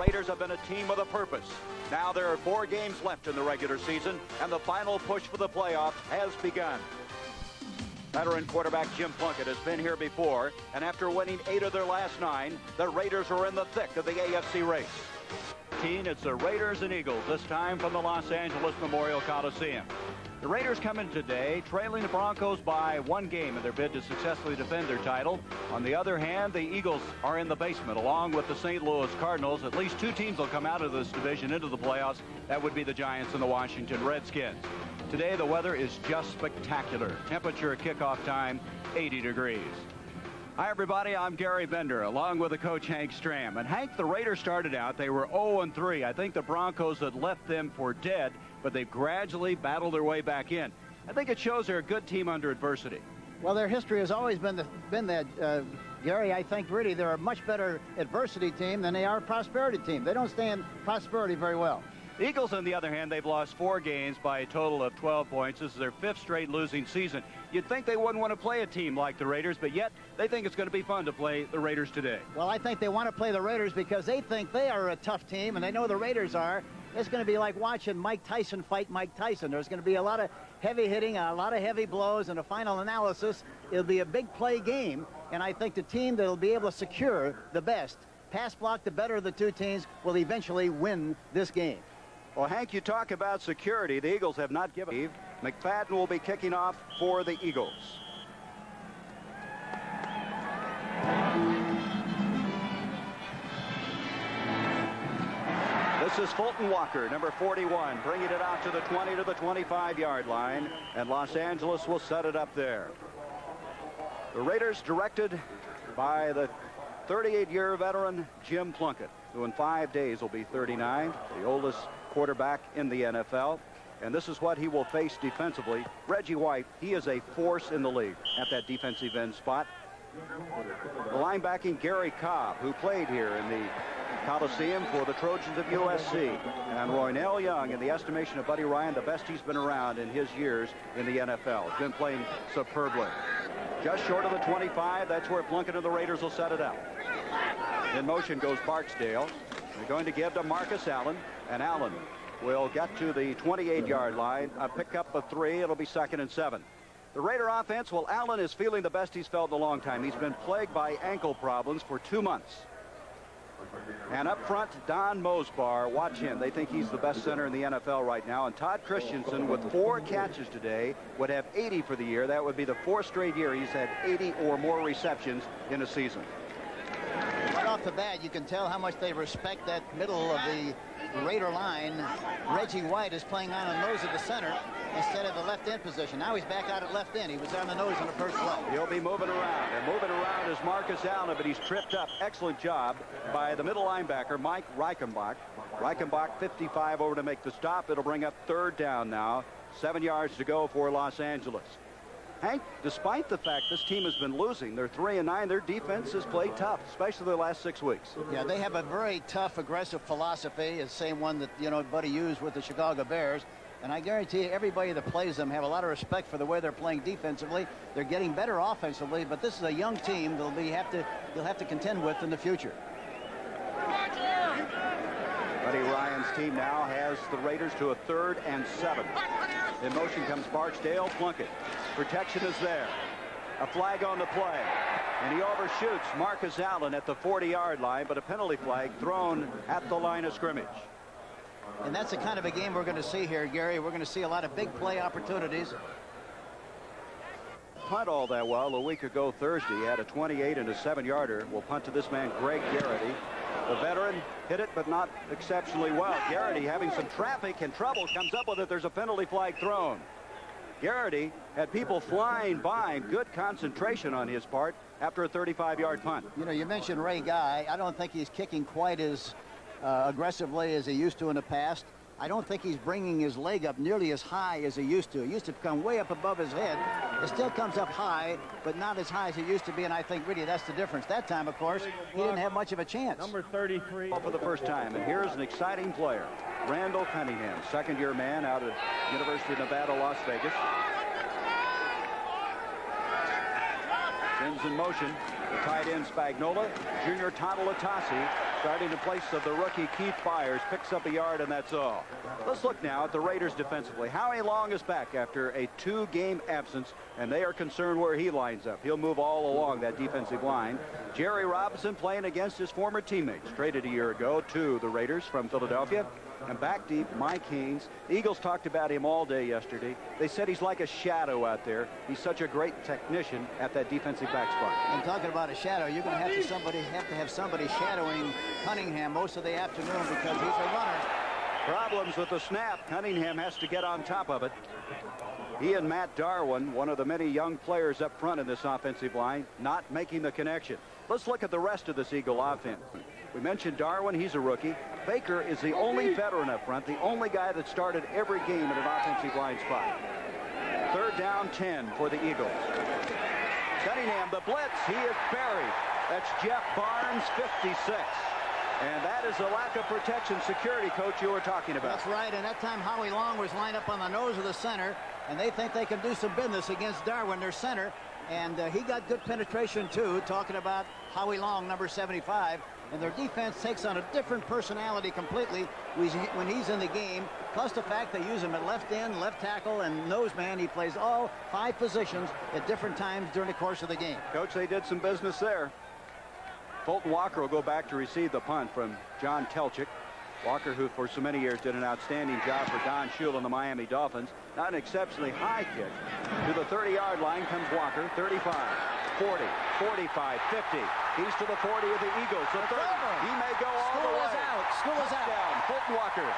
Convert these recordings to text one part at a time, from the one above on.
Raiders have been a team with a purpose. Now there are 4 games left in the regular season, and the final push for the playoffs has begun. Veteran quarterback Jim Plunkett has been here before, and after winning 8 of their last 9, the Raiders are in the thick of the AFC race. It's the Raiders and Eagles, this time from the Los Angeles Memorial Coliseum. The Raiders come in today trailing the Broncos by 1 game in their bid to successfully defend their title. On the other hand, the Eagles are in the basement along with the St. Louis Cardinals. At least 2 teams will come out of this division into the playoffs. That would be the Giants and the Washington Redskins. Today the weather is just spectacular. Temperature at kickoff time 80 degrees. Hi everybody, I'm Gary Bender along with the coach Hank Stram. And Hank, the Raiders started out, they were 0-3. I think the Broncos had left them for dead, but they've gradually battled their way back in. I think it shows they're a good team under adversity. Well, their history has always been that, Gary. I think really they're a much better adversity team than they are a prosperity team. They don't stand prosperity very well. The Eagles, on the other hand, they've lost 4 games by a total of 12 points. This is their 5th straight losing season. You'd think they wouldn't want to play a team like the Raiders, but yet they think it's going to be fun to play the Raiders today. Well, I think they want to play the Raiders because they think they are a tough team, and they know the Raiders are. It's going to be like watching Mike Tyson fight Mike Tyson. There's going to be a lot of heavy hitting, a lot of heavy blows, and a final analysis. It'll be a big play game, and I think the team that will be able to secure the best, pass block the better of the 2 teams, will eventually win this game. Well, Hank, you talk about security. The Eagles have not given. McFadden will be kicking off for the Eagles. This is Fulton Walker, number 41, bringing it out to the 20 to the 25-yard line, and Los Angeles will set it up there. The Raiders directed by the 38-year veteran Jim Plunkett, who in 5 days will be 39, the oldest quarterback in the NFL. And this is what he will face defensively. Reggie White, he is a force in the league at that defensive end spot. The linebacking Gary Cobb, who played here in the Coliseum for the Trojans of USC. And Roynell Young, in the estimation of Buddy Ryan, the best he's been around in his years in the NFL. He's been playing superbly. Just short of the 25, that's where Plunkett and the Raiders will set it up. In motion goes Barksdale. They're going to give to Marcus Allen, and Allen will get to the 28-yard line, a pickup of 3. It'll be 2nd and 7. The Raider offense, well, Allen is feeling the best he's felt in a long time. He's been plagued by ankle problems for 2 months. And up front, Don Mosbar, watch him. They think he's the best center in the NFL right now. And Todd Christensen, with 4 catches today, would have 80 for the year. That would be the 4th straight year he's had 80 or more receptions in a season. Right off the bat, you can tell how much they respect that middle of the Raider line. Reggie White is playing on the nose of the center instead of the left end position. Now he's back out at left end. He was on the nose on the first play. He'll be moving around. And moving around is Marcus Allen, but he's tripped up. Excellent job by the middle linebacker, Mike Reichenbach. Reichenbach, 55 over to make the stop. It'll bring up 3rd down now. 7 yards to go for Los Angeles. Hank, despite the fact this team has been losing, they're 3-9, their defense has played tough, especially the last 6 weeks. Yeah, they have a very tough, aggressive philosophy, the same one that, you know, Buddy used with the Chicago Bears. And I guarantee you, everybody that plays them have a lot of respect for the way they're playing defensively. They're getting better offensively, but this is a young team they'll have to contend with in the future. Buddy Ryan's team now has the Raiders to a 3rd and 7. In motion comes Barksdale. Plunkett. Protection is there. A flag on the play. And he overshoots Marcus Allen at the 40-yard line, but a penalty flag thrown at the line of scrimmage. And that's the kind of a game we're going to see here, Gary. We're going to see a lot of big play opportunities. Punt all that well a week ago Thursday. He had a 28 and a 7-yarder. We'll punt to this man, Greg Garrity. The veteran hit it, but not exceptionally well. Garrity, having some traffic and trouble, comes up with it. There's a penalty flag thrown. Garrity had people flying by. Good concentration on his part after a 35-yard punt. You know, you mentioned Ray Guy. I don't think he's kicking quite as aggressively as he used to in the past. I don't think he's bringing his leg up nearly as high as he used to. It used to come way up above his head. It still comes up high, but not as high as it used to be, and I think really that's the difference. That time, of course, he didn't have much of a chance. Number 33. For the first time, and here's an exciting player, Randall Cunningham, 2nd-year man out of University of Nevada, Las Vegas. Sends in motion. The tight end Spagnola, junior Tonto Latasi, starting in place of the rookie Keith Byers, picks up a yard, and that's all. Let's look now at the Raiders defensively. Howie Long is back after a 2-game absence, and they are concerned where he lines up. He'll move all along that defensive line. Jerry Robinson playing against his former teammates, traded a year ago to the Raiders from Philadelphia. And back deep, Mike Haynes. The Eagles talked about him all day yesterday. They said he's like a shadow out there. He's such a great technician at that defensive back spot. And talking about a shadow, you're going to have somebody shadowing Cunningham most of the afternoon because he's a runner. Problems with the snap. Cunningham has to get on top of it. He and Matt Darwin, one of the many young players up front in this offensive line, not making the connection. Let's look at the rest of this Eagle offense. We mentioned Darwin. He's a rookie. Baker is the only veteran up front, the only guy that started every game at an offensive line spot. 3rd down 10 for the Eagles. Cunningham, the blitz. He is buried. That's Jeff Barnes, 56. And that is the lack of protection security, Coach, you were talking about. That's right. And that time Howie Long was lined up on the nose of the center, and they think they can do some business against Darwin, their center. And he got good penetration, too, talking about Howie Long, number 75. And their defense takes on a different personality completely when he's in the game. Plus the fact they use him at left end, left tackle, and nose man. He plays all 5 positions at different times during the course of the game. Coach, they did some business there. Fulton Walker will go back to receive the punt from John Telchik. Walker, who for so many years did an outstanding job for Don Shula and the Miami Dolphins. Not an exceptionally high kick. To the 30-yard line comes Walker. 35, 40, 45, 50. He's to the 40 of the Eagles. The 30. He may go all the way. School is out. Down. Fulton Walker.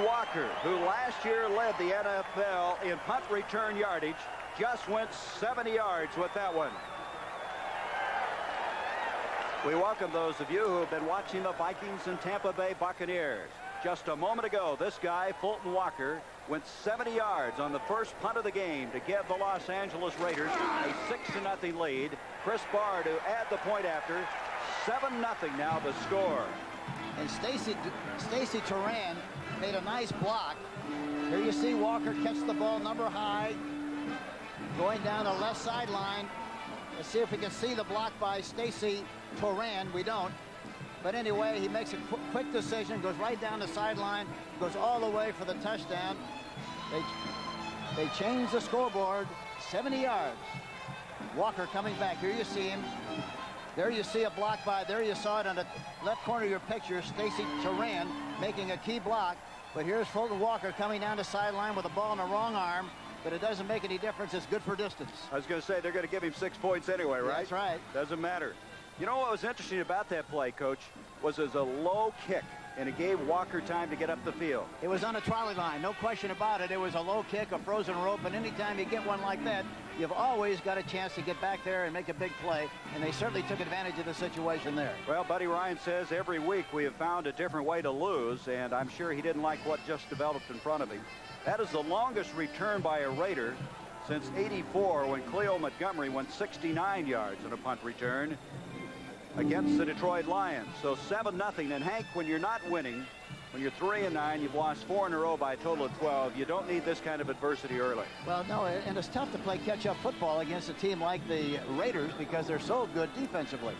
Walker, who last year led the NFL in punt return yardage, just went 70 yards with that one. We welcome those of you who have been watching the Vikings and Tampa Bay Buccaneers. Just a moment ago, this guy, Fulton Walker, went 70 yards on the first punt of the game to give the Los Angeles Raiders a 6-0 lead. Chris Barr to add the point after. 7-0 now the score. And Stacy Turan made a nice block. Here you see Walker catch the ball number high, going down the left sideline. Let's see if we can see the block by Stacy Turan. We don't. But anyway, he makes a quick decision, goes right down the sideline, goes all the way for the touchdown. They change the scoreboard, 70 yards. Walker coming back. Here you see him. There you see a block by, there you saw it on the left corner of your picture, Stacy Turan making a key block. But here's Fulton Walker coming down the sideline with the ball in the wrong arm, but it doesn't make any difference. It's good for distance. I was going to say, they're going to give him 6 points anyway, right? That's right. Doesn't matter. You know what was interesting about that play, Coach, was it was a low kick, and it gave Walker time to get up the field. It was on a trolley line, no question about it. It was a low kick, a frozen rope, and anytime you get one like that, you've always got a chance to get back there and make a big play, and they certainly took advantage of the situation there. Well, Buddy Ryan says every week we have found a different way to lose, and I'm sure he didn't like what just developed in front of him. That is the longest return by a Raider since '84 when Cleo Montgomery went 69 yards on a punt return against the Detroit Lions. So 7-0. And Hank, when you're not winning, when you're 3-9, you've lost 4 in a row by a total of 12. You don't need this kind of adversity early. Well, no, and it's tough to play catch-up football against a team like the Raiders because they're so good defensively.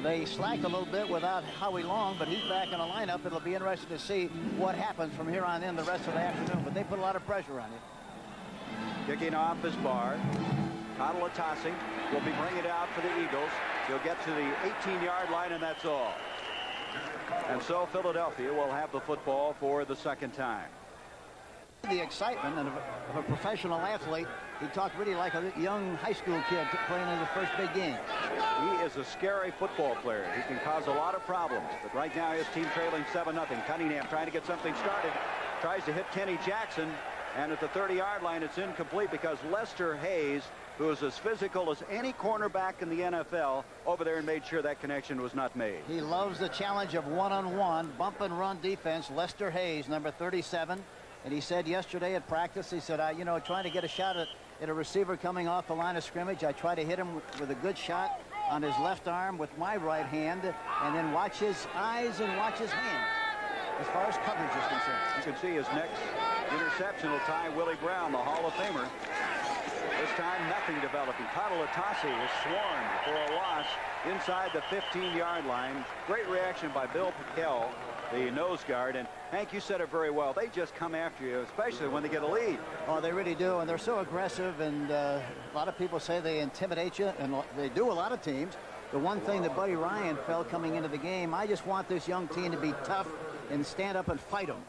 They slacked a little bit without Howie Long, but he's back in the lineup. It'll be interesting to see what happens from here on in the rest of the afternoon. But they put a lot of pressure on it. Kicking off is Barr. Catalatasi will be bringing it out for the Eagles. He'll get to the 18-yard line, and that's all. And so Philadelphia will have the football for the second time. The excitement of a professional athlete. He talked really like a young high school kid playing in the first big game. He is a scary football player. He can cause a lot of problems. But right now his team trailing 7-0. Cunningham trying to get something started. Tries to hit Kenny Jackson. And at the 30-yard line, it's incomplete because Lester Hayes, who is as physical as any cornerback in the NFL, over there and made sure that connection was not made. He loves the challenge of one-on-one bump and run defense. Lester Hayes, number 37. And he said yesterday at practice, he said, you know, trying to get a shot at a receiver coming off the line of scrimmage, I try to hit him with a good shot on his left arm with my right hand, and then watch his eyes and watch his hands as far as coverage is concerned. You can see his next interception will tie Willie Brown, the Hall of Famer. This time, nothing developing. Tatalatasi is swarmed for a loss inside the 15-yard line. Great reaction by Bill Pickell, the nose guard. And Hank, you said it very well. They just come after you, especially when they get a lead. Oh, they really do, and they're so aggressive, and a lot of people say they intimidate you, and they do a lot of teams. The one thing that Buddy Ryan felt coming into the game, I just want this young team to be tough and stand up and fight them.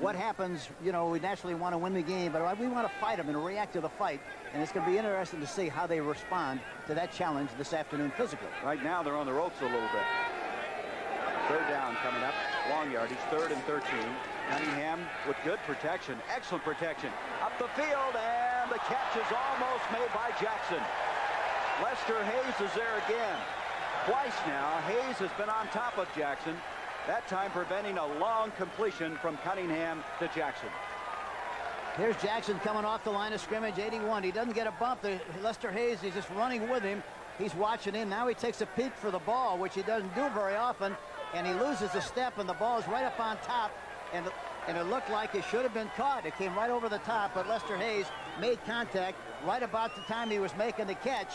What happens, you know, we naturally want to win the game, but we want to fight them and react to the fight, and it's going to be interesting to see how they respond to that challenge this afternoon physically. Right now, they're on the ropes a little bit. Third down coming up, long yardage, 3rd and 13. Cunningham with good protection, excellent protection. Up the field, and the catch is almost made by Jackson. Lester Hayes is there again. Twice now, Hayes has been on top of Jackson, that time preventing a long completion from Cunningham to Jackson. Here's Jackson coming off the line of scrimmage, 81. He doesn't get a bump. Lester Hayes, he's just running with him. He's watching him. Now he takes a peek for the ball, which he doesn't do very often, and he loses a step, and the ball's right up on top, and it looked like it should have been caught. It came right over the top, but Lester Hayes made contact right about the time he was making the catch,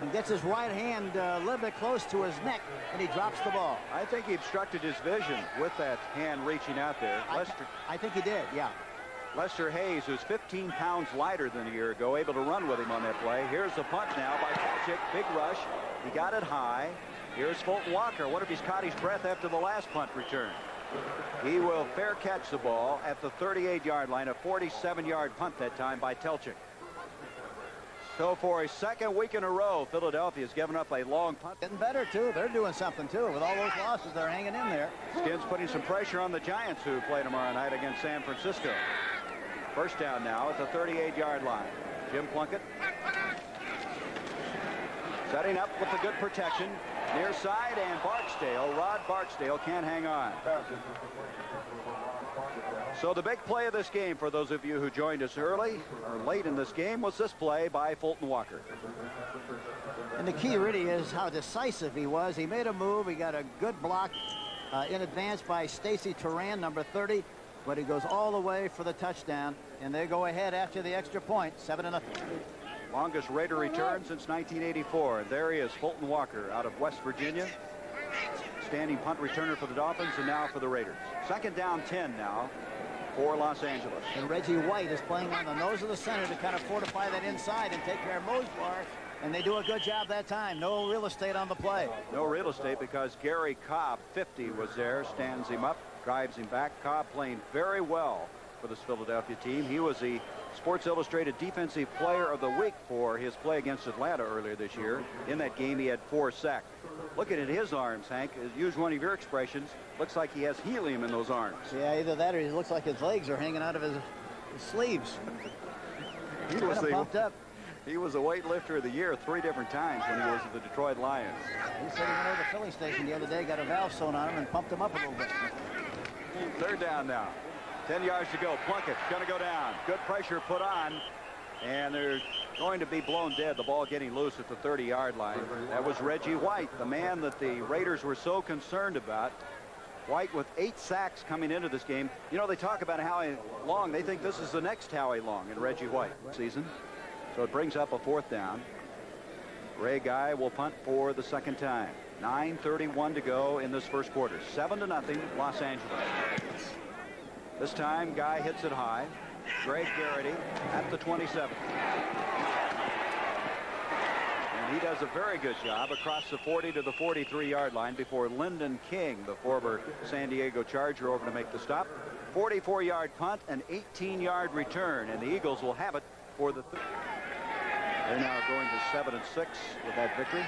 and gets his right hand a little bit close to his neck, and he drops the ball. I think he obstructed his vision with that hand reaching out there. I think he did, yeah. Lester Hayes, who's 15 pounds lighter than a year ago, able to run with him on that play. Here's the punt now by Telchik. Big rush. He got it high. Here's Fulton Walker. What if he's caught his breath after the last punt return? He will fair catch the ball at the 38-yard line. A 47-yard punt that time by Telchik. So for a second week in a row, Philadelphia's given up a long punt. Getting better, too. They're doing something, too. With all those losses, they're hanging in there. Skins putting some pressure on the Giants, who play tomorrow night against San Francisco. First down now at the 38-yard line. Jim Plunkett setting up with the good protection. Near side, and Barksdale, Rod Barksdale, can't hang on. So the big play of this game, for those of you who joined us early or late in this game, was this play by Fulton Walker. And the key really is how decisive he was. He made a move. He got a good block in advance by Stacy Turan, number 30. But he goes all the way for the touchdown. And they go ahead after the extra point, 7-0. Longest Raider return since 1984. And there he is, Fulton Walker, out of West Virginia. Standing punt returner for the Dolphins and now for the Raiders. Second down 10 now for Los Angeles. And Reggie White is playing on the nose of the center to kind of fortify that inside and take care of Mosbar. And they do a good job that time. No real estate on the play. No real estate because Gary Cobb, 50, was there, stands him up, drives him back. Cobb playing very well for this Philadelphia team. He was the Sports Illustrated Defensive Player of the Week for his play against Atlanta earlier this year. In that game, he had 4 sacks. Looking at his arms, Hank, use one of your expressions, looks like he has helium in those arms. Yeah, either that or he looks like his legs are hanging out of his sleeves. He was pumped up. He was a weightlifter of the year 3 different times when he was at the Detroit Lions. He said he went over to the Philly station the other day, got a valve sewn on him, and pumped him up a little bit. Third down now. 10 yards to go. Plunkett's going to go down. Good pressure put on. And they're going to be blown dead. The ball getting loose at the 30-yard line. That was Reggie White, the man that the Raiders were so concerned about. White with 8 sacks coming into this game. You know, they talk about Howie Long. They think this is the next Howie Long in Reggie White season. So it brings up a 4th down. Ray Guy will punt for the second time. 9:31 to go in this first quarter. 7-0 Los Angeles. This time Guy hits it high. Greg Garrity at the 27. And he does a very good job across the 40 to the 43-yard line before Lyndon King, the former San Diego Charger, over to make the stop. 44-yard punt, an 18-yard return, and the Eagles will have it for the They're now going to 7-6 with that victory.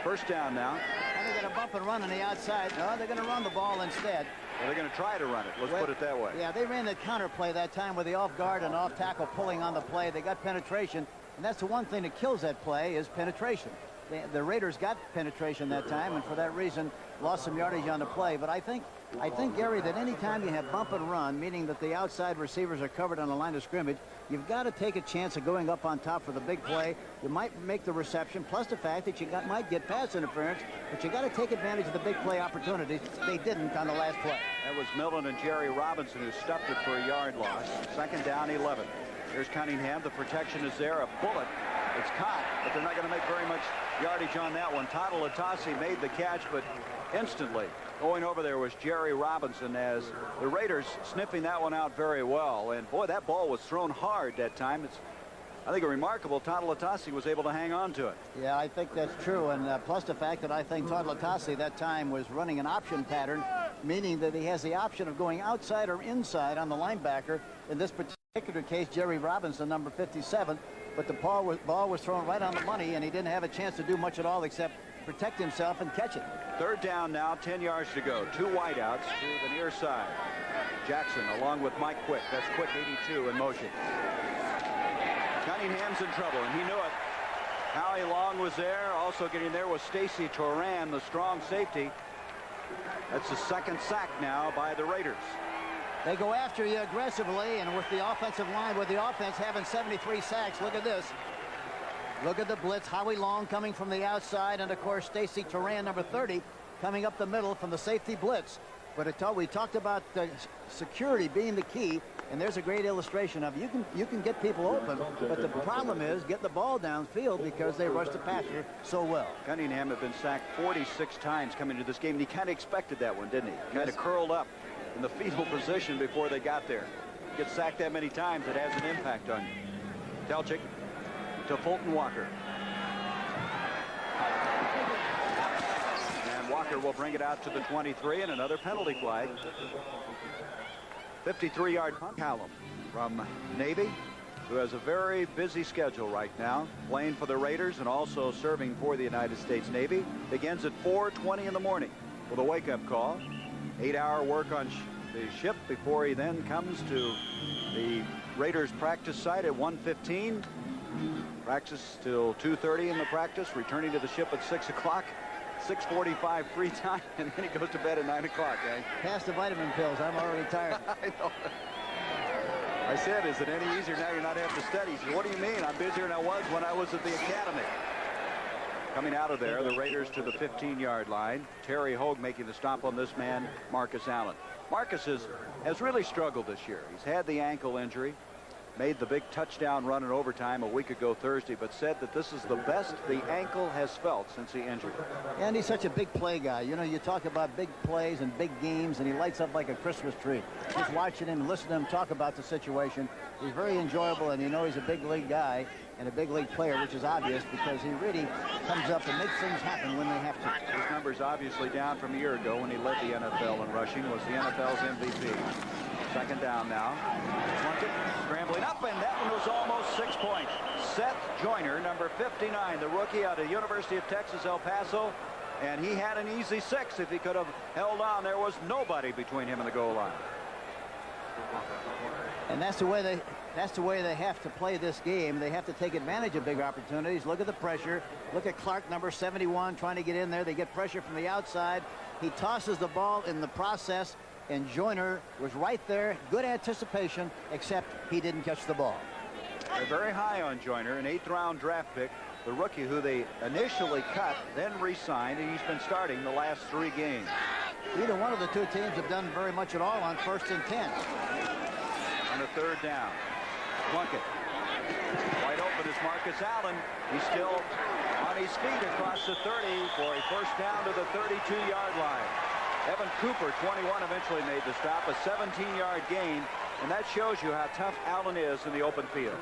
First down now. And they're going to bump and run on the outside. No, they're going to run the ball instead. Well, they're going to try to run it. Let's put it that way. Yeah, they ran the counter play that time with the off guard and off tackle pulling on the play. They got penetration, and that's the one thing that kills that play is penetration. the Raiders got penetration that time, and for that reason lost some yardage on the play. But I think, Gary, that any time you have bump and run, meaning that the outside receivers are covered on the line of scrimmage, you've got to take a chance of going up on top for the big play. You might make the reception, plus the fact that you might get pass interference, but you got to take advantage of the big play opportunities. They didn't on the last play. That was Millen and Jerry Robinson who stuffed it for a yard loss. Second down, 11. Here's Cunningham. The protection is there. A bullet. It's caught, but they're not going to make very much yardage on that one. Todd made the catch, but instantly going over there was Jerry Robinson, as the Raiders sniffing that one out very well. And boy, that ball was thrown hard that time. It's, I think, a remarkable Todd Latasi was able to hang on to it. Yeah, I think that's true, and plus the fact that I think Todd Latasi that time was running an option pattern, meaning that he has the option of going outside or inside on the linebacker. In this particular case, Jerry Robinson, number 57, but the ball was thrown right on the money, and he didn't have a chance to do much at all except protect himself and catch it. Third down now, 10 yards to go. Two wideouts to the near side. Jackson along with Mike Quick. That's Quick, 82, in motion. Cunningham's in trouble, and he knew it. Howie Long was there. Also getting there was Stacy Toran, the strong safety. That's the second sack now by the Raiders. They go after you aggressively, and with the offensive line, with the offense having 73 sacks, look at this. Look at the blitz. Howie Long coming from the outside, and of course Stacy Toran, number 30, coming up the middle from the safety blitz. But we talked about security being the key, and there's a great illustration of you can get people open, but the problem is get the ball downfield because they rush the passer so well. Cunningham had been sacked 46 times coming to this game, and he kind of expected that one, didn't he? Kind of curled up in the fetal position before they got there. Get sacked that many times, it has an impact on you. Telchik to Fulton Walker. And Walker will bring it out to the 23, and another penalty flag. 53-yard punt. Callum from Navy, who has a very busy schedule right now, playing for the Raiders and also serving for the United States Navy. Begins at 4:20 in the morning with a wake-up call. 8-hour work on the ship before he then comes to the Raiders practice site at 1:15. Practice till 2:30 in the practice, returning to the ship at 6 o'clock. 6:45 free time, and then he goes to bed at 9 o'clock. Pass the vitamin pills. I'm already tired. I know. I said, is it any easier now you're not having to study? He said, what do you mean? I'm busier than I was when I was at the academy. Coming out of there, the Raiders to the 15-yard line. Terry Hogue making the stop on this man, Marcus Allen. Marcus has really struggled this year. He's had the ankle injury, made the big touchdown run in overtime a week ago Thursday, but said that this is the best the ankle has felt since the injury. And he's such a big play guy. You know, you talk about big plays and big games, and he lights up like a Christmas tree. Just watching him, listening to him talk about the situation, he's very enjoyable, and you know he's a big league guy and a big league player, which is obvious because he really comes up and makes things happen when they have to. His numbers obviously down from a year ago when he led the NFL in rushing, was the NFL's MVP. Second down now. Plunkett scrambling up, and that one was almost 6 points. Seth Joyner, number 59, the rookie out of the University of Texas, El Paso, and he had an easy 6 if he could have held on. There was nobody between him and the goal line. And that's the way they have to play this game. They have to take advantage of big opportunities. Look at the pressure. Look at Clark, number 71, trying to get in there. They get pressure from the outside. He tosses the ball in the process, and Joyner was right there. Good anticipation, except he didn't catch the ball. They're very high on Joyner, an 8th-round draft pick, the rookie who they initially cut, then re-signed, and he's been starting the last 3 games. Either one of the two teams have done very much at all on 1st and 10. On a 3rd down. Plunkett. Wide open is Marcus Allen. He's still on his feet across the 30 for a first down to the 32-yard line. Evan Cooper, 21, eventually made the stop, a 17-yard gain, and that shows you how tough Allen is in the open field.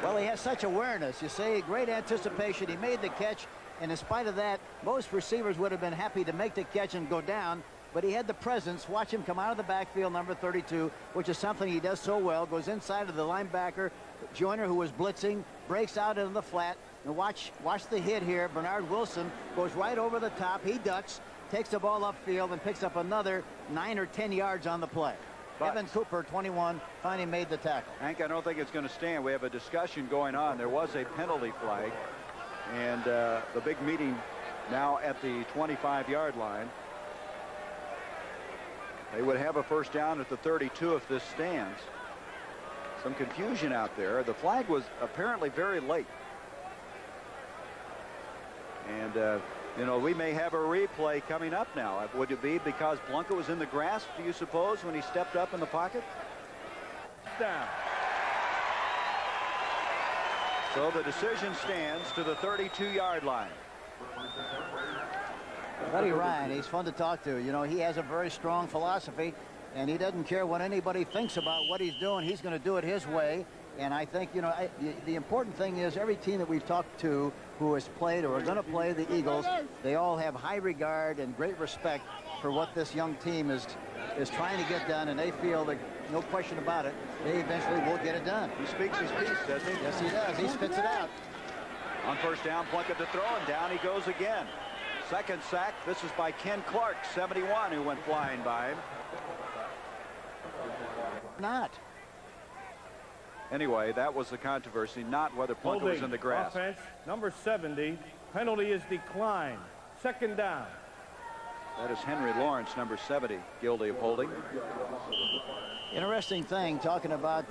Well, he has such awareness. You see, great anticipation. He made the catch, and in spite of that, most receivers would have been happy to make the catch and go down, but he had the presence. Watch him come out of the backfield, number 32, which is something he does so well. Goes inside of the linebacker, Joyner, who was blitzing, breaks out into the flat, and watch the hit here. Bernard Wilson goes right over the top. He ducks, takes the ball upfield, and picks up another 9 or 10 yards on the play. But Evan Cooper, 21, finally made the tackle. Hank, I don't think it's going to stand. We have a discussion going on. There was a penalty flag. And the big meeting now at the 25-yard line. They would have a first down at the 32 if this stands. Some confusion out there. The flag was apparently very late. And you know, we may have a replay coming up now. Would it be because Blanca was in the grass, do you suppose, when he stepped up in the pocket? Down. So the decision stands to the 32-yard line. Buddy Ryan, he's fun to talk to. You know, he has a very strong philosophy, and he doesn't care what anybody thinks about what he's doing. He's going to do it his way. And I think, you know, the important thing is every team that we've talked to who has played or are going to play the Eagles, they all have high regard and great respect for what this young team is trying to get done, and they feel that, no question about it, they eventually will get it done. He speaks his piece, doesn't he? Yes, he does. He spits it out. On first down, Plunkett to throw, and down he goes again. Second sack. This is by Ken Clark, 71, who went flying by him. Not. Anyway, that was the controversy, not whether Plunkett was in the grass. Offense, number 70. Penalty is declined. Second down. That is Henry Lawrence, number 70, guilty of holding. Interesting thing, talking about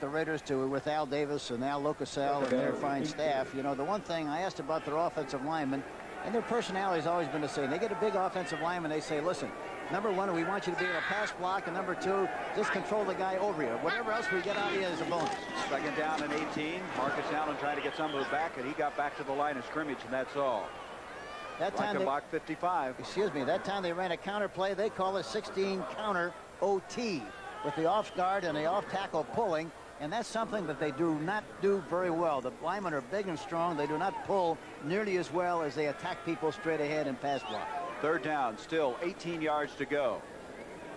the Raiders with Al Davis and Al Locasell and their fine staff. You know, the one thing I asked about their offensive linemen, and their personality has always been the same. They get a big offensive lineman, they say, listen, number one, we want you to be able to pass block, and number two, just control the guy over you. Whatever else we get out of you is a bonus. Second down and 18. Marcus Allen trying to get some of it back, and he got back to the line of scrimmage, and that's all. That time Reichenbach 55. Excuse me, that time they ran a counter play. They call it 16 counter OT with the off guard and the off tackle pulling, and that's something that they do not do very well. The linemen are big and strong. They do not pull nearly as well as they attack people straight ahead and pass block. Third down, still 18 yards to go.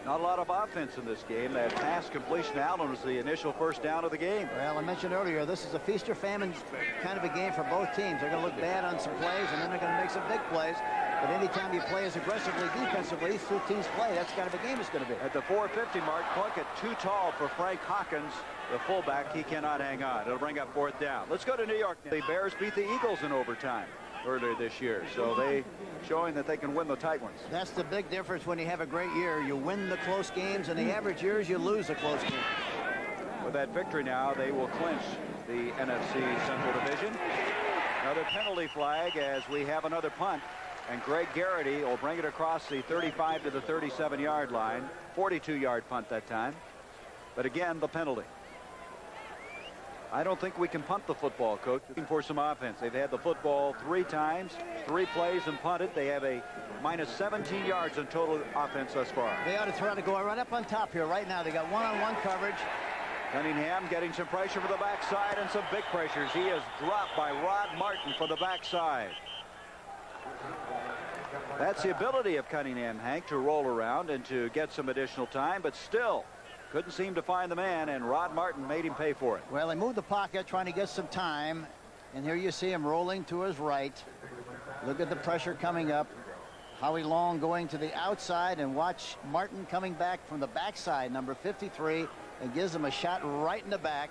Not a lot of offense in this game. That pass completion to Allen was the initial first down of the game. Well, I mentioned earlier, this is a feast or famine kind of a game for both teams. They're going to look bad on some plays, and then they're going to make some big plays. But anytime you play as aggressively defensively, these two teams play. That's kind of a game it's going to be. At the 4:50 mark, Plunkett too tall for Frank Hawkins, the fullback. He cannot hang on. It'll bring up fourth down. Let's go to New York. The Bears beat the Eagles in overtime earlier this year, so they showing that they can win the tight ones. That's the big difference when you have a great year. You win the close games, and the average years you lose a close game. With that victory now, they will clinch the NFC Central Division. Another penalty flag as we have another punt, and Greg Garrity will bring it across the 35 to the 37-yard line. 42-yard punt that time, but again the penalty. I don't think we can punt the football, Coach. Looking for some offense. They've had the football 3 times, 3 plays and punted. They have a minus 17 yards in total offense thus far. They ought to try to go right up on top here right now. They got one-on-one coverage. Cunningham getting some pressure from the backside and some big pressures. He is dropped by Rod Martin from the backside. That's the ability of Cunningham, Hank, to roll around and to get some additional time, but still couldn't seem to find the man, and Rod Martin made him pay for it. Well, they moved the pocket trying to get some time, and here you see him rolling to his right. Look at the pressure coming up. Howie Long going to the outside, and watch Martin coming back from the backside, number 53, and gives him a shot right in the back.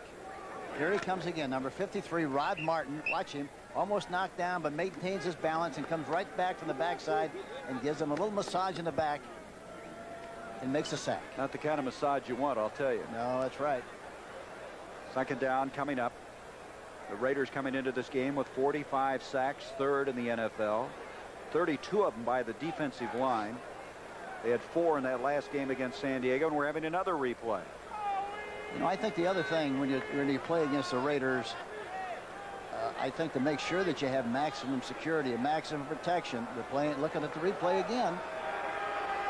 Here he comes again, number 53, Rod Martin. Watch him, almost knocked down, but maintains his balance and comes right back from the backside and gives him a little massage in the back and makes a sack. Not the kind of massage you want, I'll tell you. No, that's right. Second down coming up. The Raiders coming into this game with 45 sacks, third in the NFL. 32 of them by the defensive line. They had 4 in that last game against San Diego, and we're having another replay. You know, I think the other thing when you play against the Raiders, I think to make sure that you have maximum security and maximum protection, you're looking at the replay again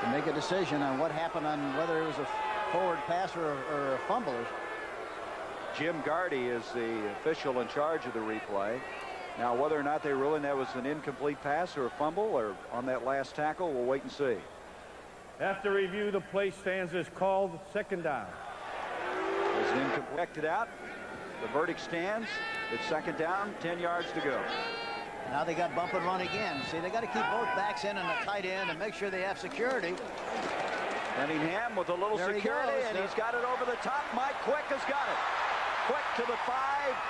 to make a decision on what happened, on whether it was a forward pass or a fumble. Jim Gardy is the official in charge of the replay. Now, whether or not they ruling that was an incomplete pass or a fumble or on that last tackle, we'll wait and see. After review, the play stands as called. Second down. As an incomplete out, the verdict stands. It's second down, 10 yards to go. Now they got bump and run again. See, they got to keep both backs in and the tight end and make sure they have security. Cunningham with a little There security, he goes. and he's got it over the top. Mike Quick has got it. Quick to the 5.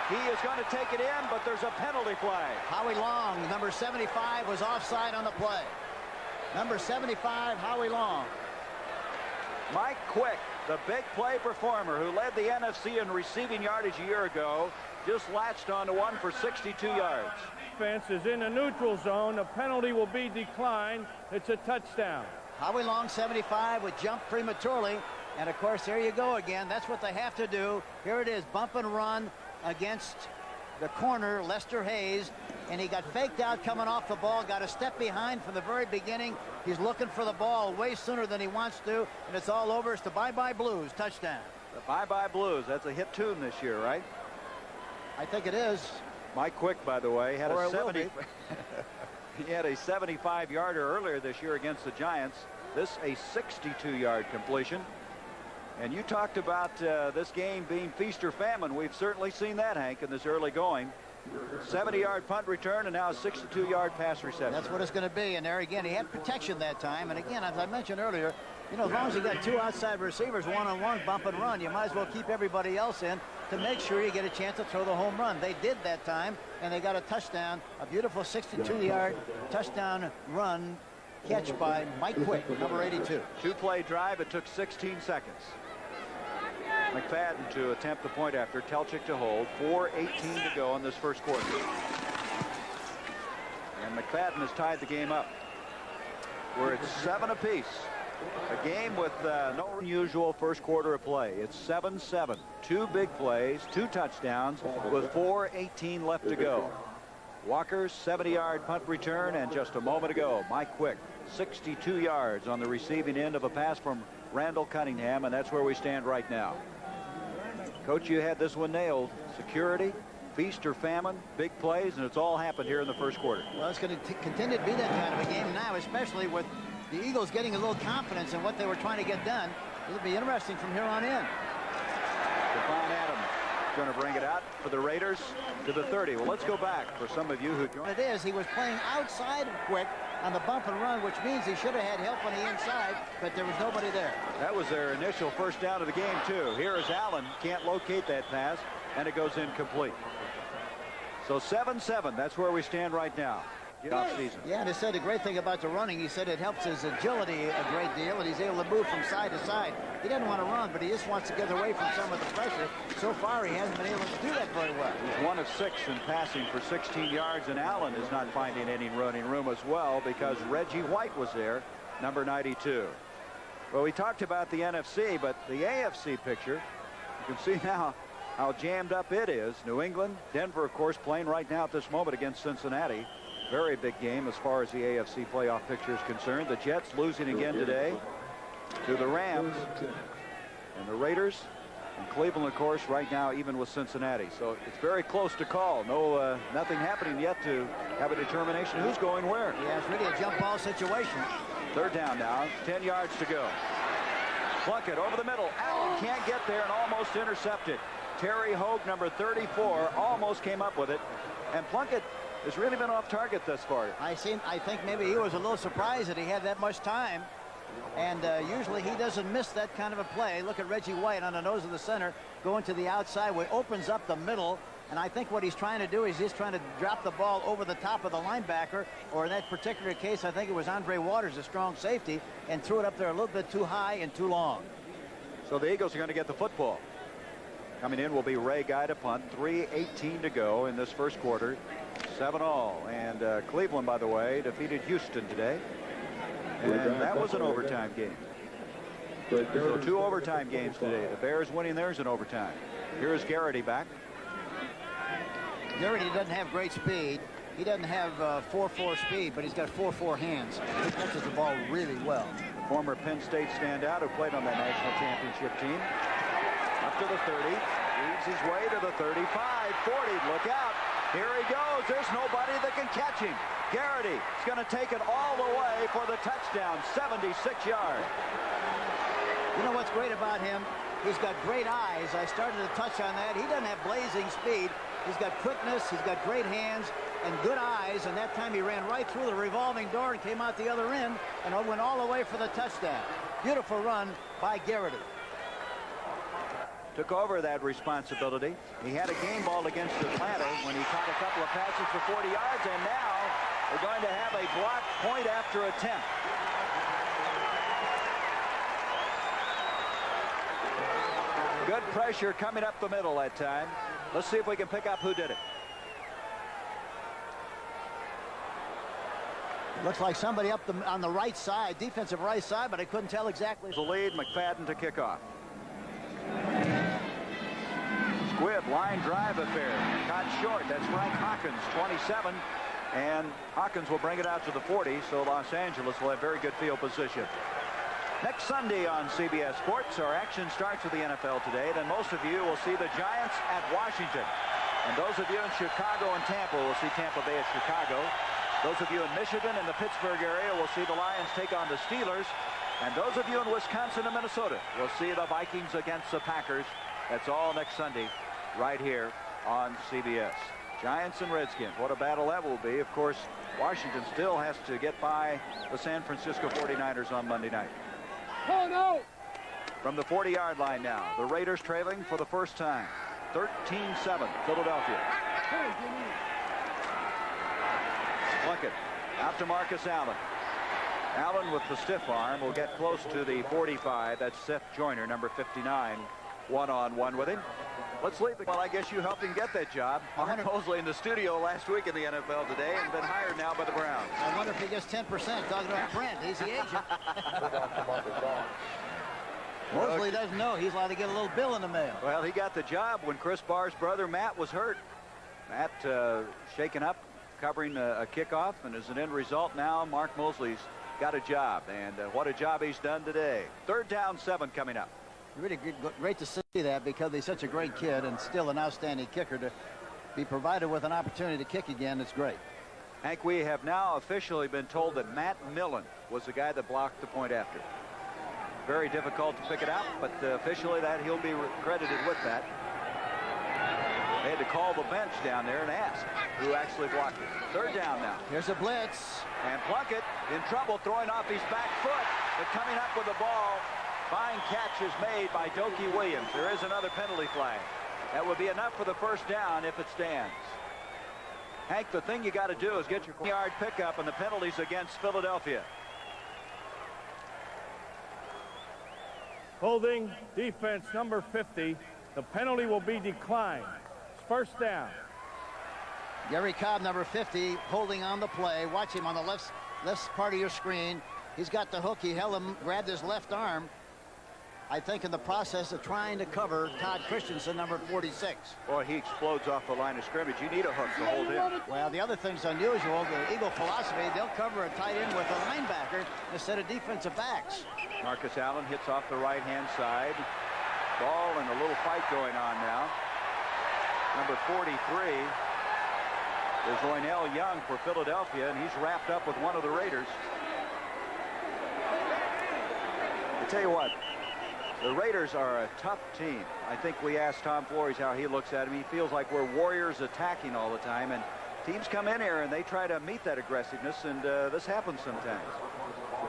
He is going to take it in, but there's a penalty flag. Howie Long, number 75, was offside on the play. Number 75, Howie Long. Mike Quick, the big play performer who led the NFC in receiving yardage a year ago, just latched onto one for 62 yards. Defense is in the neutral zone. A penalty will be declined. It's a touchdown. Howie Long, 75, would jump prematurely. And, of course, there you go again. That's what they have to do. Here it is, bump and run against the corner, Lester Hayes. And he got faked out coming off the ball, got a step behind from the very beginning. He's looking for the ball way sooner than he wants to, and it's all over. It's the Bye-Bye Blues touchdown. The Bye-Bye Blues. That's a hit tune this year, right? I think it is. Mike Quick, by the way, had Or a it will 70. He had a 75-yarder earlier this year against the Giants. This a 62-yard completion. And you talked about this game being feast or famine. We've certainly seen that, Hank, in this early going. 70-yard punt return and now a 62-yard pass reception. That's what it's going to be. And there again, he had protection that time. And again, as I mentioned earlier, you know, as long as you got two outside receivers, one-on-one, bump and run, you might as well keep everybody else in to make sure you get a chance to throw the home run. They did that time, and they got a touchdown, a beautiful 62-yard touchdown run catch by Mike Quick, number 82. Two-play drive. It took 16 seconds. McFadden to attempt the point after. Telchik to hold. 4:18 to go in this first quarter. And McFadden has tied the game up. We're at 7 apiece. A game with no unusual first quarter of play. It's 7-7. Two big plays, two touchdowns with 4:18 left to go. Walker's 70-yard punt return, and just a moment ago, Mike Quick, 62 yards on the receiving end of a pass from Randall Cunningham, and that's where we stand right now. Coach, you had this one nailed. Security, feast or famine, big plays, and it's all happened here in the first quarter. Well, it's going to continue to be that kind of a game now, especially with the Eagles getting a little confidence in what they were trying to get done. It'll be interesting from here on in. Devon Adams going to bring it out for the Raiders to the 30. Well, let's go back for some of you who joined. It is. He was playing outside of Quick on the bump and run, which means he should have had help on the inside, but there was nobody there. That was their initial first down of the game, too. Here is Allen. Can't locate that pass, and it goes incomplete. So 7-7. That's where we stand right now. Off-season. Yeah, and he said the great thing about the running, he said it helps his agility a great deal, and he's able to move from side to side. He doesn't want to run, but he just wants to get away from some of the pressure. So far, he hasn't been able to do that very well. He's 1 of 6 in passing for 16 yards, and Allen is not finding any running room as well because Reggie White was there, number 92. Well, we talked about the NFC, but the AFC picture, you can see now how jammed up it is. New England, Denver, of course, playing right now at this moment against Cincinnati. Very big game as far as the AFC playoff picture is concerned. The Jets losing again today to the Rams, and the Raiders and Cleveland, of course, right now even with Cincinnati. So it's very close to call. No, nothing happening yet to have a determination who's going where. Yeah, it's really a jump ball situation. Third down now, 10 yards to go. Plunkett over the middle. Allen can't get there and almost intercepted. Terry Hogue, number 34, almost came up with it, and Plunkett has really been off target thus far. I think maybe he was a little surprised that he had that much time. And usually he doesn't miss that kind of a play. Look at Reggie White on the nose of the center going to the outside where it opens up the middle. And I think what he's trying to do is he's trying to drop the ball over the top of the linebacker, or in that particular case, I think it was Andre Waters, a strong safety, and threw it up there a little bit too high and too long. So the Eagles are going to get the football. Coming in will be Ray Guy to punt. 3:18 to go in this first quarter. 7-all. And Cleveland, by the way, defeated Houston today. And that was an overtime game. So 2 overtime games today. The Bears winning theirs in overtime. Here's Garrity back. Garrity doesn't have great speed. He doesn't have 4.4 speed, but he's got 4.4 hands. He catches the ball really well. The former Penn State standout who played on that national championship team. Up to the 30. Leads his way to the 35. 40. Look out. Here he goes. There's nobody that can catch him. Garrity is going to take it all the way for the touchdown. 76 yards. You know what's great about him? He's got great eyes. I started to touch on that. He doesn't have blazing speed. He's got quickness. He's got great hands and good eyes. And that time he ran right through the revolving door and came out the other end and went all the way for the touchdown. Beautiful run by Garrity. took over that responsibility. He had a game ball against Atlanta when he caught a couple of passes for 40 yards, and now we're going to have a blocked point after attempt. Good pressure coming up the middle that time. Let's see if we can pick up who did it. Looks like somebody up on the right side, defensive right side, but I couldn't tell exactly. The lead, McFadden to kick off. Squibb line drive affair. Caught short. That's Frank Hawkins, 27. And Hawkins will bring it out to the 40, so Los Angeles will have very good field position. Next Sunday on CBS Sports, our action starts with the NFL today. Then most of you will see the Giants at Washington. And those of you in Chicago and Tampa will see Tampa Bay at Chicago. Those of you in Michigan and the Pittsburgh area will see the Lions take on the Steelers. And those of you in Wisconsin and Minnesota will see the Vikings against the Packers. That's all next Sunday right here on CBS. Giants and Redskins. What a battle that will be. Of course, Washington still has to get by the San Francisco 49ers on Monday night. Oh, no! From the 40-yard line now, the Raiders trailing for the first time. 13-7, Philadelphia. Plunkett out to Marcus Allen. Allen with the stiff arm will get close to the 45. That's Seth Joyner, number 59, one-on-one with him. Let's leave the... Well, I guess you helped him get that job. Mark Mosley in the studio last week in the NFL today and been hired now by the Browns. I wonder if he gets 10%. Talking about Brent, he's the agent. Mosley doesn't know. He's allowed to get a little bill in the mail. Well, he got the job when Chris Barr's brother Matt was hurt. Matt shaken up, covering a kickoff, and as an end result now, Mark Mosley's got a job, and what a job he's done today. 3rd down 7 coming up. Really great to see that because he's such a great kid and still an outstanding kicker. To be provided with an opportunity to kick again, it's great. Hank, we have now officially been told that Matt Millen was the guy that blocked the point after. Very difficult to pick it out, but officially that he'll be credited with that. They had to call the bench down there and ask who actually blocked it. 3rd down now. Here's a blitz. And Plunkett in trouble throwing off his back foot, but coming up with the ball. Fine catch is made by Dokie Williams. There is another penalty flag. That would be enough for the first down if it stands. Hank, the thing you got to do is get your yard pickup, and the penalties against Philadelphia. Holding defense number 50. The penalty will be declined. It's 1st down. Gary Cobb, number 50, holding on the play. Watch him on the left part of your screen. He's got the hook. He held him, grabbed his left arm. I think in the process of trying to cover Todd Christensen, number 46. Boy, he explodes off the line of scrimmage. You need a hook to hold him. Well, the other thing's unusual. The Eagle philosophy, they'll cover a tight end with a linebacker instead of defensive backs. Marcus Allen hits off the right-hand side. Ball and a little fight going on now. Number 43 is Roynell Young for Philadelphia, and he's wrapped up with one of the Raiders. I tell you what, the Raiders are a tough team. I think we asked Tom Flores how he looks at him. He feels like we're warriors attacking all the time, and teams come in here and they try to meet that aggressiveness, and this happens sometimes.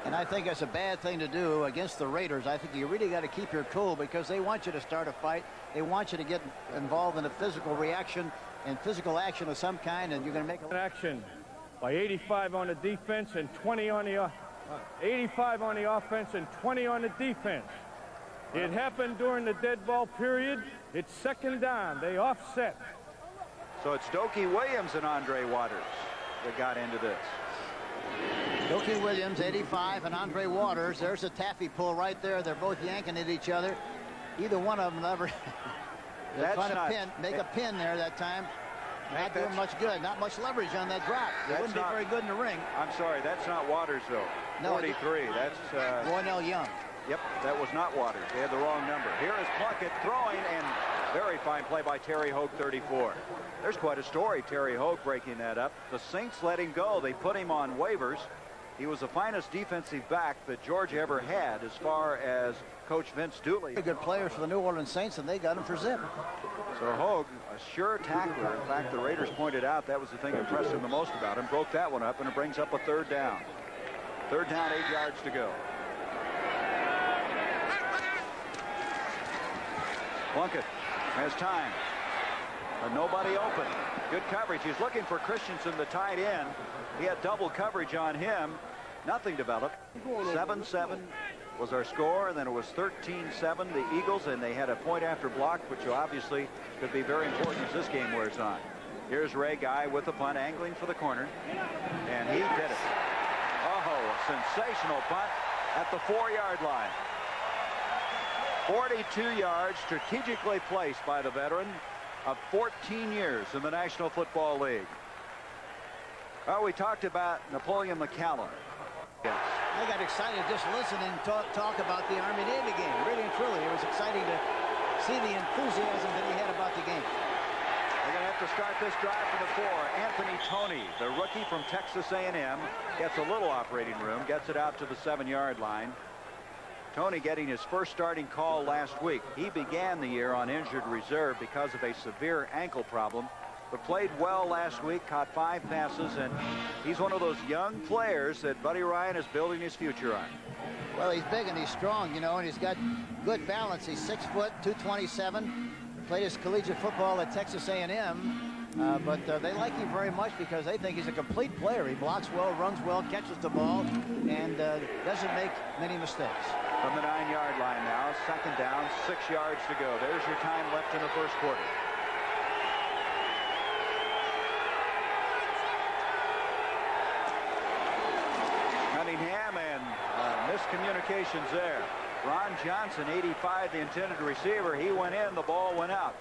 And I think it's a bad thing to do against the Raiders. I think you really got to keep your cool because they want you to start a fight. They want you to get involved in a physical reaction and physical action of some kind, and you're going to make an action by 85 on the defense and 20 on the 85 on the offense and 20 on the defense. It happened during the dead ball period. It's 2nd down. They offset. So it's Dokie Williams and Andre Waters that got into this. Dokie Williams, 85, and Andre Waters. There's a taffy pull right there. They're both yanking at each other. Either one of them never. They're trying to make a pin there that time. Not doing much good. Not much leverage on that drop. It wouldn't be very good in the ring. I'm sorry, that's not Waters though. No, 43. That's Roynell Young. Yep, that was not Waters. They had the wrong number. Here is Plunkett throwing, and very fine play by Terry Hoke, 34. There's quite a story, Terry Hoke breaking that up. The Saints let him go. They put him on waivers. He was the finest defensive back that Georgia ever had as far as Coach Vince Dooley. Good players for the New Orleans Saints, and they got him for zip. So Hogue, a sure tackler. In fact, the Raiders pointed out that was the thing that impressed him the most about him. Broke that one up, and it brings up a 3rd down. 3rd down, 8 yards to go. Plunkett has time, but nobody open. Good coverage. He's looking for Christensen, the tight end. He had double coverage on him. Nothing developed. 7-7 was our score, and then it was 13-7 the Eagles, and they had a point after block, which obviously could be very important as this game wears on. Here's Ray Guy with the punt, angling for the corner, and he did it. Oh, a sensational punt at the 4-yard line. 42 yards, strategically placed by the veteran of 14 years in the National Football League. Well, we talked about Napoleon McCallum. Yes. I got excited just listening talk about the Army-Navy game. Really and truly, it was exciting to see the enthusiasm that he had about the game. They're going to have to start this drive from the 4. Anthony Toney, the rookie from Texas A&M, gets a little operating room, gets it out to the 7-yard line. Toney getting his first starting call last week. He began the year on injured reserve because of a severe ankle problem, but played well last week, caught 5 passes, and he's one of those young players that Buddy Ryan is building his future on. Well, he's big and he's strong, you know, and he's got good balance. He's 6 foot, 227. Played his collegiate football at Texas A&M, but they like him very much because they think he's a complete player. He blocks well, runs well, catches the ball, and doesn't make many mistakes. From the 9-yard line now, 2nd down, 6 yards to go. There's your time left in the first quarter. Cunningham, and miscommunications there. Ron Johnson, 85, the intended receiver. He went in, the ball went out,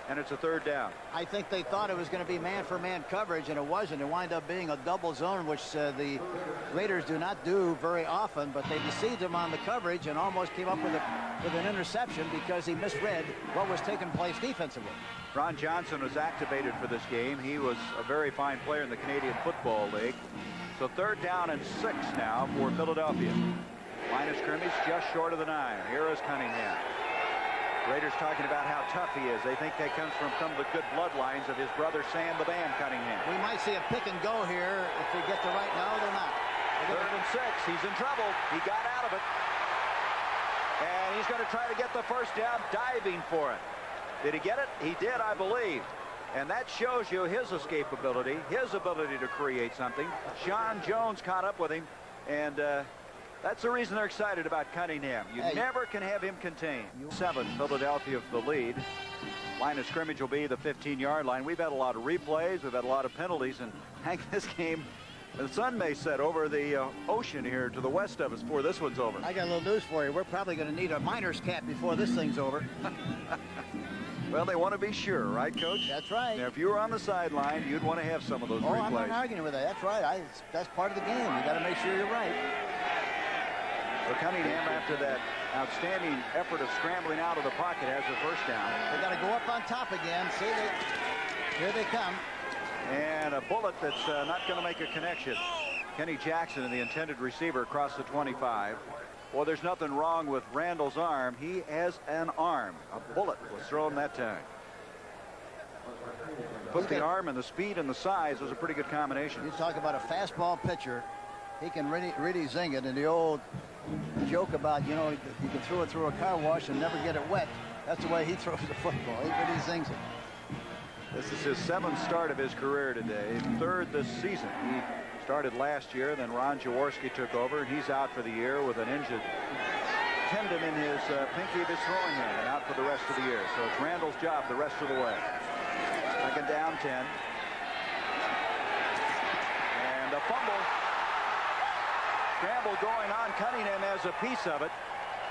and it's a 3rd down. I think they thought it was going to be man-for-man coverage, and it wasn't. It wound up being a double zone, which the Raiders do not do very often, but they deceived him on the coverage and almost came up with an interception because he misread what was taking place defensively. Ron Johnson was activated for this game. He was a very fine player in the Canadian Football League. So 3rd down and 6 now for Philadelphia. Line of scrimmage just short of the 9. Here is Cunningham. Raiders talking about how tough he is. They think that comes from some of the good bloodlines of his brother Sam the Bam Cunningham. We might see a pick and go here if they get the right. No, they're not. 3rd and 6. He's in trouble. He got out of it. And he's going to try to get the first down, diving for it. Did he get it? He did, I believe. And that shows you his escapability, his ability to create something. Sean Jones caught up with him, and that's the reason they're excited about Cunningham. You never can have him contained. 7, Philadelphia for the lead. Line of scrimmage will be the 15-yard line. We've had a lot of replays. We've had a lot of penalties. And Hank, this game, the sun may set over the ocean here to the west of us before this one's over. I got a little news for you. We're probably going to need a miner's cap before this thing's over. Well, they want to be sure, right, Coach? That's right. Now, if you were on the sideline, you'd want to have some of those replays. I'm not arguing with that. That's right. That's part of the game. You got to make sure you're right. So Cunningham, after that outstanding effort of scrambling out of the pocket, has the first down. They got to go up on top again. See, here they come. And a bullet that's not going to make a connection. Kenny Jackson, the intended receiver, across the 25. Well, there's nothing wrong with Randall's arm. He has an arm. A bullet was thrown that time. Put the arm and the speed and the size was a pretty good combination. You talk about a fastball pitcher. He can really zing it. And the old joke about, you know, you can throw it through a car wash and never get it wet. That's the way he throws the football. He really zings it. This is his 7th start of his career today. 3rd this season. He started last year, then Ron Jaworski took over, and he's out for the year with an injured tendon in his pinky of his throwing hand and out for the rest of the year. So it's Randall's job the rest of the way. 2nd down, 10. And a fumble. Scramble going on. Cunningham has a piece of it,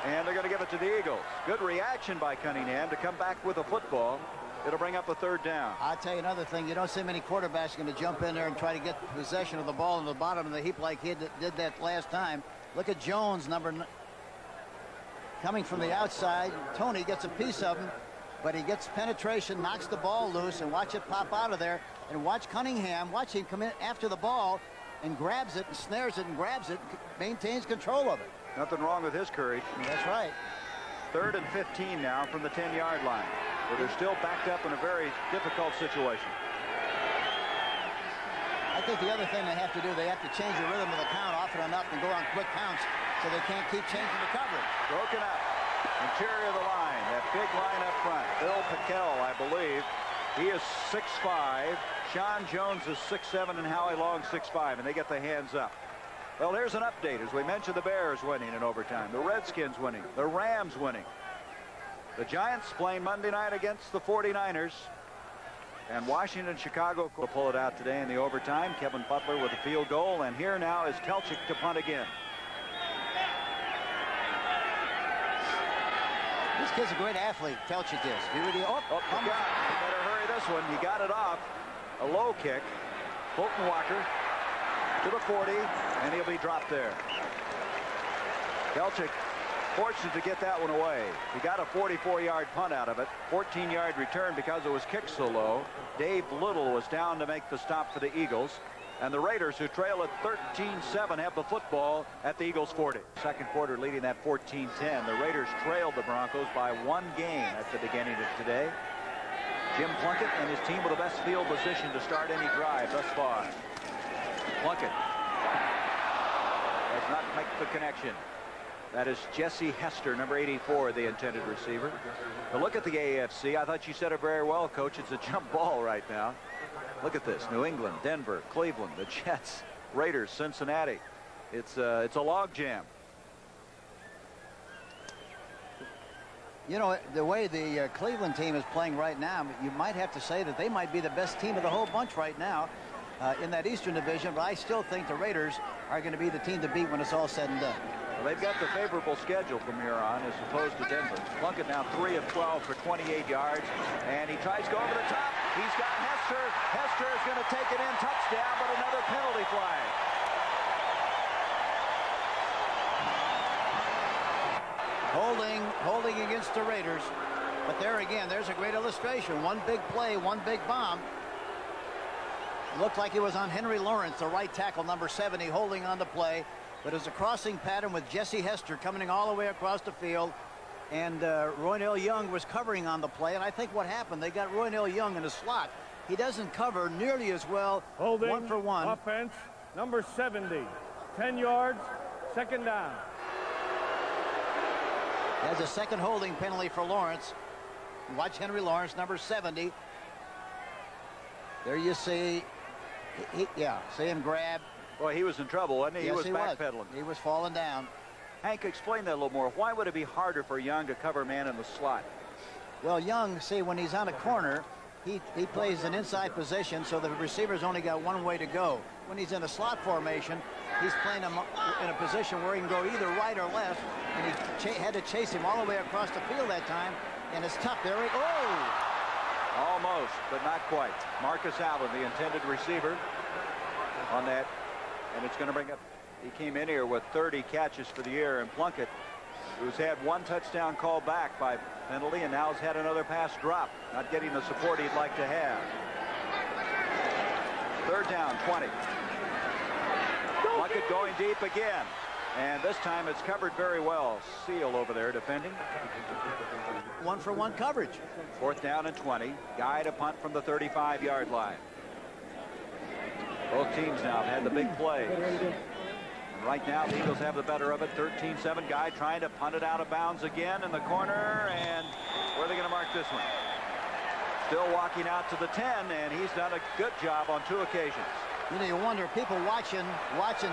and they're going to give it to the Eagles. Good reaction by Cunningham to come back with a football. It'll bring up a 3rd down. I'll tell you another thing. You don't see many quarterbacks going to jump in there and try to get possession of the ball in the bottom of the heap like he did that last time. Look at Jones, coming from the outside. Toney gets a piece of him, but he gets penetration, knocks the ball loose, and watch it pop out of there. And watch Cunningham, watch him come in after the ball and grabs it and snares it and grabs it, maintains control of it. Nothing wrong with his courage. That's right. 3rd and 15 now from the 10-yard line. But they're still backed up in a very difficult situation. I think the other thing they have to do, they have to change the rhythm of the count often enough and go on quick counts so they can't keep changing the coverage. Broken up. Interior of the line, that big line up front. Bill Pickel, I believe. He is 6'5". Sean Jones is 6'7", and Howie Long 6'5", and they get the hands up. Well, here's an update. As we mentioned, the Bears winning in overtime. The Redskins winning. The Rams winning. The Giants playing Monday night against the 49ers. And Washington, Chicago will pull it out today in the overtime. Kevin Butler with a field goal. And here now is Telchik to punt again. This kid's a great athlete, Telchik is. You better hurry this one. He got it off. A low kick. Fulton Walker to the 40, and he'll be dropped there. Telchik fortunate to get that one away. He got a 44-yard punt out of it. 14-yard return because it was kicked so low. Dave Little was down to make the stop for the Eagles. And the Raiders, who trail at 13-7, have the football at the Eagles' 40. Second quarter leading that 14-10. The Raiders trailed the Broncos by 1 game at the beginning of today. Jim Plunkett and his team with the best field position to start any drive thus far. Plunkett does not make the connection. That is Jesse Hester, number 84, the intended receiver. But look at the AFC. I thought you said it very well, Coach. It's a jump ball right now. Look at this. New England, Denver, Cleveland, the Jets, Raiders, Cincinnati. It's a log jam. You know, the way the Cleveland team is playing right now, you might have to say that they might be the best team of the whole bunch right now in that Eastern Division, but I still think the Raiders are going to be the team to beat when it's all said and done. Well, they've got the favorable schedule from here on as opposed to Denver. Plunkett now 3 of 12 for 28 yards, and he tries to go over the top. He's got Hester. Hester is going to take it in, touchdown, but another penalty flag. Holding against the Raiders. But there again, there's a great illustration. One big play, one big bomb. It looked like it was on Henry Lawrence, the right tackle, number 70, holding on the play. But it was a crossing pattern with Jesse Hester coming all the way across the field. And Roynell Young was covering on the play. And I think what happened, they got Roynell Young in the slot. He doesn't cover nearly as well. Holding, 1 for 1. Offense, number 70. 10 yards, second down. There's a second holding penalty for Lawrence. Watch Henry Lawrence, number 70. There you see, see him grab. Boy, he was in trouble, wasn't he? Yes, he was backpedaling. He was falling down. Hank, explain that a little more. Why would it be harder for Young to cover a man in the slot? Well, Young, see, when he's on a corner, he plays an inside position, so the receiver's only got one way to go. When he's in a slot formation, he's playing him in a position where he can go either right or left, and he had to chase him all the way across the field that time, and it's tough. There he goes. Almost, but not quite. Marcus Allen, the intended receiver on that, and it's going to bring up. He came in here with 30 catches for the year, and Plunkett, who's had 1 touchdown called back by penalty, and now has had another pass drop, not getting the support he'd like to have. Third down, 20. Plunkett going deep again, and this time it's covered very well. Seal over there defending. 1 for 1 coverage. Fourth down and 20. Guy to punt from the 35-yard line. Both teams now have had the big plays. And right now the Eagles have the better of it. 13-7. Guy trying to punt it out of bounds again in the corner, and where are they going to mark this one? Still walking out to the 10, and he's done a good job on 2 occasions. You know, you wonder, people watching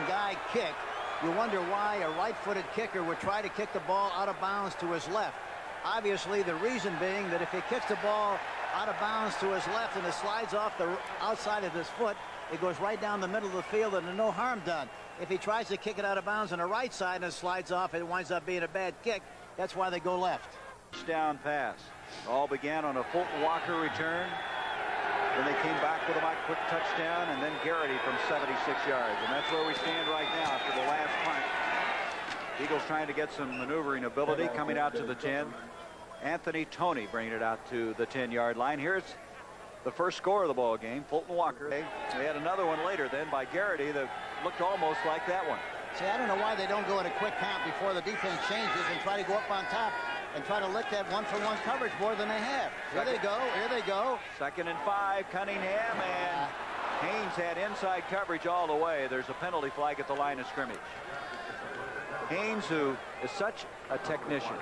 Guy kick, you wonder why a right-footed kicker would try to kick the ball out of bounds to his left. Obviously, the reason being that if he kicks the ball out of bounds to his left and it slides off the outside of his foot, it goes right down the middle of the field and there's no harm done. If he tries to kick it out of bounds on the right side and it slides off, it winds up being a bad kick. That's why they go left. Down pass. All began on a Fulton Walker return. Then they came back with a quick touchdown, and then Garrity from 76 yards. And that's where we stand right now after the last punt. Eagles trying to get some maneuvering ability, coming out to the 10. Anthony Toney bringing it out to the 10-yard line. Here's the first score of the ball game. Fulton Walker. They had another one later then by Garrity that looked almost like that one. See, I don't know why they don't go at a quick count before the defense changes and try to go up on top and try to lick that 1-for-1 coverage more than they have. Here they go. Here they go. 2nd and 5. Cunningham, and Haynes had inside coverage all the way. There's a penalty flag at the line of scrimmage. Haynes, who is such a technician,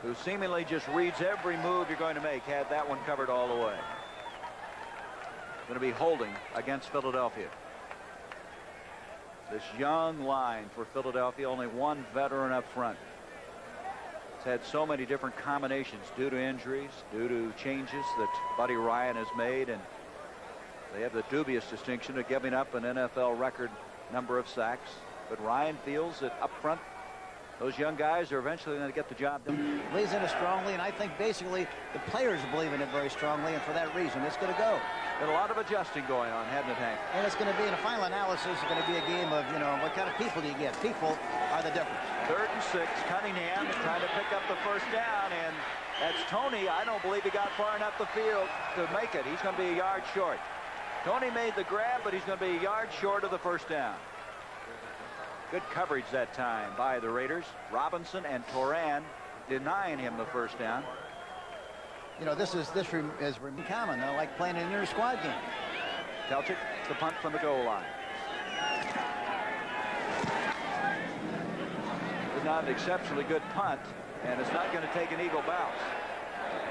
who seemingly just reads every move you're going to make, had that one covered all the way. Going to be holding against Philadelphia. This young line for Philadelphia, only one veteran up front. It's had so many different combinations due to injuries, due to changes that Buddy Ryan has made, and they have the dubious distinction of giving up an NFL record number of sacks. But Ryan feels that up front, those young guys are eventually going to get the job done. Believes in it strongly, and I think basically the players believe in it very strongly, and for that reason, it's going to go. Been a lot of adjusting going on, hasn't it, Hank? And it's going to be, in a final analysis, it's going to be a game of, you know, what kind of people do you get? People are the difference. 3rd and 6. Cunningham is trying to pick up the first down, and that's Tony. I don't believe he got far enough the field to make it. He's going to be a yard short. Tony made the grab, but he's going to be a yard short of the first down. Good coverage that time by the Raiders. Robinson and Toran denying him the first down. You know, this is common, like playing an inter-squad game. Telchik, the punt from the goal line. It's not an exceptionally good punt, and it's not going to take an eagle bounce.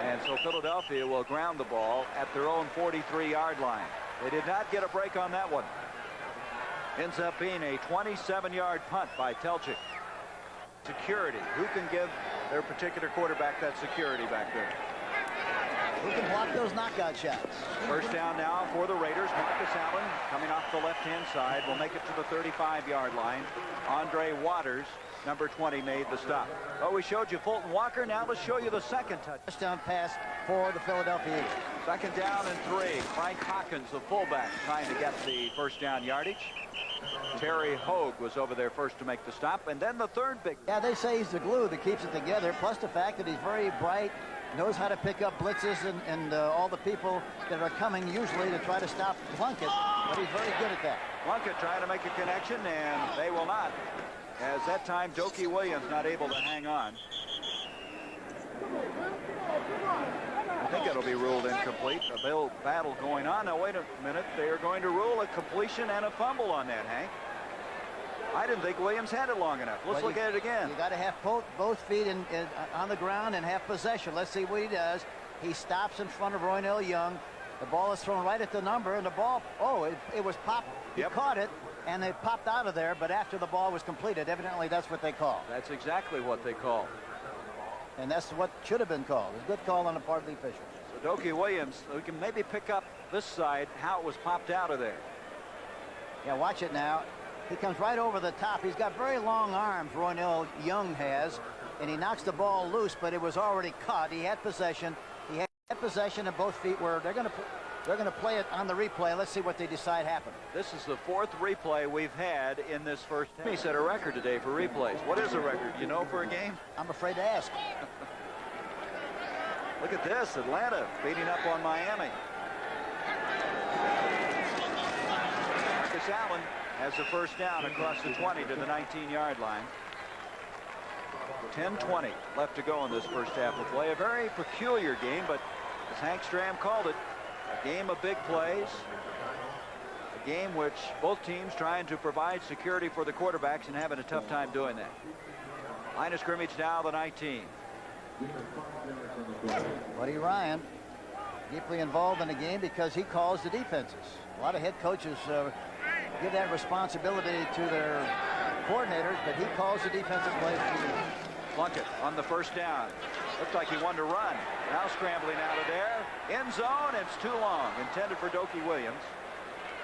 And so Philadelphia will ground the ball at their own 43-yard line. They did not get a break on that one. Ends up being a 27-yard punt by Telchik. Security. Who can give their particular quarterback that security back there? Who can block those knockout shots? First down now for the Raiders. Marcus Allen coming off the left-hand side will make it to the 35-yard line. Andre Waters, number 20, made the stop. Oh, we showed you Fulton Walker. Now let's show you the second touchdown pass for the Philadelphia Eagles. 2nd down and 3. Frank Hawkins, the fullback, trying to get the first down yardage. Terry Hogue was over there first to make the stop, and then the third big. Yeah, they say he's the glue that keeps it together, plus the fact that he's very bright, knows how to pick up blitzes and all the people that are coming usually to try to stop Plunkett, but he's very good at that. Plunkett trying to make a connection, and they will not, as that time Dokie Williams not able to hang on. I think it'll be ruled incomplete. A battle going on. Now wait a minute, they are going to rule a completion and a fumble on that, Hank. I didn't think Williams had it long enough. Let's look at it again. You got to have both feet on the ground and have possession. Let's see what he does. He stops in front of Roynell Young. The ball is thrown right at the number, and the ball, it was popped. He caught it, and it popped out of there, but after the ball was completed, evidently that's what they call. That's exactly what they call. And that's what should have been called. A good call on the part of the officials. So Dokie Williams, we can maybe pick up this side, how it was popped out of there. Yeah, watch it now. He comes right over the top. He's got very long arms, Roynell Young has, and he knocks the ball loose, but it was already caught. He had possession. He had possession, and both feet were. They're going to play it on the replay. Let's see what they decide happened. This is the 4th replay we've had in this first half. He set a record today for replays. What is a record? You know, for a game? I'm afraid to ask. Look at this, Atlanta beating up on Miami. Marcus Allen has the first down across the 20 to the 19-yard line. 10:20 left to go in this first half of play. A very peculiar game, but as Hank Stram called it, a game of big plays. A game which both teams trying to provide security for the quarterbacks and having a tough time doing that. Line of scrimmage now the 19. Buddy Ryan deeply involved in the game because he calls the defenses. A lot of head coaches give that responsibility to their coordinators, but he calls the defensive plays. Plunkett on the first down. Looked like he wanted to run. Now scrambling out of there. End zone. It's too long. Intended for Dokie Williams.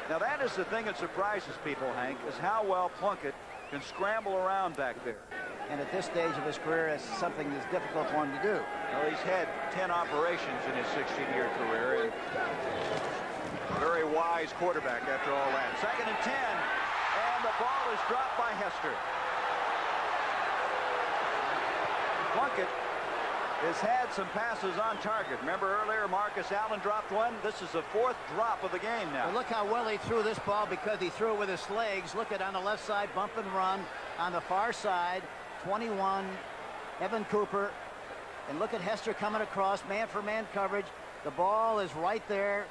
Now that is the thing that surprises people, Hank, is how well Plunkett can scramble around back there. And at this stage of his career, it's something that's difficult for him to do. Well, he's had 10 operations in his 16-year career. And very wise quarterback after all that. 2nd and 10. And the ball is dropped by Hester. Plunkett has had some passes on target. Remember earlier Marcus Allen dropped one? This is the 4th drop of the game now. Well, look how well he threw this ball because he threw it with his legs. Look at on the left side, bump and run. On the far side, 21, Evan Cooper. And look at Hester coming across, man-for-man coverage. The ball is right there.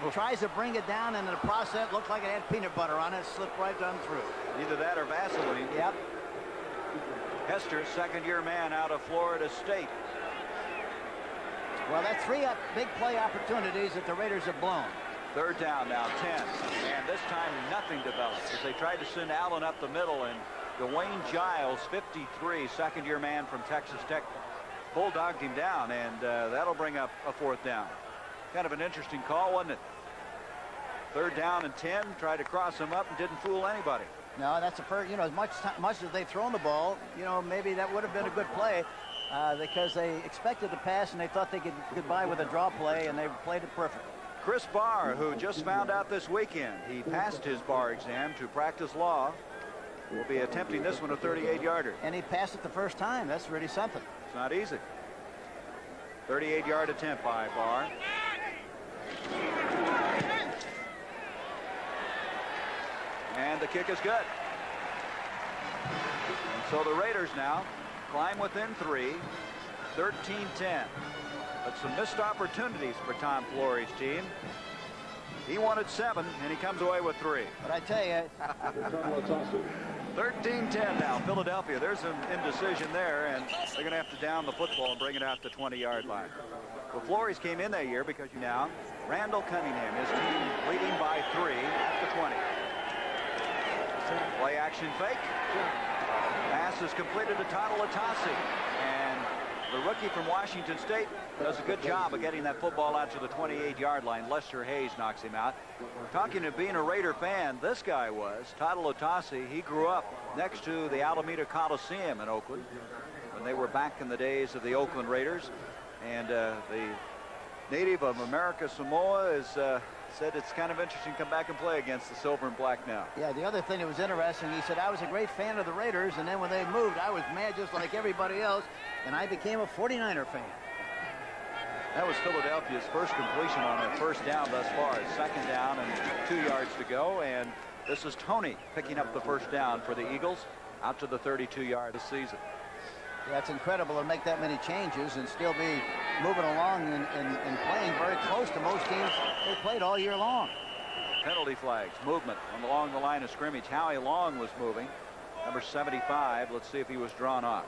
He tries to bring it down, and in the process, looked like it had peanut butter on it. Slipped right down through. Either that or Vaseline. Yep. Hester, second-year man out of Florida State. Well, that's 3 big play opportunities that the Raiders have blown. Third down now, 10. And this time nothing develops as they tried to send Allen up the middle, and Dwayne Giles, 53, second-year man from Texas Tech, bulldogged him down, and that'll bring up a 4th down. Kind of an interesting call, wasn't it? Third down and 10, tried to cross him up and didn't fool anybody. No, that's a first, you know, as much as they've thrown the ball, you know, maybe that would have been a good play because they expected to pass and they thought they could get by with a draw play, and they played it perfectly. Chris Barr, who just found out this weekend he passed his bar exam to practice law, will be attempting this one, a 38-yarder. And he passed it the first time. That's really something. It's not easy. 38-yard attempt by Barr. And the kick is good. And so the Raiders now climb within 3, 13-10. But some missed opportunities for Tom Flory's team. He wanted 7, and he comes away with 3. But I tell you, 13-10 now, Philadelphia. There's an indecision there, and they're going to have to down the football and bring it out the 20-yard line. Well, Flores came in that year because now Randall Cunningham, his team leading by 3 at the 20. Play action fake. Pass is completed to Tadal Atasi, and the rookie from Washington State does a good job of getting that football out to the 28-yard line. Lester Hayes knocks him out. Talking to being a Raider fan, this guy was Tadal Atasi. He grew up next to the Alameda Coliseum in Oakland when they were back in the days of the Oakland Raiders. And the native of America Samoa is said it's kind of interesting to come back and play against the silver and black now. Yeah, the other thing that was interesting, he said, I was a great fan of the Raiders, and then when they moved, I was mad just like everybody else, and I became a 49er fan. That was Philadelphia's first completion on their first down thus far. It's second down and 2 yards to go, and this is Tony picking up the first down for the Eagles out to the 32-yard this season. Yeah, it's incredible to make that many changes and still be moving along and playing very close to most teams they played all year long. Penalty flags, movement along the line of scrimmage. Howie Long was moving, number 75. Let's see if he was drawn off.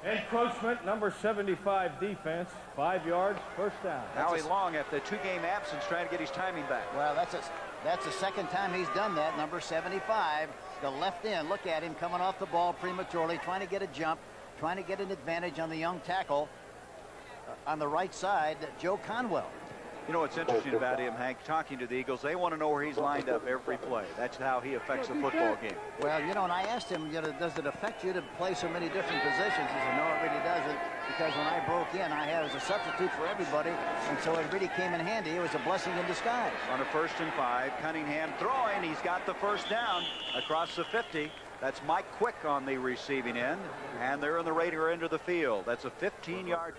Encroachment, number 75 defense, 5 yards, first down. Howie Long, after a 2-game absence, trying to get his timing back. Well, that's the second time he's done that. Number 75, the left end. Look at him coming off the ball prematurely, trying to get a jump, trying to get an advantage on the young tackle on the right side, Joe Conwell. You know what's interesting about him, Hank, talking to the Eagles, they want to know where he's lined up every play. That's how he affects the football game. Well, you know, and I asked him, you know, does it affect you to play so many different positions? He said, no, it really doesn't, because when I broke in, I was a substitute for everybody, and so it really came in handy. It was a blessing in disguise. On a 1st and 5, Cunningham throwing. He's got the first down across the 50. That's Mike Quick on the receiving end, and they're in the Raider end of the field. That's a 15-yard.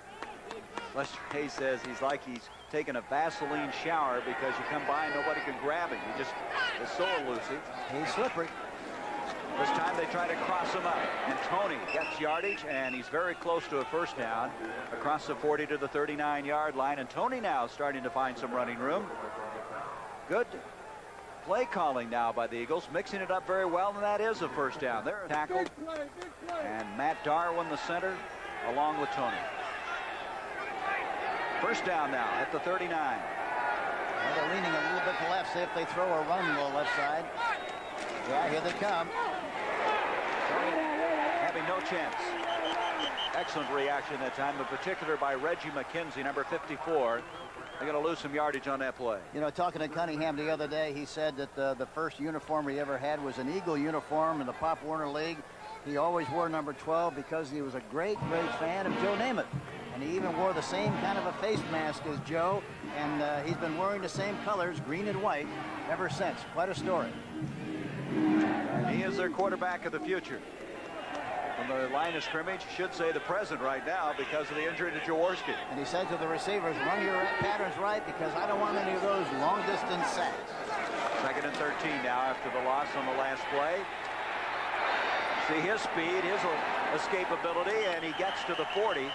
Lester Hayes says he's like he's taking a Vaseline shower because you come by and nobody can grab him. He just is so elusive. He's slippery. This time they try to cross him up, and Tony gets yardage, and he's very close to a first down across the 40 to the 39-yard line. And Tony now starting to find some running room. Good play calling now by the Eagles, mixing it up very well, and that is a first down. They're tackled, and Matt Darwin, the center, along with Tony. First down now at the 39. Well, they're leaning a little bit to the left. See if they throw or run to the left side. Yeah, here they come. Having no chance. Excellent reaction that time, in particular by Reggie McKenzie, number 54. They're going to lose some yardage on that play. You know, talking to Cunningham the other day, he said that the first uniform he ever had was an Eagle uniform in the Pop Warner League. He always wore number 12 because he was a great fan of Joe Namath. And he even wore the same kind of a face mask as Joe, and he's been wearing the same colors, green and white, ever since. Quite a story. And he is their quarterback of the future. From the line of scrimmage, should say the present right now because of the injury to Jaworski. And he said to the receivers, run your patterns right because I don't want any of those long-distance sacks. 2nd and 13 now after the loss on the last play. See his speed, his escapability, and he gets to the 40.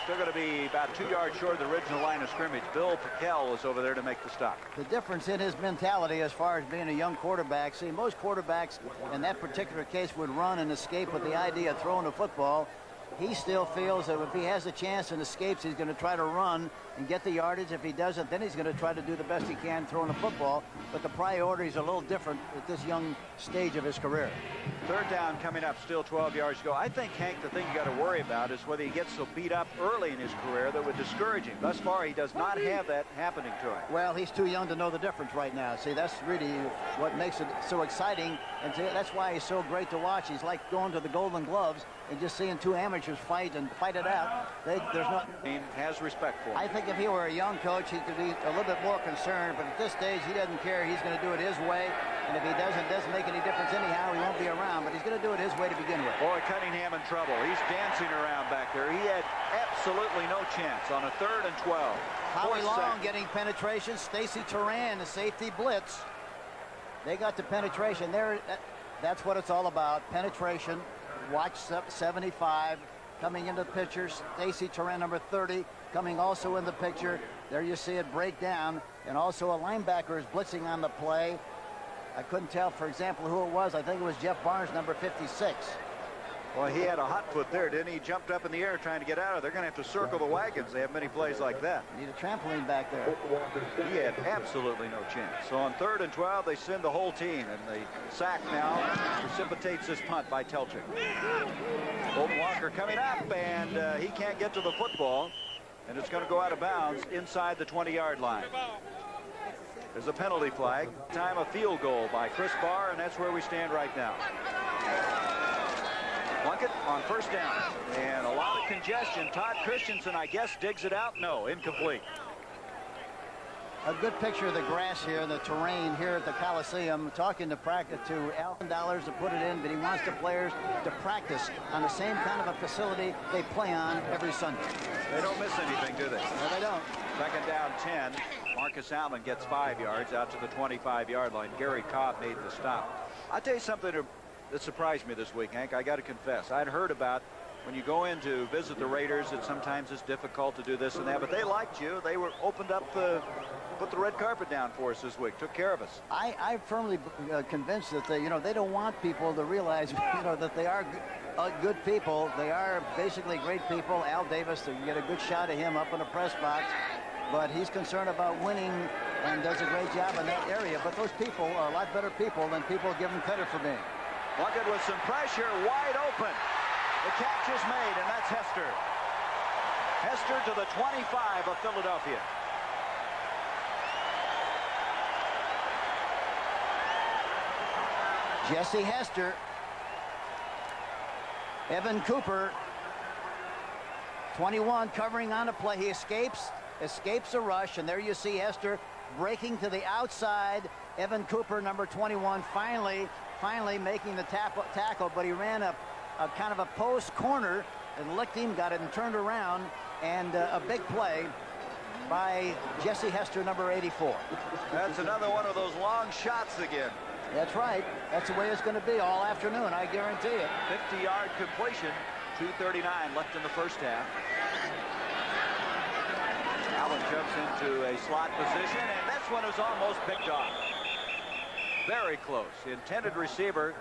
Still going to be about 2 yards short of the original line of scrimmage. Bill Pickel was over there to make the stop. The difference in his mentality as far as being a young quarterback, see, most quarterbacks in that particular case would run and escape with the idea of throwing the football. He still feels that if he has a chance and escapes, he's going to try to run and get the yardage. If he doesn't, then he's going to try to do the best he can throwing the football. But the priorities are a little different at this young stage of his career. Third down coming up, still 12 yards to go. I think, Hank, the thing you got to worry about is whether he gets so beat up early in his career that would discourage him. Thus far, he does not have that happening to him. Well, he's too young to know the difference right now. See, that's really what makes it so exciting, and that's why he's so great to watch. He's like going to the Golden Gloves and just seeing two amateurs fight it out. There's not. He has respect for him. I think if he were a young coach, he could be a little bit more concerned. But at this stage, he doesn't care. He's going to do it his way. And if he doesn't, it doesn't make any difference anyhow. He won't be around. But he's going to do it his way to begin with. Boy, Cunningham in trouble. He's dancing around back there. He had absolutely no chance on a 3rd and 12. Howie Long getting penetration. Stacy Turan, the safety blitz. They got the penetration there. That's what it's all about. Penetration. Watch 75 coming into the picture. Stacy Turan, number 30, coming also in the picture. There you see it break down. And also a linebacker is blitzing on the play. I couldn't tell, for example, who it was. I think it was Jeff Barnes, number 56. Well, he had a hot foot there, didn't he? He jumped up in the air trying to get out of. They're going to have to circle the wagons. They have many plays like that. Need a trampoline back there. He had absolutely no chance. So on 3rd and 12, they send the whole team, and the sack now precipitates this punt by Telchik. Bolton Walker coming up, and he can't get to the football, and it's going to go out of bounds inside the 20-yard line. There's a penalty flag. Time a field goal by Chris Barr, and that's where we stand right now. Plunkett on 1st down, and a lot of congestion. Todd Christensen, I guess, digs it out. No, incomplete. A good picture of the grass here, the terrain here at the Coliseum. Talking to Alvin Dollars to put it in, but he wants the players to practice on the same kind of a facility they play on every Sunday. They don't miss anything, do they? No, they don't. 2nd down 10. Marcus Allen gets 5 yards out to the 25-yard line. Gary Cobb made the stop. I'll tell you something that surprised me this week, Hank. I got to confess. I'd heard about when you go in to visit the Raiders that sometimes it's difficult to do this and that, but they liked you. They were opened up put the red carpet down for us this week, took care of us. I'm firmly convinced that they don't want people to realize that they are good people. They are basically great people. Al Davis, you get a good shot of him up in the press box, but he's concerned about winning and does a great job in that area. But those people are a lot better people than people give him credit for being. Plunkett with some pressure, wide open. The catch is made, and that's Hester. Hester to the 25 of Philadelphia. Jesse Hester. Evan Cooper, 21, covering on a play. He escapes a rush, and there you see Hester breaking to the outside. Evan Cooper, number 21, finally making the tackle, but he ran a kind of a post corner and licked him, got it and turned around, and a big play by Jesse Hester, number 84. That's another one of those long shots again. That's right. That's the way it's going to be all afternoon, I guarantee it. 50-yard completion, 2:39 left in the first half. Allen jumps into a slot position, and this one is almost picked off. Very close. The intended receiver,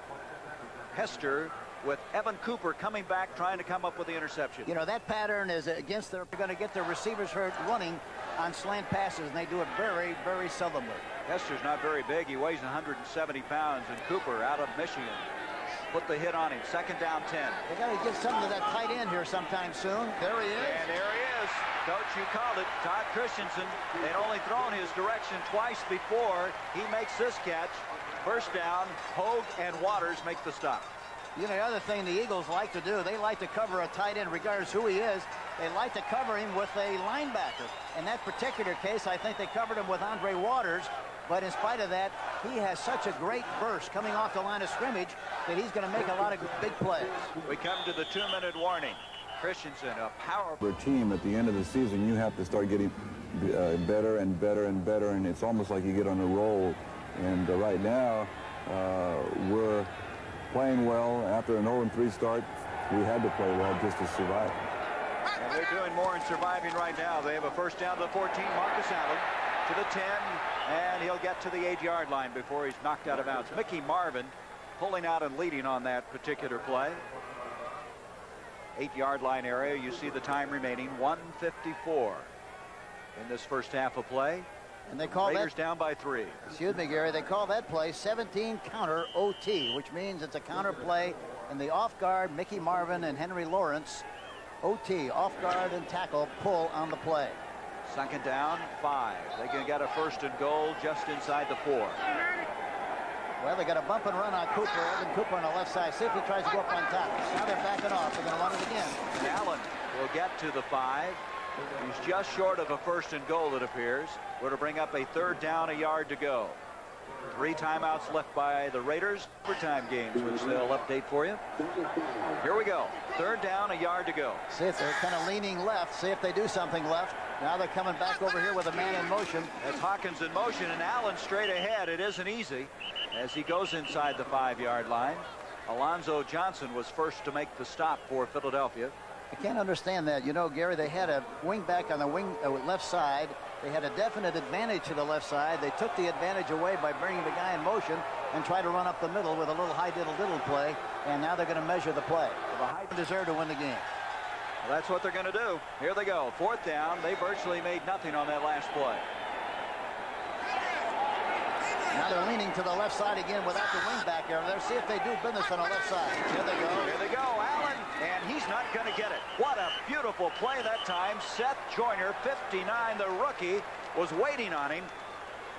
Hester, with Evan Cooper coming back, trying to come up with the interception. You know, that pattern is against they're going to get their receivers hurt running on slant passes, and they do it very, very seldomly. Hester's not very big. He weighs 170 pounds, and Cooper out of Michigan put the hit on him. 2nd down 10. They got to get something to that tight end here sometime soon. There he is. And there he is. Coach, you called it. Todd Christensen. They'd only thrown his direction twice before. He makes this catch. 1st down. Hogue and Waters make the stop. You know, the other thing the Eagles like to do, they like to cover a tight end regardless who he is. They like to cover him with a linebacker. In that particular case, I think they covered him with Andre Waters. But in spite of that, he has such a great burst coming off the line of scrimmage that he's going to make a lot of big plays. We come to the 2-minute warning. Christensen, a powerful team. At the end of the season, you have to start getting better and better and better, and it's almost like you get on a roll. And right now, we're playing well. After an 0-3 start, we had to play well just to survive. And They're doing more in surviving right now. They have a first down to the 14. Marcus Allen to the 10, and he'll get to the 8-yard line before he's knocked out of bounds. Mickey Marvin pulling out and leading on that particular play. 8-yard line area. You see the time remaining, 1:54 in this first half of play. And they call Raiders that, down by 3. excuse me, Gary, they call that play 17 counter OT, which means it's a counter play in the off guard. Mickey Marvin and Henry Lawrence OT, off guard and tackle, pull on the play. Second down, 5. They can get a first and goal just inside the 4. Well, they got a bump and run on Cooper. Evan Cooper on the left side. See if he tries to go up on top. Now they're backing off. They're going to run it again. And Allen will get to the 5. He's just short of a first and goal, it appears. We're to bring up a third down, a yard to go. 3 timeouts left by the Raiders. Overtime games, which they'll update for you. Here we go. Third down, a yard to go. See if they're kind of leaning left. See if they do something left. Now they're coming back over here with a man in motion. That's Hawkins in motion, and Allen straight ahead. It isn't easy as he goes inside the 5-yard line. Alonzo Johnson was first to make the stop for Philadelphia. I can't understand that. You know, Gary, they had a wing back on the left side. They had a definite advantage to the left side. They took the advantage away by bringing the guy in motion and try to run up the middle with a little high diddle play. And now they're going to measure the play. The high deserve to win the game. Well, that's what they're going to do. Here they go. Fourth down. They virtually made nothing on that last play. Now they're leaning to the left side again without the wing back there. Let's see if they do business on the left side. Here they go. Here they go. Allen, and he's not going to get it. What a beautiful play that time. Seth Joyner, 59, the rookie, was waiting on him.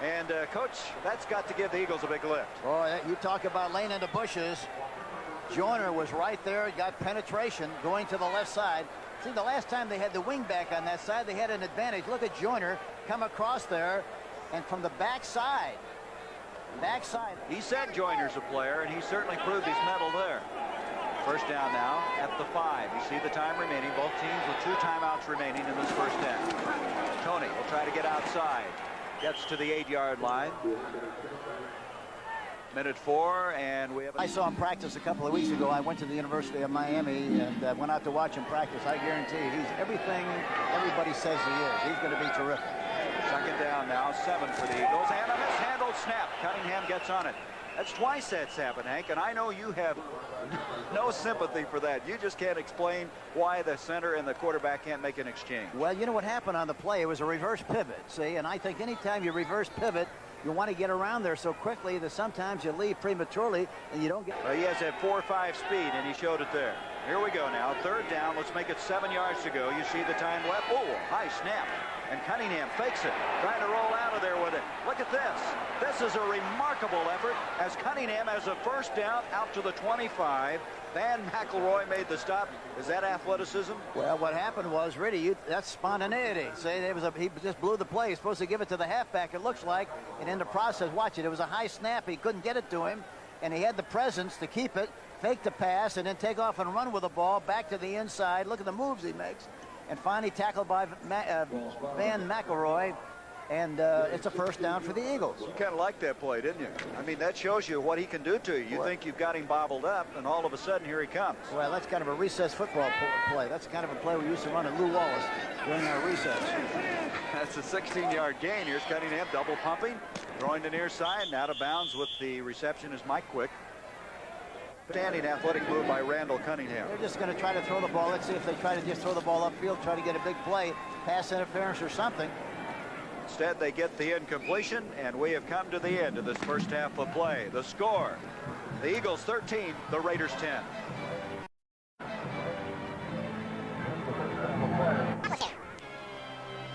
And, Coach, that's got to give the Eagles a big lift. Boy, you talk about laying into bushes. Joyner was right there, got penetration going to the left side. See, the last time they had the wing back on that side, they had an advantage. Look at Joyner come across there, and from the backside. He said Joyner's a player, and he certainly proved his mettle there. First down now at the 5. You see the time remaining. Both teams with 2 timeouts remaining in this first half. Tony will try to get outside. Gets to the 8-yard line. Minute 4, and we have. I saw him practice a couple of weeks ago. I went to the University of Miami and went out to watch him practice. I guarantee you, he's everything everybody says he is. He's going to be terrific. Second down now, 7 for the Eagles, and a mishandled snap. Cunningham gets on it. That's twice that's happened, Hank, and I know you have no sympathy for that. You just can't explain why the center and the quarterback can't make an exchange. Well, you know what happened on the play? It was a reverse pivot, see, and I think anytime you reverse pivot, you want to get around there so quickly that sometimes you leave prematurely and you don't get. Well, he has that 4.5 speed, and he showed it there. Here we go now. Third down. Let's make it 7 yards to go. You see the time left. Oh, high snap. And Cunningham fakes it, trying to roll out of there with it. Look at this. This is a remarkable effort as Cunningham has a first down out to the 25. Van McElroy made the stop. Is that athleticism? Well, what happened was, really, that's spontaneity. See, he just blew the play. He's supposed to give it to the halfback, it looks like. And in the process, watch it. It was a high snap. He couldn't get it to him. And he had the presence to keep it, fake the pass, and then take off and run with the ball back to the inside. Look at the moves he makes. And finally tackled by Van McElroy. And it's a first down for the Eagles. You kind of liked that play, didn't you? I mean, that shows you what he can do to you. You think you've got him bobbled up, and all of a sudden, here he comes. Well, that's kind of a recess football play. That's kind of a play we used to run at Lou Wallace during our recess. That's a 16-yard gain. Here's Cunningham double pumping, throwing the near side, and out of bounds with the reception is Mike Quick. Standing athletic move by Randall Cunningham. They're just going to try to throw the ball. Let's see if they try to just throw the ball upfield, try to get a big play, pass interference or something. Instead, they get the incompletion, and we have come to the end of this first half of play. The score, the Eagles 13, the Raiders 10.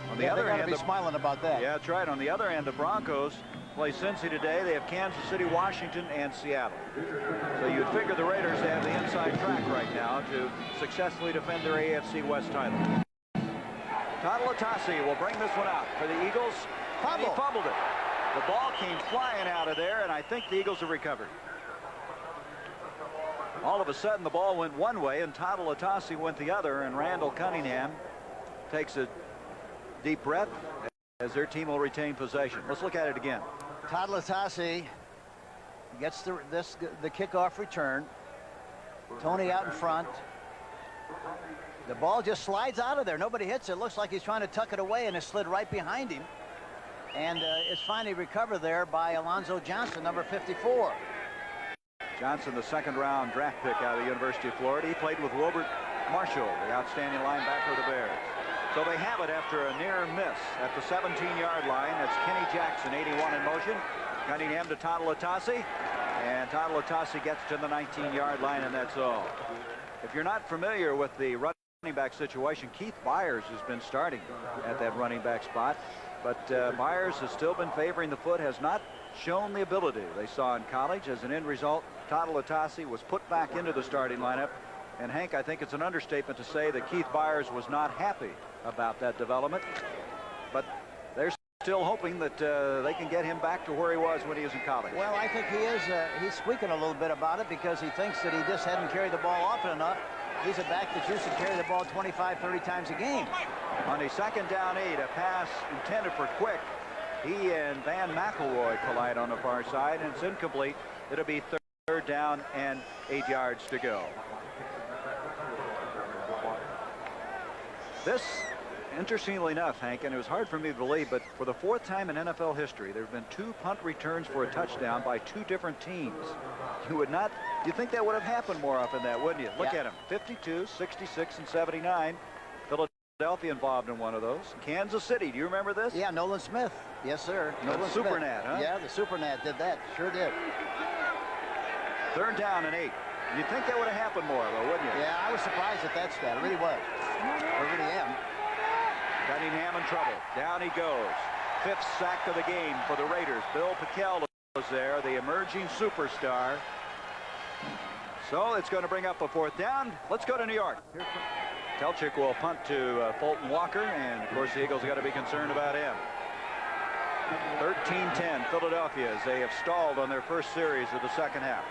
On the other hand, be smiling about that. Yeah, that's right. On the other hand, the Broncos play Cincy today. They have Kansas City, Washington, and Seattle. So you'd figure the Raiders have the inside track right now to successfully defend their AFC West title. Tatalotasi will bring this one out for the Eagles. And he fumbled it. The ball came flying out of there, and I think the Eagles have recovered. All of a sudden, the ball went one way, and Tatalotasi went the other, and Randall Cunningham takes a deep breath as their team will retain possession. Let's look at it again. Tatalotasi gets the kickoff return. Tony out in front. The ball just slides out of there. Nobody hits it. Looks like he's trying to tuck it away, and it slid right behind him. And it's finally recovered there by Alonzo Johnson, number 54. Johnson, the second-round draft pick out of the University of Florida. He played with Wilbert Marshall, the outstanding linebacker of the Bears. So they have it after a near miss at the 17-yard line. That's Kenny Jackson, 81 in motion. Cunningham to Tatalatasi. And Tatalatasi gets to the 19-yard line, and that's all. If you're not familiar with the running back situation, Keith Byers has been starting at that running back spot. But Byers has still been favoring the foot, has not shown the ability they saw in college. As an end result, Tatalatasi was put back into the starting lineup. And Hank, I think it's an understatement to say that Keith Byers was not happy about that development. But they're still hoping that they can get him back to where he was when he was in college. Well, I think he is. He's squeaking a little bit about it because he thinks that he just hadn't carried the ball often enough. He's a back that used to carry the ball 25, 30 times a game. On a second down 8, a pass intended for Quick. He and Van McElroy collide on the far side, and it's incomplete. It'll be third down and 8 yards to go. This, interestingly enough, Hank, and it was hard for me to believe, but for the 4th time in NFL history, there have been 2 punt returns for a touchdown by 2 different teams. You think that would have happened more often than that, wouldn't you? Look at them, 52, 66, and 79. Philadelphia involved in one of those. Kansas City, do you remember this? Yeah, Nolan Smith. Yes, sir. Nolan Super Smith. Nat, huh? Yeah, the Super Nat did that. Sure did. Third down and 8. You'd think that would have happened more, though, wouldn't you? Yeah, I was surprised at that stat. I really was. I really am. Cunningham in trouble. Down he goes. 5th sack of the game for the Raiders. Bill Pickel was there, the emerging superstar. So it's going to bring up a 4th down. Let's go to New York. Telchik will punt to Fulton Walker, and of course the Eagles have got to be concerned about him. 13-10 Philadelphia as they have stalled on their first series of the second half.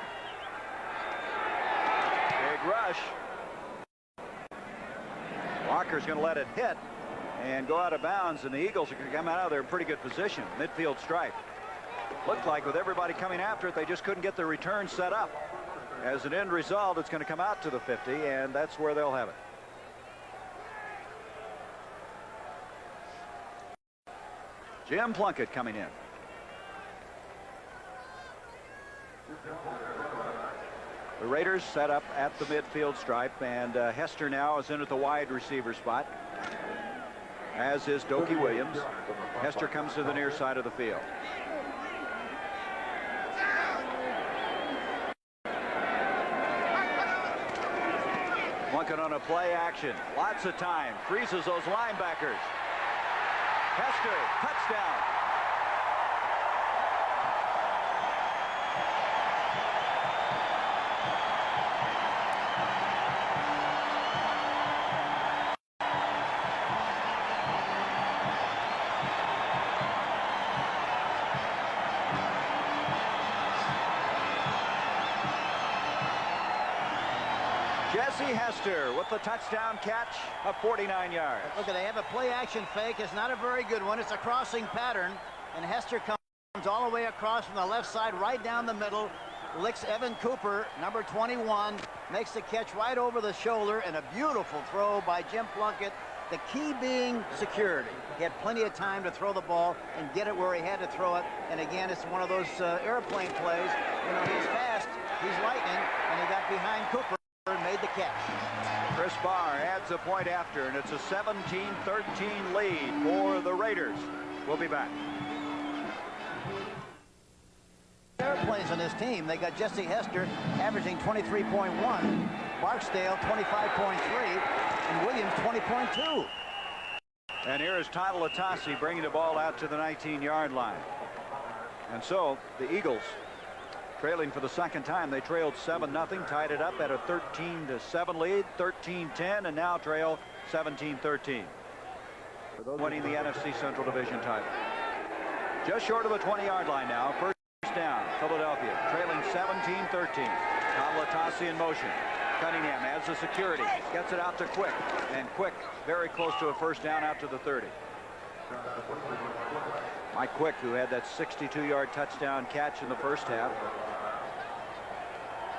Big rush. Walker's going to let it hit and go out of bounds, and the Eagles are going to come out of there in pretty good position. Midfield stripe. Looked like with everybody coming after it, they just couldn't get the return set up. As an end result, it's going to come out to the 50, and that's where they'll have it. Jim Plunkett coming in. The Raiders set up at the midfield stripe, and Hester now is in at the wide receiver spot, as is Dokie Williams. Hester comes to the near side of the field. Plunkett on a play action. Lots of time. Freezes those linebackers. Hester, touchdown. Jesse Hester with the touchdown catch of 49 yards. Look, they have a play action fake. It's not a very good one. It's a crossing pattern, and Hester comes all the way across from the left side right down the middle, licks Evan Cooper, number 21, makes the catch right over the shoulder, and a beautiful throw by Jim Plunkett. The key being security. He had plenty of time to throw the ball and get it where he had to throw it. And again, it's one of those airplane plays. You know, he's fast, he's lightning, and he got behind Cooper and made the catch. Chris Barr adds a point after, and it's a 17-13 lead for the Raiders. We'll be back. Airplanes on this team. They got Jesse Hester averaging 23.1, Barksdale 25.3, and Williams 20.2. And here is Tatalatasi bringing the ball out to the 19-yard line. And so the Eagles, trailing for the second time, they trailed 7-0, tied it up at a 13-7 lead, 13-10, and now trail 17-13. Winning the NFC Central Division title. Just short of the 20-yard line now. First down, Philadelphia, trailing 17-13. Tatalatasi in motion. Cunningham adds the security, gets it out to Quick, and Quick very close to a first down out to the 30. Mike Quick, who had that 62-yard touchdown catch in the first half.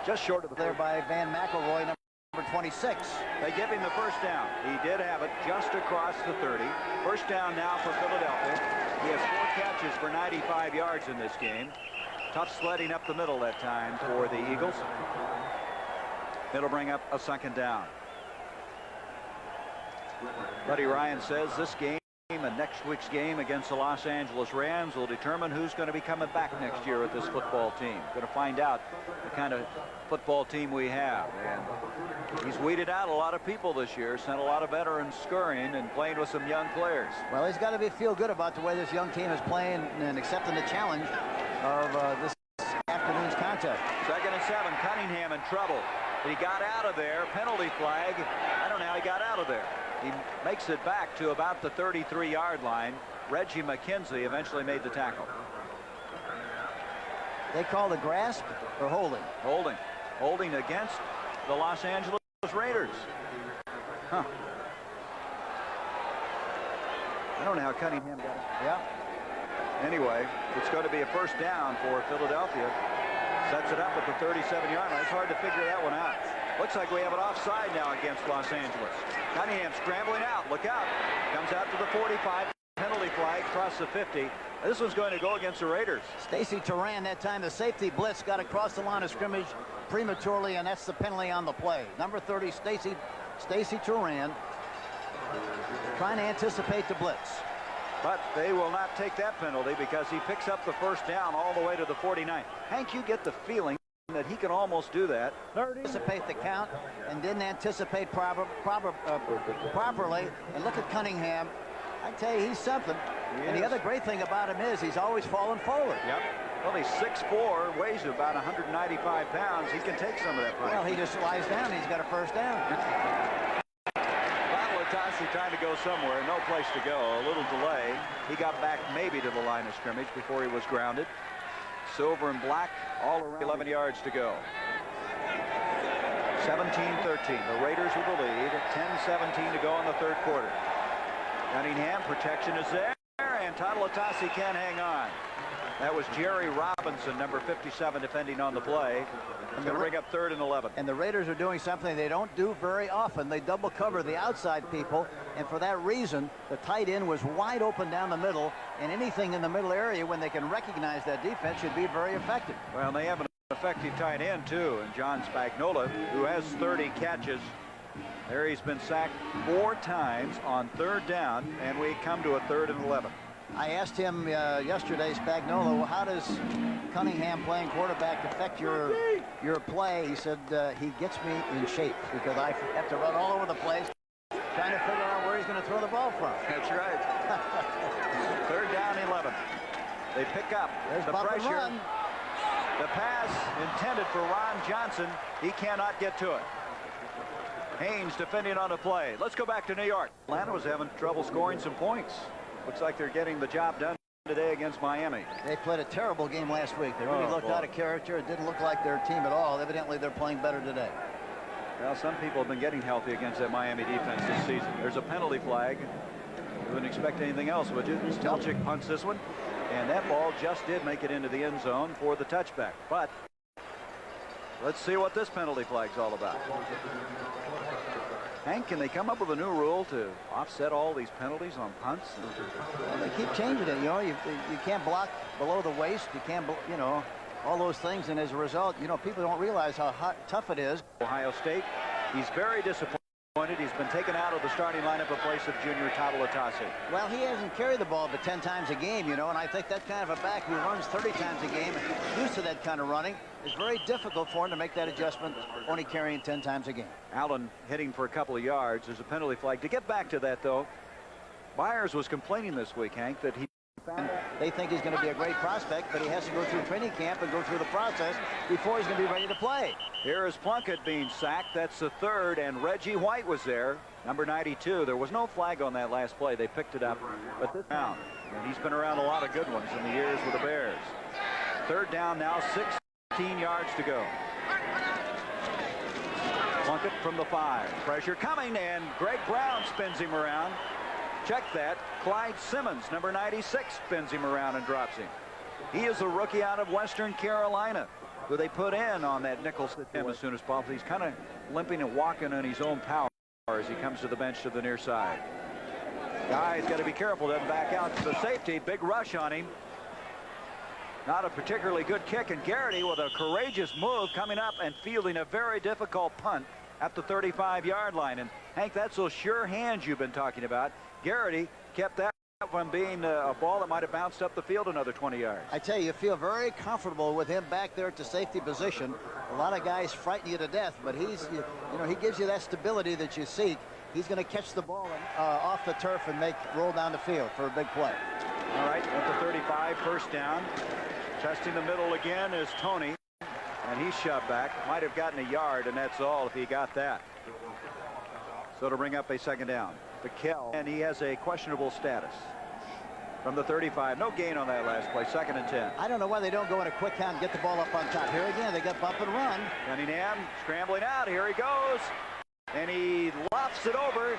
Just short of the there by Van McElroy, number 26. They give him the first down. He did have it just across the 30. First down now for Philadelphia. He has 4 catches for 95 yards in this game. Tough sledding up the middle that time for the Eagles. It'll bring up a second down. Buddy Ryan says this game and next week's game against the Los Angeles Rams will determine who's going to be coming back next year with this football team. Going to find out the kind of football team we have. And he's weeded out a lot of people this year, sent a lot of veterans scurrying and playing with some young players. Well, he's got to feel good about the way this young team is playing and accepting the challenge of this afternoon's contest. 2nd and 7. Cunningham in trouble. He got out of there. Penalty flag. I don't know how he got out of there. He makes it back to about the 33-yard line. Reggie McKenzie eventually made the tackle. They call the grasp or holding? Holding. Holding against the Los Angeles Raiders. Huh. I don't know how Cunningham got it. Yeah. Anyway, it's going to be a first down for Philadelphia. Sets it up at the 37-yard line. It's hard to figure that one out. Looks like we have an offside now against Los Angeles. Cunningham scrambling out. Look out. Comes out to the 45. Penalty flag across the 50. This one's going to go against the Raiders. Stacy Turan, that time the safety blitz got across the line of scrimmage prematurely, and that's the penalty on the play. Number 30, Stacy Turan, trying to anticipate the blitz. But they will not take that penalty because he picks up the first down all the way to the 49. Hank, you get the feeling that he can almost do that. Anticipate the count and didn't anticipate properly. And look at Cunningham. I tell you, he's something. And the other great thing about him is he's always falling forward. Yep. Well, he's 6'4", weighs about 195 pounds. He can take some of that punch. Well, he just lies down. He's got a first down. Latasi trying to go somewhere. No place to go. A little delay. He got back maybe to the line of scrimmage before he was grounded. Silver and black all around. 11 yards to go. 17-13. The Raiders with the lead. 10-17 to go in the third quarter. Cunningham, protection is there, and Latasi can hang on. That was Jerry Robinson, number 57, defending on the play. It's going to bring up 3rd and 11. And the Raiders are doing something they don't do very often. They double cover the outside people, and for that reason, the tight end was wide open down the middle, and anything in the middle area, when they can recognize that defense, should be very effective. Well, they have an effective tight end, too, and John Spagnola, who has 30 catches. There he's been sacked 4 times on 3rd down, and we come to a 3rd and 11. I asked him yesterday, Spagnola, well, how does Cunningham playing quarterback affect your play? He said he gets me in shape because I have to run all over the place trying to figure out where he's going to throw the ball from. That's right. 3rd down, 11. They pick up the pressure. Run. The pass intended for Ron Johnson. He cannot get to it. Haynes defending on the play. Let's go back to New York. Atlanta was having trouble scoring some points. Looks like they're getting the job done today against Miami. They played a terrible game last week. They really looked out of character. It didn't look like their team at all. Evidently, they're playing better today. Well, some people have been getting healthy against that Miami defense this season. There's a penalty flag. You wouldn't expect anything else, would you? Stelchik punts this one, and that ball just did make it into the end zone for the touchback. But let's see what this penalty flag's all about. Hank, can they come up with a new rule to offset all these penalties on punts? Well, they keep changing it. You know, you can't block below the waist. You can't, you know, all those things. And as a result, you know, people don't realize how tough it is. Ohio State, he's very disappointed. He's been taken out of the starting lineup in place of junior Latasi. Well, he hasn't carried the ball but 10 times a game, you know, and I think that kind of a back who runs 30 times a game, used to that kind of running, it's very difficult for him to make that adjustment, only carrying 10 times a game. Allen hitting for a couple of yards. There's a penalty flag. To get back to that, though, Byers was complaining this week, Hank, that he found they think he's going to be a great prospect, but he has to go through training camp and go through the process before he's going to be ready to play. Here is Plunkett being sacked. That's the 3rd, and Reggie White was there, number 92. There was no flag on that last play. They picked it up, but this down. And he's been around a lot of good ones in the years with the Bears. 3rd down now, 16 yards to go. Plunkett from the 5. Pressure coming, and Greg Brown spins him around. Check that. Clyde Simmons, number 96, spins him around and drops him. He is a rookie out of Western Carolina. who they put in on that nickel him as soon as possible. He's kind of limping and walking on his own power as he comes to the bench to the near side. Guy's got to be careful, doesn't back out to the safety. Big rush on him. Not a particularly good kick, and Garrity with a courageous move coming up and fielding a very difficult punt at the 35-yard line. And Hank, that's those sure hands you've been talking about. Garrity kept that from being a ball that might have bounced up the field another 20 yards. I tell you feel very comfortable with him back there at the safety position. A lot of guys frighten you to death, but he's, you know, he gives you that stability that you seek. He's going to catch the ball off the turf and roll down the field for a big play. All right, at the 35, first down. Testing the middle again is Tony, and he's shoved back. Might have gotten a yard, and that's all if he got that. So to bring up a second down. Bikel, and he has a questionable status. From the 35, no gain on that last play, 2nd and 10. I don't know why they don't go in a quick count and get the ball up on top. Here again, they got bump and run. Cunningham scrambling out. Here he goes. And he lofts it over.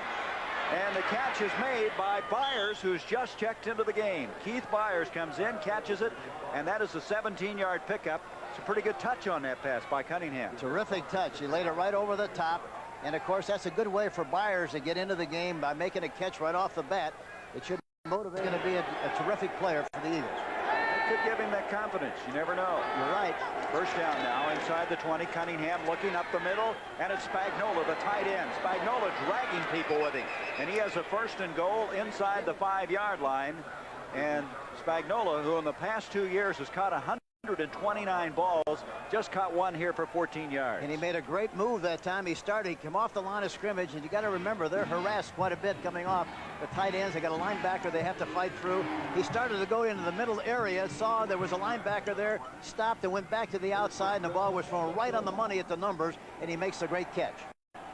And the catch is made by Byers, who's just checked into the game. Keith Byers comes in, catches it, and that is a 17-yard pickup. It's a pretty good touch on that pass by Cunningham. Terrific touch. He laid it right over the top. And, of course, that's a good way for Byers to get into the game by making a catch right off the bat. It should motivate him to be a terrific player for the Eagles. It could give him that confidence. You never know. You're right. First down now inside the 20. Cunningham looking up the middle, and it's Spagnola, the tight end. Spagnola dragging people with him, and he has a 1st and goal inside the 5-yard line. And Spagnola, who in the past 2 years has caught 129 balls, just caught one here for 14 yards. And he made a great move that time. He started, he came off the line of scrimmage, and you got to remember they're harassed quite a bit coming off the tight ends. They got a linebacker they have to fight through. He started to go into the middle area, saw there was a linebacker there, stopped and went back to the outside, and the ball was thrown right on the money at the numbers, and he makes a great catch.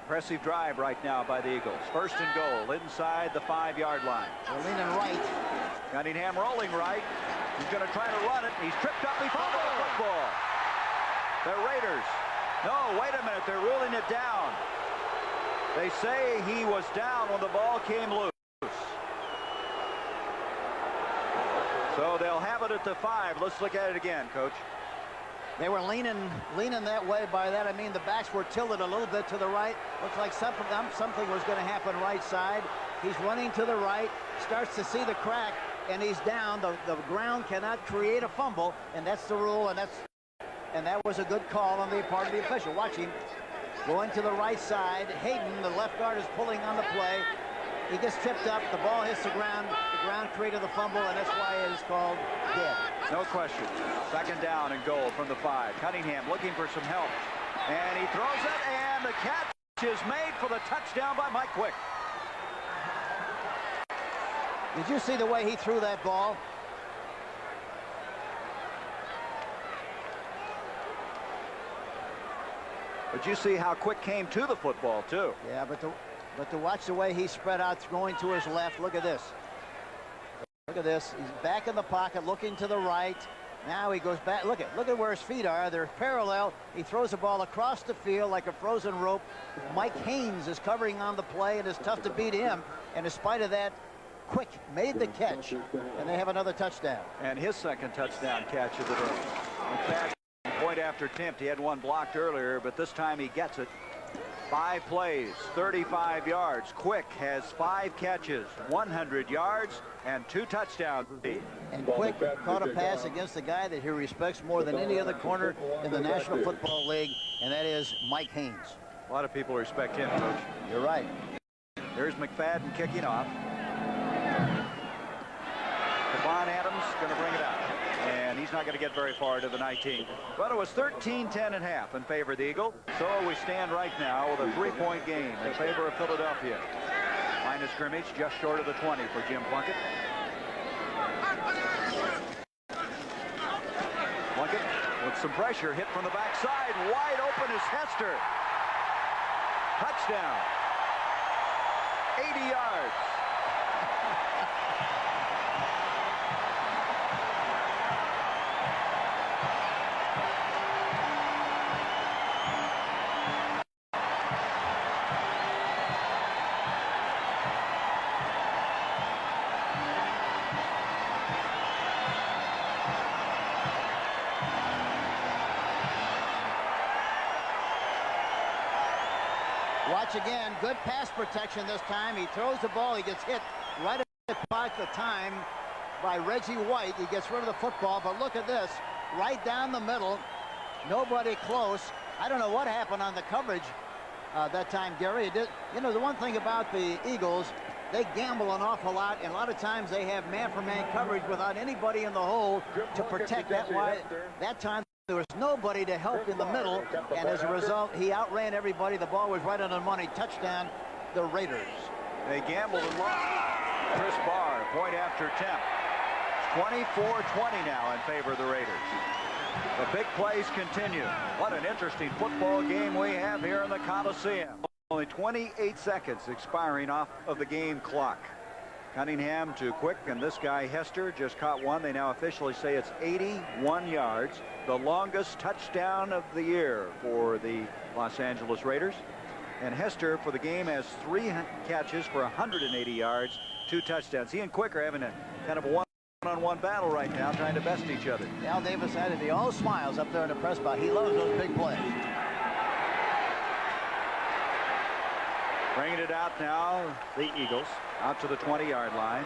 Impressive drive right now by the Eagles. 1st and goal inside the 5-yard line. They're leaning right. Cunningham rolling right. He's going to try to run it. He's tripped up. He fumbled the football. The Raiders. No, wait a minute. They're ruling it down. They say he was down when the ball came loose. So they'll have it at the 5. Let's look at it again, Coach. They were leaning that way. By that I mean the backs were tilted a little bit to the right. Looks like something was going to happen right side. He's running to the right, starts to see the crack, and he's down. The ground cannot create a fumble, and that's the rule, and that was a good call on the part of the official. Watch him going to the right side. Hayden, the left guard, is pulling on the play. He gets tripped up. The ball hits the ground. The ground created the fumble, and that's why it is called dead. No question. 2nd down and goal from the 5. Cunningham looking for some help, and he throws it, and the catch is made for the touchdown by Mike Quick. Did you see the way he threw that ball? But you see how Quick came to the football, too. Yeah, but to watch the way he spread out, going to his left, look at this. Look at this. He's back in the pocket, looking to the right. Now he goes back. Look at where his feet are. They're parallel. He throws the ball across the field like a frozen rope. Mike Haynes is covering on the play, and it's tough to beat him. And in spite of that, Quick made the catch, and they have another touchdown. And his 2nd touchdown catch of the day. In fact, point after attempt, he had one blocked earlier, but this time he gets it. 5 plays, 35 yards. Quick has 5 catches, 100 yards, and 2 touchdowns. And Quick caught a pass against the guy that he respects more than any other corner in the National Football League, and that is Mike Haynes. A lot of people respect him, Coach. You're right. There's McFadden kicking off. Devon Adams going to bring it out, and he's not going to get very far to the 19. But it was 13-10 at half in favor of the Eagle. So we stand right now with a 3-point game in favor of Philadelphia. Line of scrimmage just short of the 20 for Jim Plunkett. Plunkett with some pressure, hit from the backside. Wide open is Hester. Touchdown. 80 yards. again. Good pass protection this time. He throws the ball. He gets hit right at the time by Reggie White. He gets rid of the football, but look at this. Right down the middle. Nobody close. I don't know what happened on the coverage that time, Gary. You know, the one thing about the Eagles, they gamble an awful lot, and a lot of times they have man-for-man coverage without anybody in the hole to protect that. Why that time there was nobody to help in the middle, and as a result, he outran everybody. The ball was right on the money. Touchdown, the Raiders. They gambled and lost. Chris Barr, point after attempt. 24-20 now in favor of the Raiders. The big plays continue. What an interesting football game we have here in the Coliseum. Only 28 seconds expiring off of the game clock. Cunningham to Quick, and this guy Hester just caught one. They now officially say it's 81 yards. The longest touchdown of the year for the Los Angeles Raiders. And Hester for the game has 3 catches for 180 yards, 2 touchdowns. He and Quick are having a kind of a one-on-one battle right now, trying to best each other. Al Davis had it. He all smiles up there in the press box. He loves those big plays. Bringing it out now, the Eagles, out to the 20-yard line.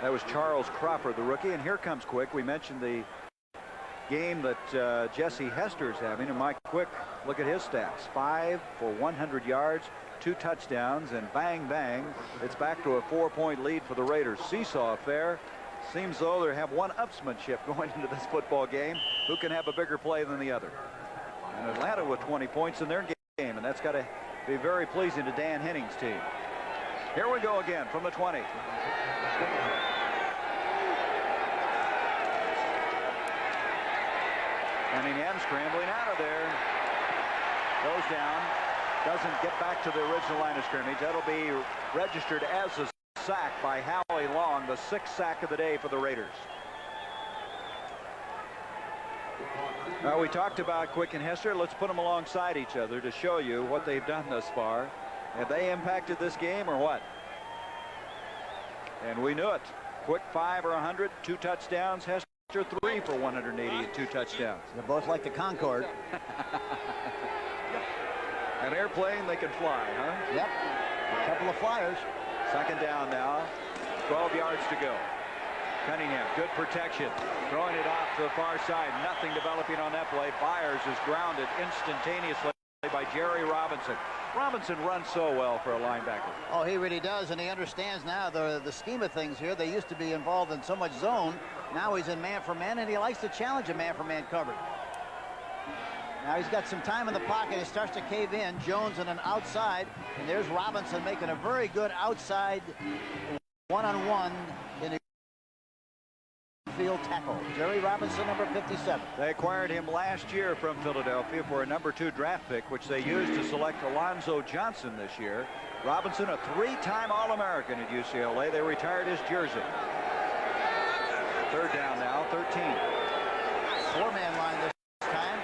That was Charles Crawford, the rookie, and here comes Quick. We mentioned the game that Jesse Hester is having, and Mike Quick, look at his stats. 5 for 100 yards, 2 touchdowns, and bang, bang, it's back to a 4-point lead for the Raiders. Seesaw affair. Seems though they have one-upsmanship going into this football game. Who can have a bigger play than the other? And Atlanta with 20 points in their game, and that's got to be very pleasing to Dan Henning's team. Here we go again from the 20. Cunningham scrambling out of there. Goes down. Doesn't get back to the original line of scrimmage. That'll be registered as a sack by Howie Long, the 6th sack of the day for the Raiders. Now, we talked about Quick and Hester. Let's put them alongside each other to show you what they've done thus far. Have they impacted this game or what? And we knew it. Quick 5 for 100, 2 touchdowns. Hester 3 for 180 and 2 touchdowns. They're both like the Concorde. An airplane, they can fly, huh? Yep. A couple of flyers. 2nd down now. 12 yards to go. Cunningham, good protection. Throwing it off to the far side. Nothing developing on that play. Byers is grounded instantaneously by Jerry Robinson. Robinson runs so well for a linebacker. Oh, he really does, and he understands now the scheme of things here. They used to be involved in so much zone. Now he's in man-for-man, and he likes to challenge a man-for-man coverage. Now he's got some time in the pocket. He starts to cave in. Jones in an outside, and there's Robinson making a very good outside one-on-one in the field tackle. Jerry Robinson, number 57. They acquired him last year from Philadelphia for a number 2 draft pick, which they used to select Alonzo Johnson this year. Robinson, a 3-time All-American at UCLA. They retired his jersey. 3rd down now, 13. 4-man line this time.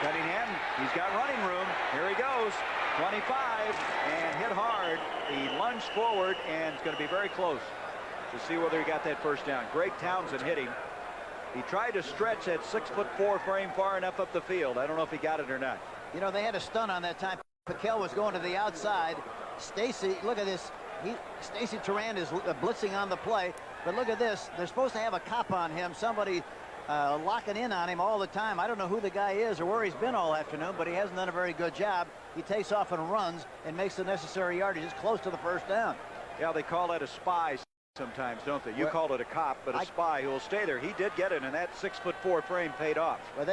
Cunningham, he's got running room. Here he goes. 25 and hit hard. He lunged forward and it's going to be very close to see whether he got that first down. Greg Townsend hitting. He tried to stretch that 6'4" frame far enough up the field. I don't know if he got it or not. You know, they had a stunt on that time. Piquel was going to the outside. Stacy, look at this. Stacy Turan is blitzing on the play. But look at this. They're supposed to have a cop on him. Somebody locking in on him all the time. I don't know who the guy is or where he's been all afternoon, but he hasn't done a very good job. He takes off and runs and makes the necessary yardage. He's close to the first down. Yeah, they call that a spy sometimes, don't they? You called it a cop, but a spy who will stay there. He did get it, and that 6'4" frame paid off. Well,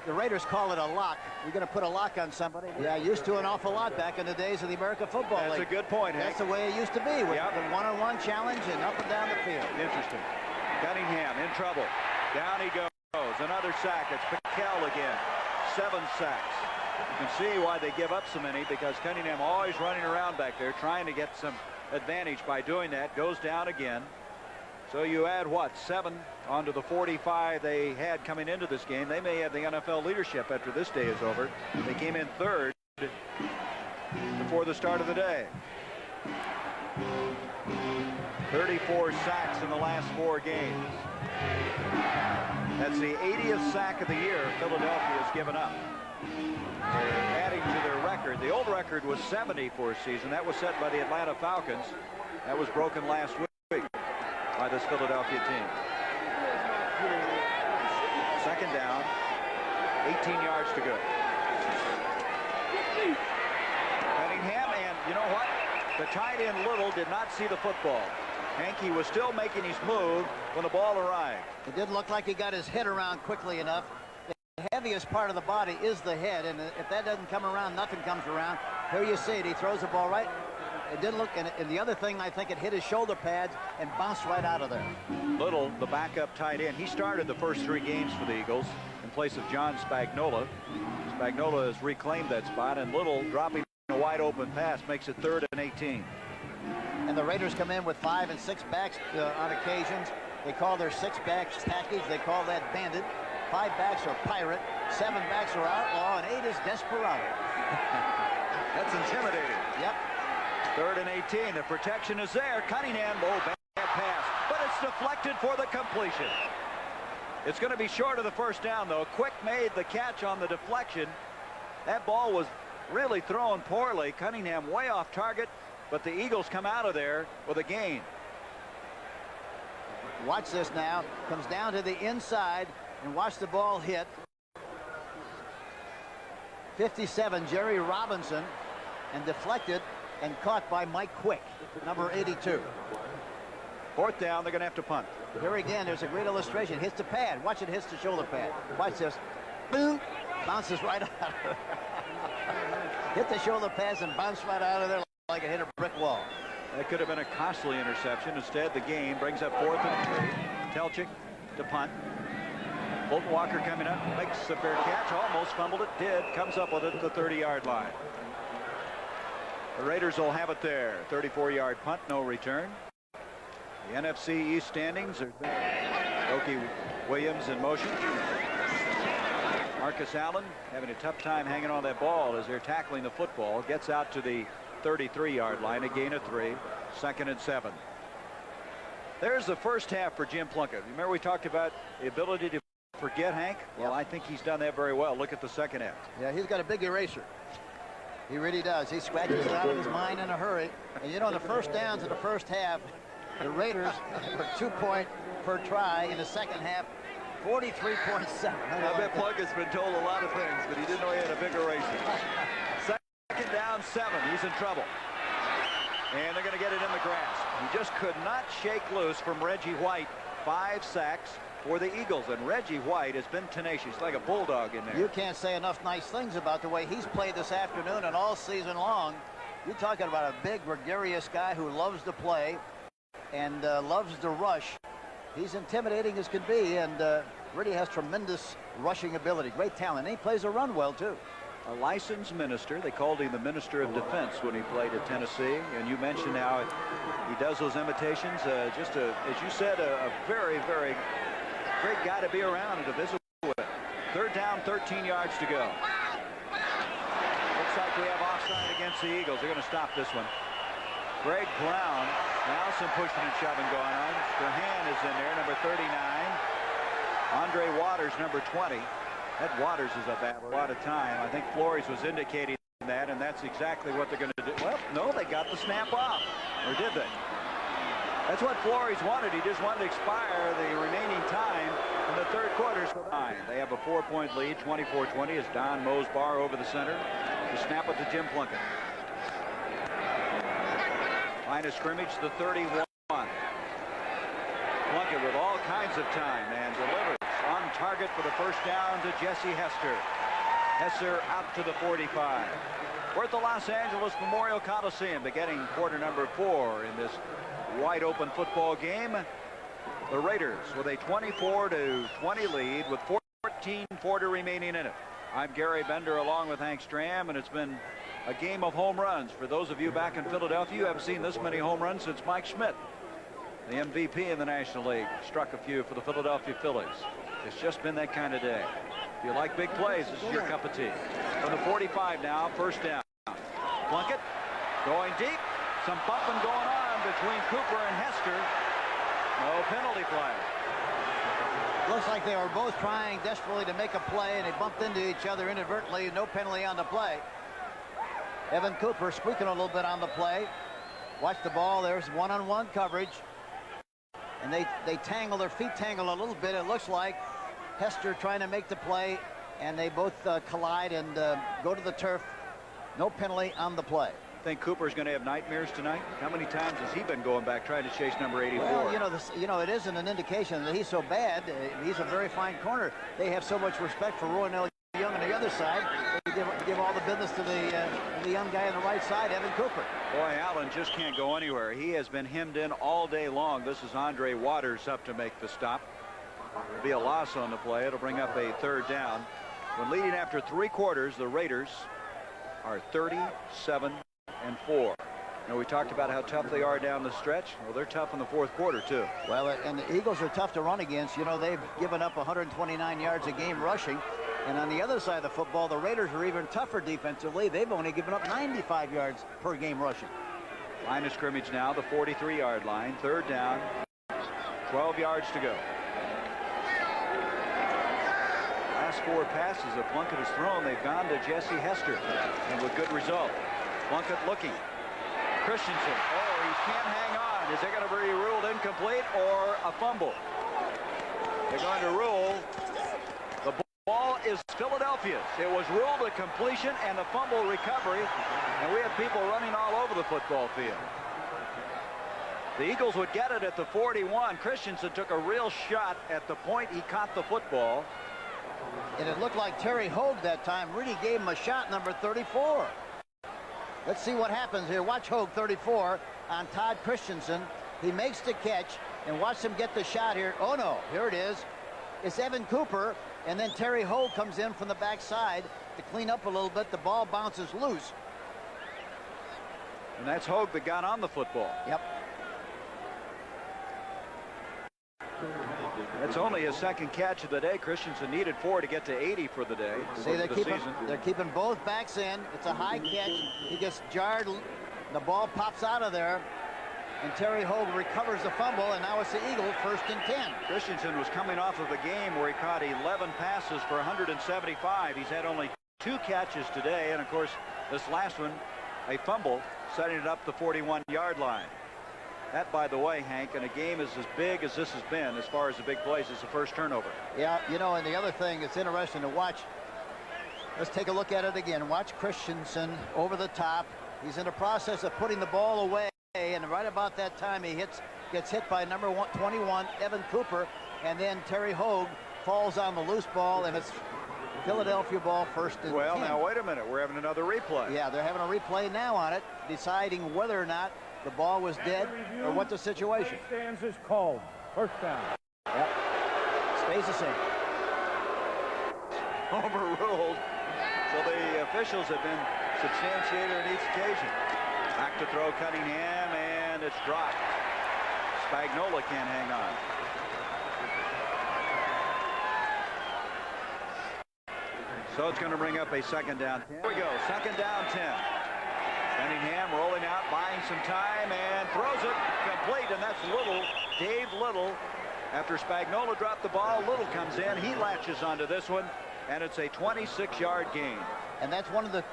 the Raiders call it a lock. You're going to put a lock on somebody. Yeah, used to an awful lot back in the days of the American Football League. That's a good point, Hank. That's the way it used to be with the one-on-one challenge and up and down the field. Interesting. Cunningham in trouble. Down he goes. Another sack. It's Piquel again. 7 sacks. You can see why they give up so many, because Cunningham always running around back there trying to get some advantage by doing that. Goes down again. So you add what, 7 onto the 45 they had coming into this game. They may have the NFL leadership after this day is over. They came in 3rd before the start of the day. 34 sacks in the last 4 games. That's the 80th sack of the year Philadelphia has given up. adding to their record. The old record was 70 for a season. That was set by the Atlanta Falcons. That was broken last week by this Philadelphia team. Second down, 18 yards to go. Cunningham, and you know what? The tight end Little did not see the football. Hankey was still making his move when the ball arrived. It didn't look like he got his head around quickly enough. The heaviest part of the body is the head, and if that doesn't come around, nothing comes around. Here you see it. He throws the ball right. It didn't look, and the other thing, I think it hit his shoulder pads and bounced right out of there. Little, the backup tight end, he started the first 3 games for the Eagles in place of John Spagnola. Spagnola has reclaimed that spot, and Little dropping a wide open pass makes it 3rd and 18. And the Raiders come in with 5 and 6 backs on occasions. They call their 6 backs package. They call that bandit. 5 backs are pirate. 7 backs are outlaw, and 8 is desperado. That's intimidating. Yep. 3rd and 18. The protection is there. Cunningham, bad pass, but it's deflected for the completion. It's going to be short of the first down, though. Quick made the catch on the deflection. That ball was really thrown poorly. Cunningham way off target, but the Eagles come out of there with a gain. Watch this now. Comes down to the inside, and watch the ball hit. 57, Jerry Robinson, and deflected and caught by Mike Quick, number 82. 4th down, they're going to have to punt. Here again, there's a great illustration. Hits the pad. Watch it hits the shoulder pad. Watch this. Boom. Bounces right out of there. Hit the shoulder pads and bounce right out of there like it hit a brick wall. That could have been a costly interception. Instead, the game brings up 4th and 3. Telchik to punt. Fulton Walker coming up, makes a fair catch, almost fumbled it, did, comes up with it at the 30-yard line. The Raiders will have it there. 34-yard punt, no return. The NFC East standings are Okie Williams in motion. Marcus Allen having a tough time hanging on that ball as they're tackling the football. Gets out to the 33-yard line, a gain of 3, 2nd and 7. There's the first half for Jim Plunkett. Remember we talked about the ability to forget, Hank? Well, I think he's done that very well. Look at the second half. Yeah, he's got a big eraser. He really does. He scratches it out of his mind in a hurry. And you know, the first downs in the first half, the Raiders were 2 point per try. In the second half, 43.7. I bet Plunkett's been told a lot of things, but he didn't know he had a big eraser. Second down, 7. He's in trouble. And they're going to get it in the grass. He just could not shake loose from Reggie White. 5 sacks for the Eagles, and Reggie White has been tenacious, like a bulldog in there. You can't say enough nice things about the way he's played this afternoon and all season long. You're talking about a big, gregarious guy who loves to play and loves to rush. He's intimidating as can be, and really has tremendous rushing ability. Great talent. And he plays a run well, too. A licensed minister. They called him the Minister of Defense when he played at Tennessee. And you mentioned how he does those imitations. As you said, a very, very great guy to be around and to visit with. 3rd down, 13 yards to go. Looks like we have offside against the Eagles. They're going to stop this one. Greg Brown. Now some pushing and shoving going on. Strahan is in there, number 39. Andre Waters, number 20. That Waters is a bad lot of time. I think Flores was indicating that, and that's exactly what they're going to do. Well, no, they got the snap off. Or did they? That's what Flores wanted. He just wanted to expire the remaining time in the 3rd quarter. They have a 4-point lead, 24-20, as Don Mosbar over the center to snap it to Jim Plunkett. Line of scrimmage, the 31. Plunkett with all kinds of time and delivers on target for the first down to Jesse Hester. Hester out to the 45. We're at the Los Angeles Memorial Coliseum, beginning quarter number 4 in this wide open football game. The Raiders with a 24-20 lead with 14:40 remaining in it. I'm Gary Bender along with Hank Stram, and it's been a game of home runs. For those of you back in Philadelphia, you haven't seen this many home runs since Mike Schmidt, the MVP in the National League, struck a few for the Philadelphia Phillies. It's just been that kind of day. If you like big plays, this is your cup of tea. From the 45 now, first down. Plunkett going deep. Some bumping going on between Cooper and Hester. No penalty flag. Looks like they were both trying desperately to make a play, and they bumped into each other inadvertently. No penalty on the play. Evan Cooper squeaking a little bit on the play. Watch the ball. There's one-on-one coverage. And they tangle, their feet tangle a little bit. It looks like Hester trying to make the play, and they both collide and go to the turf. No penalty on the play. Think Cooper's going to have nightmares tonight? How many times has he been going back trying to chase number 84? Well, it isn't an indication that he's so bad. He's a very fine corner. They have so much respect for Roy Nell Young on the other side. They give all the business to the young guy on the right side, Evan Cooper. Boy, Allen just can't go anywhere. He has been hemmed in all day long. This is Andre Waters up to make the stop. It'll be a loss on the play. It'll bring up a third down. When leading after 3 quarters, the Raiders are 37-4. Now, we talked about how tough they are down the stretch. Well, they're tough in the 4th quarter, too. Well, and the Eagles are tough to run against. You know, they've given up 129 yards a game rushing. And on the other side of the football, the Raiders are even tougher defensively. They've only given up 95 yards per game rushing. Line of scrimmage now, the 43-yard line. 3rd down, 12 yards to go. Last 4 passes that Plunkett has thrown, they've gone to Jesse Hester, and with good result. Plunkett looking. Christensen, he can't hang on. Is it going to be ruled incomplete or a fumble? They're going to rule. The ball is Philadelphia's. It was ruled a completion and a fumble recovery, and we have people running all over the football field. The Eagles would get it at the 41. Christensen took a real shot at the point he caught the football. And it looked like Terry Hogue that time really gave him a shot, number 34. Let's see what happens here. Watch Hogue, 34, on Todd Christensen. He makes the catch, and watch him get the shot here. Oh, no, here it is. It's Evan Cooper, and then Terry Hogue comes in from the backside to clean up a little bit. The ball bounces loose. And that's Hogue that got on the football. Yep. That's only his 2nd catch of the day. Christensen needed 4 to get to 80 for the day. See, they're keeping both backs in. It's a high catch. He gets jarred. The ball pops out of there. And Terry Hogue recovers the fumble, and now it's the Eagles, 1st and 10. Christensen was coming off of a game where he caught 11 passes for 175. He's had only 2 catches today, and of course, this last one, a fumble, setting it up the 41-yard line. That, by the way, Hank, in a game as big as this has been, as far as the big plays, is the first turnover. Yeah, and the other thing that's interesting to watch, let's take a look at it again. Watch Christensen over the top. He's in the process of putting the ball away, and right about that time he gets hit by number 21, Evan Cooper, and then Terry Hogue falls on the loose ball, and it's Philadelphia ball, 1st and 10. Well, now, wait a minute. We're having another replay. Yeah, they're having a replay now on it, deciding whether or not the ball was dead or what the situation. Stands is called. 1st down. Yep. Stays the same. Overruled. So the officials have been substantiated on each occasion. Back to throw Cunningham, and it's dropped. Spagnola can't hang on. So it's going to bring up a 2nd down. Here we go. 2nd down, 10. Cunningham rolling out, buying some time, and throws it complete, and that's Little, Dave Little. After Spagnola dropped the ball, Little comes in. He latches onto this one, and it's a 26-yard gain. And that's one of the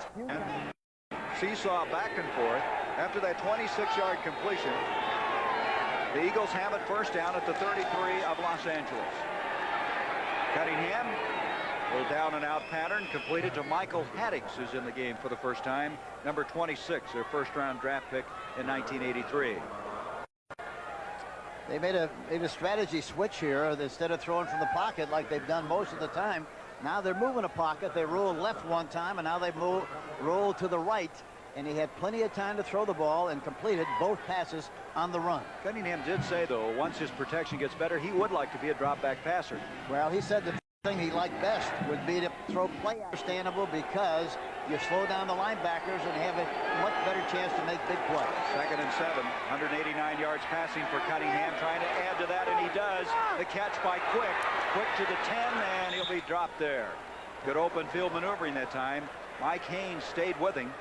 seesaw back and forth. After that 26-yard completion, the Eagles have it 1st down at the 33 of Los Angeles. Cunningham, a little down and out pattern, completed to Michael Haddix, who's in the game for the first time. Number 26, their 1st-round draft pick in 1983. They made a strategy switch here. Instead of throwing from the pocket like they've done most of the time, now they're moving a pocket. They rolled left one time, and now they roll to the right. And he had plenty of time to throw the ball and completed both passes on the run. Cunningham did say, though, once his protection gets better, he would like to be a drop-back passer. Well, he said the thing he liked best would be to throw play understandable because you slow down the linebackers and have a much better chance to make big plays. 2nd and 7, 189 yards passing for Cunningham, trying to add to that, and he does. The catch by Quick to the 10, and he'll be dropped there. Good open field maneuvering that time. Mike Haynes stayed with him,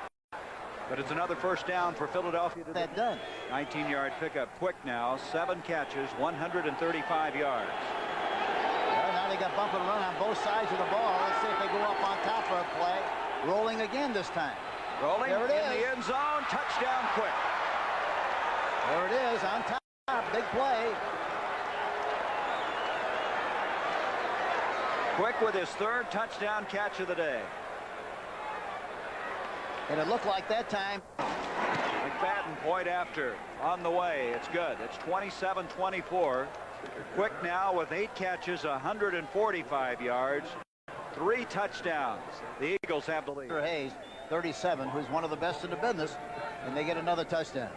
but it's another 1st down for Philadelphia. That done. 19-yard pickup. Quick now, 7 catches, 135 yards. they got bump and run on both sides of the ball. Let's see if they go up on top of a play. Rolling again this time. Rolling There it in is. the end zone. Touchdown Quick. There it is on top. Big play. Quick with his third touchdown catch of the day. And it looked like that time. McFadden point after on the way. It's good. It's 27-24. Quick now with 8 catches, 145 yards, 3 touchdowns. The Eagles have the lead. Hayes, 37, who's one of the best in the business, and they get another touchdown.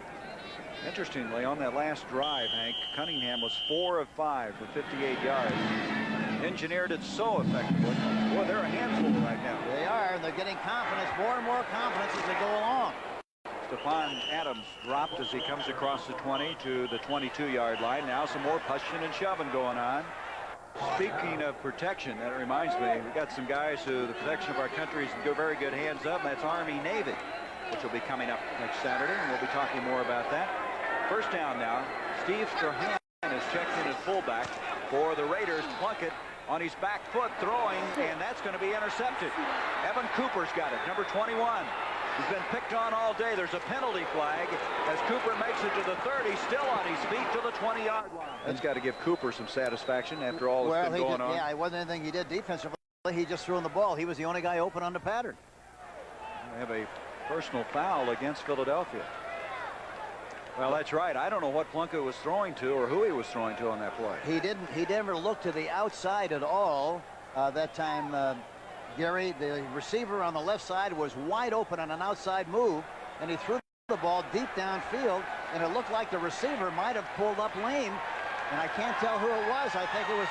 Interestingly, on that last drive, Hank, Cunningham was 4 of 5 for 58 yards. Engineered it so effectively. Boy, they're a handful right now. They are, and they're getting confidence, more and more confidence as they go along. Stephon Adams dropped as he comes across the 20 to the 22-yard line. Now some more pushing and shoving going on. Speaking of protection, that reminds me, we got some guys who the protection of our country is very good hands up, and that's Army-Navy, which will be coming up next Saturday, and we'll be talking more about that. First down now. Steve Strahan is checked in at fullback for the Raiders. Plunkett on his back foot throwing, and that's going to be intercepted. Evan Cooper's got it, number 21. He's been picked on all day. There's a penalty flag as Cooper makes it to the 30, still on his feet to the 20-yard line. That's got to give Cooper some satisfaction after all that's been going on. Yeah, it wasn't anything he did defensively. He just threw in the ball. He was the only guy open on the pattern. We have a personal foul against Philadelphia. Well, that's right. I don't know what Plunkett was throwing to or who he was throwing to on that play. He never looked to the outside at all that time. Gary, the receiver on the left side, was wide open on an outside move, and he threw the ball deep downfield, and it looked like the receiver might have pulled up lame, and I can't tell who it was. I think it was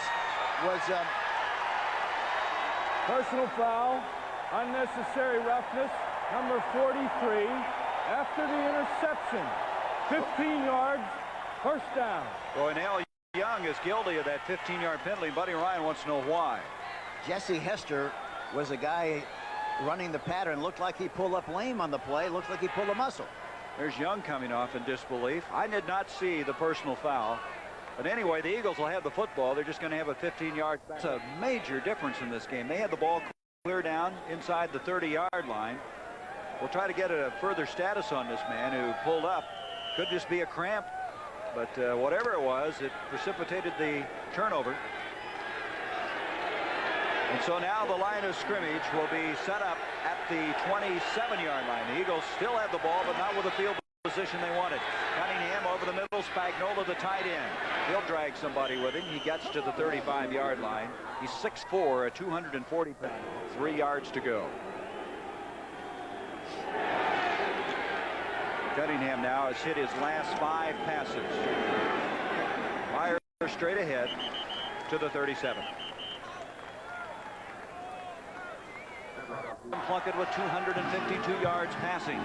Personal foul, unnecessary roughness, number 43, after the interception. 15 yards, first down. Roynell Young is guilty of that 15-yard penalty. Buddy Ryan wants to know why. Jesse Hester was a guy running the pattern. Looked like he pulled up lame on the play. Looked like he pulled a muscle. There's Young coming off in disbelief. I did not see the personal foul. But anyway, the Eagles will have the football. They're just going to have a 15-yard. That's a major difference in this game. They had the ball clear down inside the 30-yard line. We'll try to get a further status on this man who pulled up. Could just be a cramp. But whatever it was, it precipitated the turnover. And so now the line of scrimmage will be set up at the 27-yard line. The Eagles still have the ball, but not with the field position they wanted. Cunningham over the middle, Spagnola the tight end. He'll drag somebody with him. He gets to the 35-yard line. He's 6'4", 240 pounds. 3 yards to go. Cunningham now has hit his last 5 passes. Fire straight ahead to the 37. Plunkett with 252 yards passing,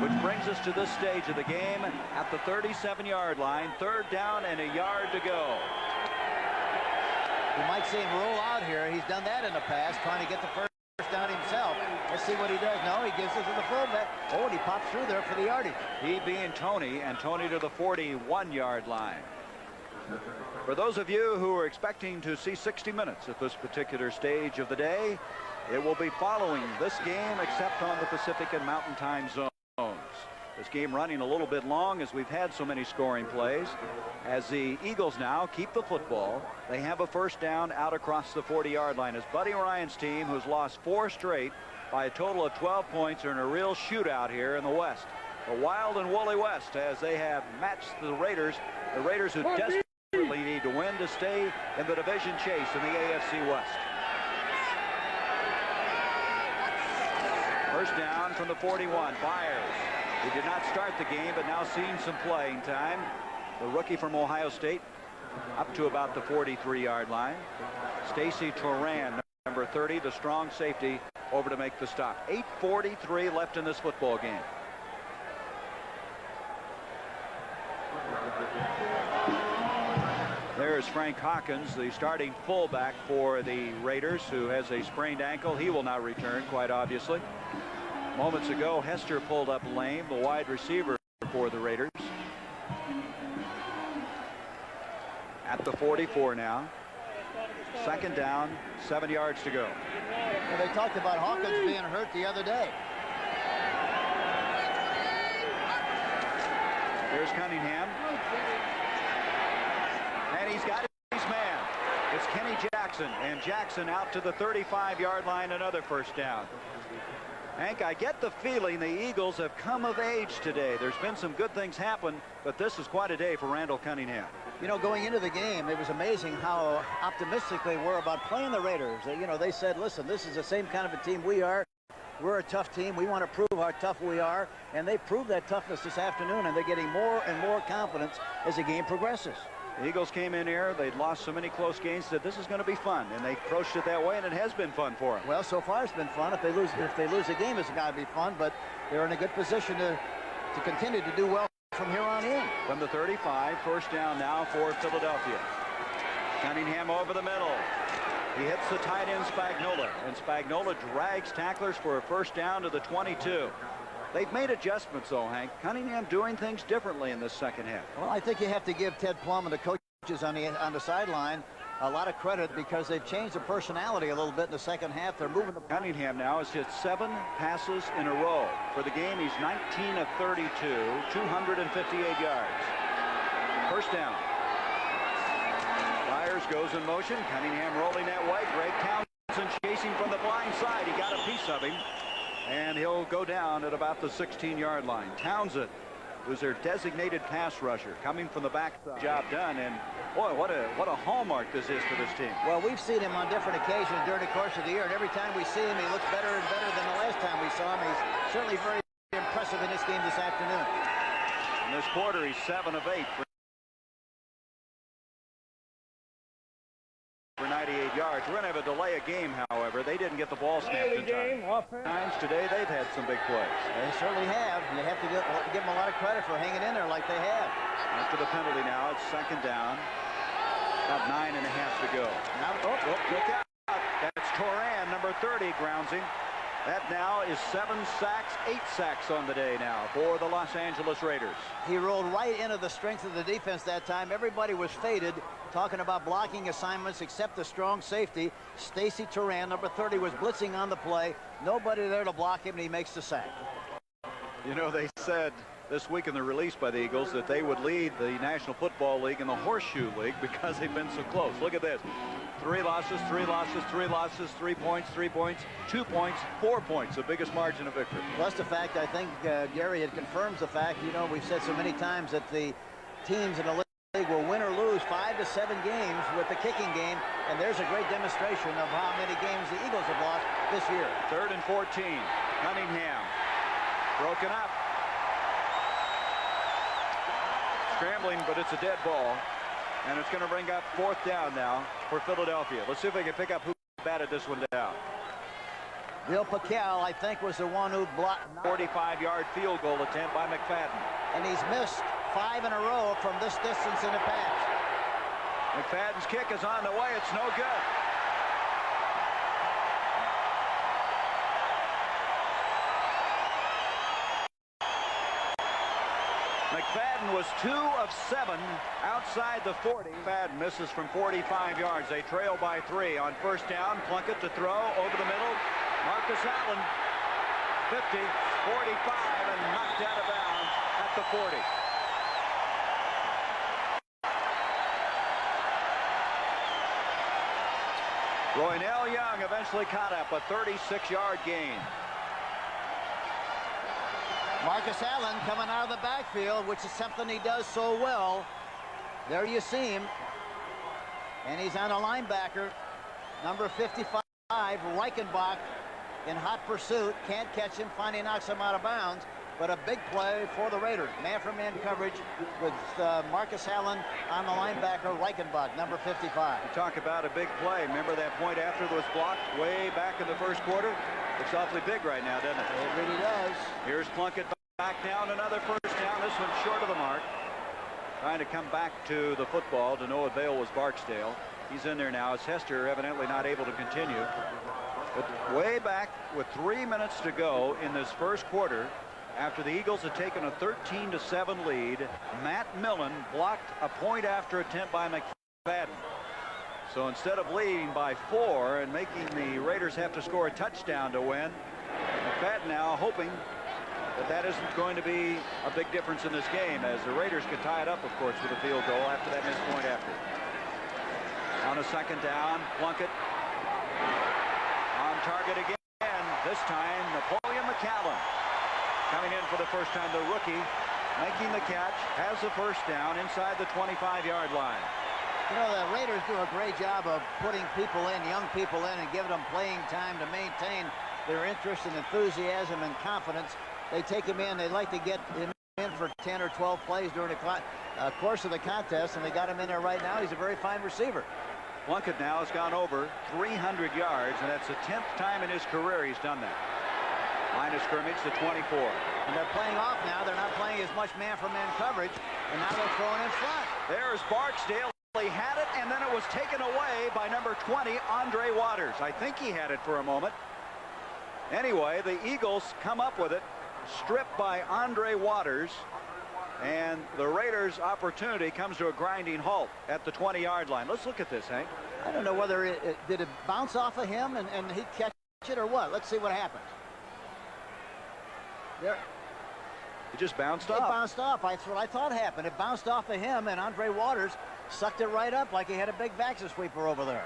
which brings us to this stage of the game at the 37-yard line. 3rd down and a yard to go. You might see him roll out here. He's done that in the past, trying to get the first down himself. Let's see what he does. No, he gives it to the fullback. Oh, and he pops through there for the yardage. He being Tony, and Tony to the 41-yard line. For those of you who are expecting to see 60 minutes at this particular stage of the day, it will be following this game except on the Pacific and Mountain Time zones. This game running a little bit long as we've had so many scoring plays. As the Eagles now keep the football, they have a first down out across the 40-yard line as Buddy Ryan's team, who's lost 4 straight by a total of 12 points, are in a real shootout here in the West. The Wild and Woolly West, as they have matched the Raiders who desperately need to win to stay in the division chase in the AFC West. First down from the 41. Byers, who did not start the game but now seeing some playing time. The rookie from Ohio State up to about the 43-yard line. Stacy Toran, number 30, the strong safety, over to make the stop. 8:43 left in this football game. There's Frank Hawkins, the starting fullback for the Raiders, who has a sprained ankle. He will not return, quite obviously. Moments ago, Hester pulled up lame, the wide receiver for the Raiders. At the 44 now. Second down, 7 yards to go. Well, they talked about Hawkins being hurt the other day. Here's Cunningham. And he's got his man. It's Kenny Jackson. And Jackson out to the 35-yard line, another first down. Hank, I get the feeling the Eagles have come of age today. There's been some good things happen, but this is quite a day for Randall Cunningham. You know, going into the game, it was amazing how optimistic they were about playing the Raiders. You know, they said, listen, this is the same kind of a team we are. We're a tough team. We want to prove how tough we are. And they proved that toughness this afternoon, and they're getting more and more confidence as the game progresses. The Eagles came in here. They'd lost so many close games that this is going to be fun, and they approached it that way, and it has been fun for them. Well, so far it's been fun. If they lose a game, it's got to be fun, but they're in a good position to continue to do well from here on in. From the 35, first down now for Philadelphia. Cunningham over the middle. He hits the tight end Spagnola, and Spagnola drags tacklers for a first down to the 22. They've made adjustments, though, Hank. Cunningham doing things differently in this second half. Well, I think you have to give Ted Plum and the coaches on the sideline a lot of credit because they've changed their personality a little bit in the second half. They're moving the... Cunningham now has hit 7 passes in a row. For the game, he's 19 of 32, 258 yards. First down. Byers goes in motion. Cunningham rolling that way. Greg Townsend chasing from the blind side. He got a piece of him. And he'll go down at about the 16-yard line. Townsend, who's their designated pass rusher, coming from the back. Job done. And boy, what a hallmark this is for this team. Well, we've seen him on different occasions during the course of the year, and every time we see him, he looks better and better than the last time we saw him. He's certainly very impressive in this game this afternoon. In this quarter, he's 7 of 8 for 98 yards. We're going to have a delay of game, however. They didn't get the ball snapped in time. Times today, they've had some big plays. They certainly have. You have to give them a lot of credit for hanging in there like they have. After the penalty now, it's second down. About 9.5 to go. Now, look out. That's Toran, number 30, grounds him. That now is 7 sacks, 8 sacks on the day now for the Los Angeles Raiders. He rolled right into the strength of the defense that time. Everybody was faded, talking about blocking assignments except the strong safety. Stacy Toran, number 30, was blitzing on the play. Nobody there to block him, and he makes the sack. You know, they said this week in the release by the Eagles that they would lead the National Football League and the Horseshoe League because they've been so close. Look at this. 3 losses, 3 losses, 3 losses, 3 points, 3 points, 2 points, 4 points, the biggest margin of victory. Plus the fact, I think Gary had confirms the fact, you know, we've said so many times that the teams in the league will win or lose 5 to 7 games with the kicking game, and there's a great demonstration of how many games the Eagles have lost this year. 3rd and 14. Cunningham broken up. Scrambling, but it's a dead ball. And it's going to bring up 4th down now for Philadelphia. Let's see if they can pick up who batted this one down. Bill Pacquiao, I think, was the one who blocked. 45-yard field goal attempt by McFadden. And he's missed 5 in a row from this distance in the pass. McFadden's kick is on the way. It's no good. McFadden was 2 of 7 outside the 40. McFadden misses from 45 yards. They trail by 3 on first down. Plunkett to throw over the middle. Marcus Allen, 50, 45, and knocked out of bounds at the 40. Roynell Young eventually caught up, a 36-yard gain. Marcus Allen coming out of the backfield, which is something he does so well. There you see him. And he's on a linebacker, number 55, Reichenbach, in hot pursuit. Can't catch him, finally knocks him out of bounds. But a big play for the Raiders. Man-for-man coverage with Marcus Allen on the linebacker, Reichenbach, number 55. You talk about a big play. Remember that point after it was blocked way back in the first quarter? Looks awfully big right now, doesn't it? It really does. Here's Plunkett back down, another first down. This one's short of the mark. Trying to come back to the football. To no avail was Barksdale. He's in there now. It's Hester evidently not able to continue. But way back with 3 minutes to go in this first quarter, after the Eagles had taken a 13-7 lead, Matt Millen blocked a point after attempt by McFadden. So instead of leading by 4 and making the Raiders have to score a touchdown to win, McFadden now hoping that that isn't going to be a big difference in this game, as the Raiders could tie it up, of course, with a field goal after that missed point after. On a second down, Plunkett on target again. This time, Napoleon McCallum coming in for the first time. The rookie making the catch, has the first down inside the 25-yard line. You know, the Raiders do a great job of putting people in, young people in, and giving them playing time to maintain their interest and enthusiasm and confidence. They take him in. They like to get him in for 10 or 12 plays during the course of the contest, and they got him in there right now. He's a very fine receiver. Plunkett now has gone over 300 yards, and that's the 10th time in his career he's done that. Line of scrimmage, the 24. And they're playing off now. They're not playing as much man-for-man coverage, and now they're throwing in front. There's Barksdale. He had it, and then it was taken away by number 20, Andre Waters. I think he had it for a moment. Anyway, the Eagles come up with it, stripped by Andre Waters, and the Raiders' opportunity comes to a grinding halt at the 20-yard line. Let's look at this, Hank. I don't know whether did it bounce off of him and he catch it or what. Let's see what happens. There. It just bounced off. It bounced off. That's what I thought happened. It bounced off of him, and Andre Waters sucked it right up like he had a big backside sweeper over there.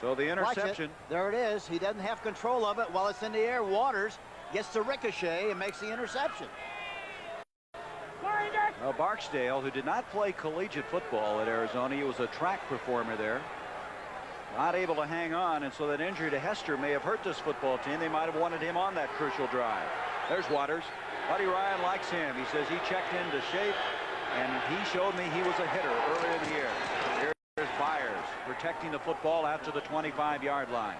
So the interception. There it is. He doesn't have control of it while it's in the air. Waters gets the ricochet and makes the interception. Well, Barksdale, who did not play collegiate football at Arizona, he was a track performer there. Not able to hang on, and so that injury to Hester may have hurt this football team. They might have wanted him on that crucial drive. There's Waters. Buddy Ryan likes him. He says he checked into shape, and he showed me he was a hitter earlier in the year. Here's Byers protecting the football out to the 25-yard line.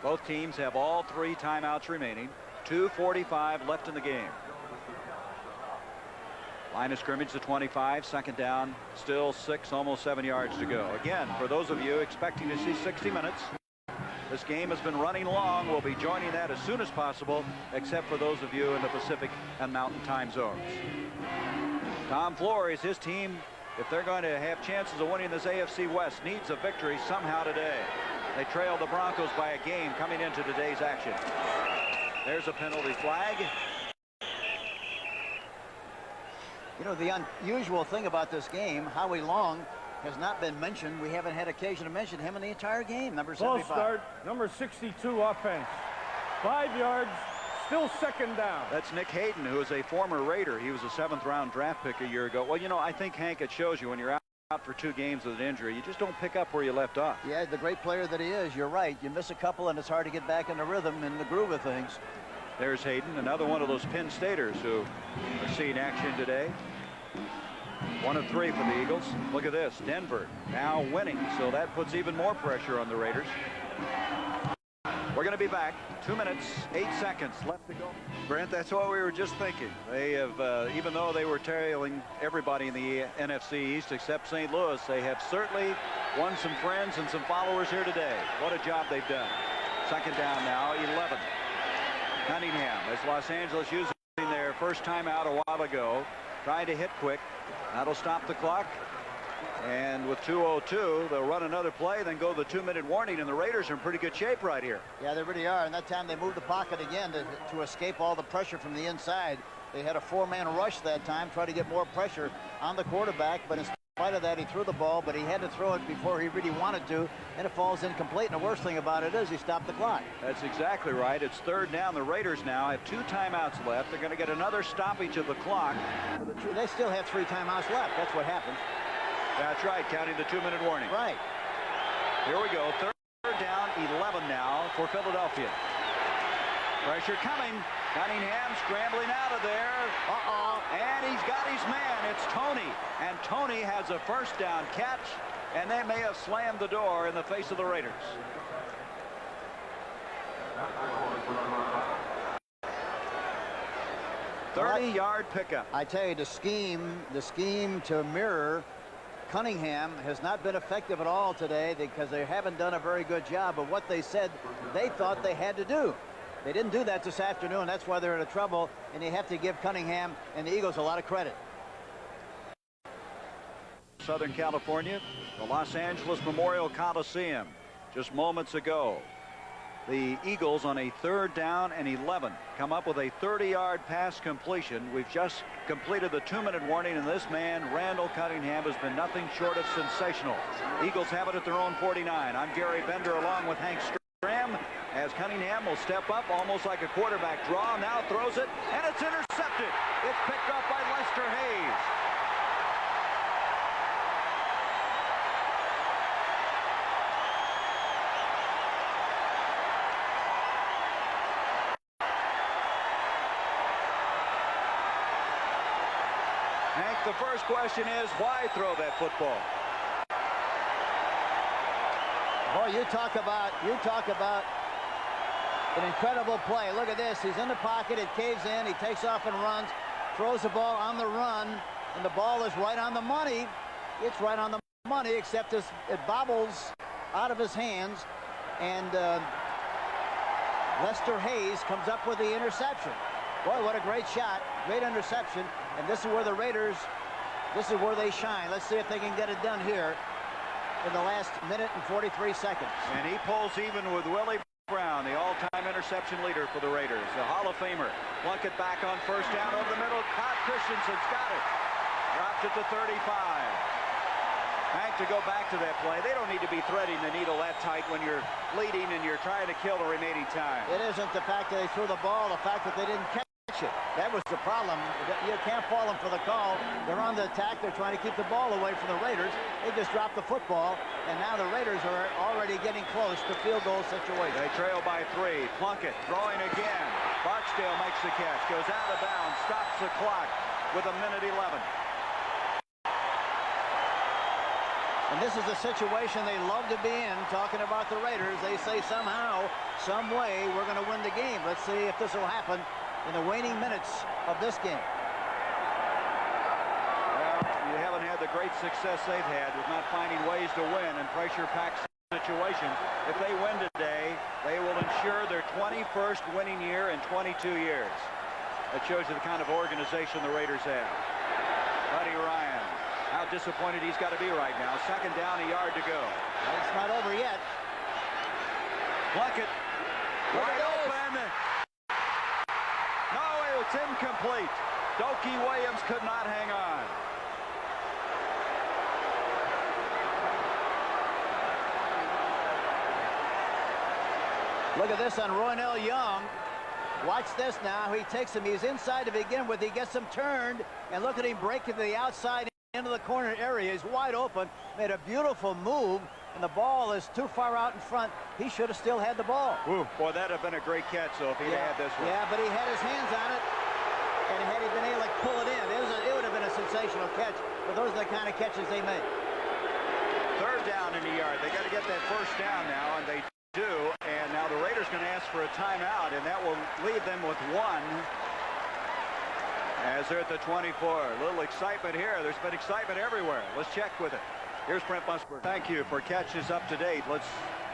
Both teams have all 3 timeouts remaining. 2:45 left in the game. Line of scrimmage, the 25, second down, still 6, almost 7 yards to go. Again, for those of you expecting to see 60 minutes, this game has been running long. We'll be joining that as soon as possible, except for those of you in the Pacific and Mountain time zones. Tom Flores, his team, if they're going to have chances of winning this AFC West, needs a victory somehow today. They trailed the Broncos by a game coming into today's action. There's a penalty flag. You know, the unusual thing about this game, Howie Long has not been mentioned. We haven't had occasion to mention him in the entire game. Number 75. False start, number 62 offense. 5 yards, still second down. That's Nick Hayden, who is a former Raider. He was a 7th-round draft pick a year ago. Well, you know, I think, Hank, it shows you when you're out for 2 games with an injury, you just don't pick up where you left off. Yeah, the great player that he is, you're right. You miss a couple, and it's hard to get back in the rhythm and the groove of things. There's Hayden, another one of those Penn Staters who are seeing action today. 1 of 3 for the Eagles. Look at this. Denver now winning, so that puts even more pressure on the Raiders. We're going to be back. 2 minutes, 8 seconds left to go. Brent, that's what we were just thinking. They have, even though they were trailing everybody in the NFC East except St. Louis, they have certainly won some friends and some followers here today. What a job they've done. Second down now, 11. Cunningham, as Los Angeles using their first timeout a while ago, trying to hit quick. That'll stop the clock. And with 2:02, they'll run another play, then go the 2-minute warning, and the Raiders are in pretty good shape right here. Yeah, they really are. And that time they moved the pocket again to escape all the pressure from the inside. They had a 4-man rush that time, try to get more pressure on the quarterback, but in spite of that, he threw the ball, but he had to throw it before he really wanted to, and it falls incomplete. And the worst thing about it is he stopped the clock. That's exactly right. It's third down. The Raiders now have 2 timeouts left. They're going to get another stoppage of the clock. They still have 3 timeouts left. That's what happens. That's right, counting the 2-minute warning. Right. Here we go. Third down, 11 now for Philadelphia. Pressure coming. Cunningham scrambling out of there. And he's got his man. It's Tony. And Tony has a first down catch. And they may have slammed the door in the face of the Raiders. Well, 30-yard pickup. I tell you, the scheme to mirror Cunningham has not been effective at all today because they haven't done a very good job of what they said they thought they had to do. They didn't do that this afternoon. That's why they're in trouble, and you have to give Cunningham and the Eagles a lot of credit. Southern California, the Los Angeles Memorial Coliseum. Just moments ago, the Eagles on a 3rd down and 11 come up with a 30-yard pass completion. We've just completed the 2-minute warning, and this man, Randall Cunningham, has been nothing short of sensational. Eagles have it at their own 49. I'm Gary Bender along with Hank Stram, as Cunningham will step up almost like a quarterback draw. Now throws it, and it's intercepted. It's picked up by Lester Hayes. Hank, the first question is, why throw that football? Boy, you talk about an incredible play. Look at this. He's in the pocket. It caves in. He takes off and runs, throws the ball on the run, and the ball is right on the money. It's right on the money, except it bobbles out of his hands, and Lester Hayes comes up with the interception. Boy, what a great shot. Great interception. And this is where the Raiders, this is where they shine. Let's see if they can get it done here in the last minute and 43 seconds. And he pulls even with Willie Brown, the all-time interception leader for the Raiders, the Hall of Famer. Plunkett back on 1st down over the middle. Todd Christensen's got it. Dropped it to 35. Hank, to go back to that play, they don't need to be threading the needle that tight when you're leading and you're trying to kill the remaining time. It isn't the fact that they threw the ball, the fact that they didn't catch it. That was the problem. You can't fault them for the call. They're on the attack. They're trying to keep the ball away from the Raiders. They just dropped the football, and now the Raiders are already getting close to field goal situation. They trail by 3. Plunkett throwing again. Barksdale makes the catch, goes out of bounds, stops the clock with 1:11. And this is a situation they love to be in, talking about the Raiders. They say somehow, some way, we're going to win the game. Let's see if this will happen in the waning minutes of this game. Well, you haven't had the great success they've had with not finding ways to win in pressure-packed situations. If they win today, they will ensure their 21st winning year in 22 years. That shows you the kind of organization the Raiders have. Buddy Ryan, how disappointed he's got to be right now. 2nd down, a yard to go. Well, it's not over yet. Plunkett, wide open. No, it's incomplete. Dokie Williams could not hang on. Look at this on Roynell Young. Watch this now. He takes him. He's inside to begin with. He gets him turned, and look at him breaking to the outside into the corner area. He's wide open. Made a beautiful move, and the ball is too far out in front. He should have still had the ball. Ooh, boy, that'd have been a great catch, though, if he'd had this one. Yeah, but he had his hands on it, and had he been able to pull it in, it would have been a sensational catch. But those are the kind of catches they make. 3rd down in the yard. They got to get that 1st down now, and they do. And now the Raiders going to ask for a timeout, and that will leave them with 1 as they're at the 24. A little excitement here. There's been excitement everywhere. Let's check with it. Here's Brent Musburger. Thank you for catching us up to date. Let's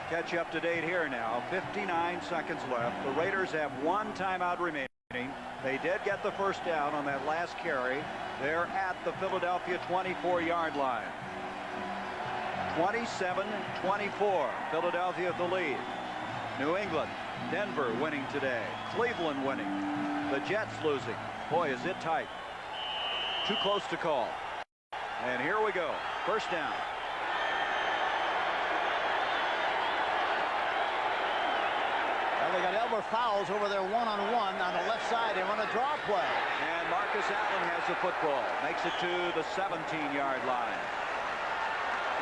catch you up to date here now. 59 seconds left. The Raiders have 1 timeout remaining. They did get the 1st down on that last carry. They're at the Philadelphia 24-yard line. 27-24. Philadelphia the lead. New England, Denver winning today. Cleveland winning. The Jets losing. Boy, is it tight. Too close to call. And here we go. 1st down. Well, they got Elmer Fowles over there one-on-one on the left side. They run a draw play. And Marcus Allen has the football. Makes it to the 17-yard line.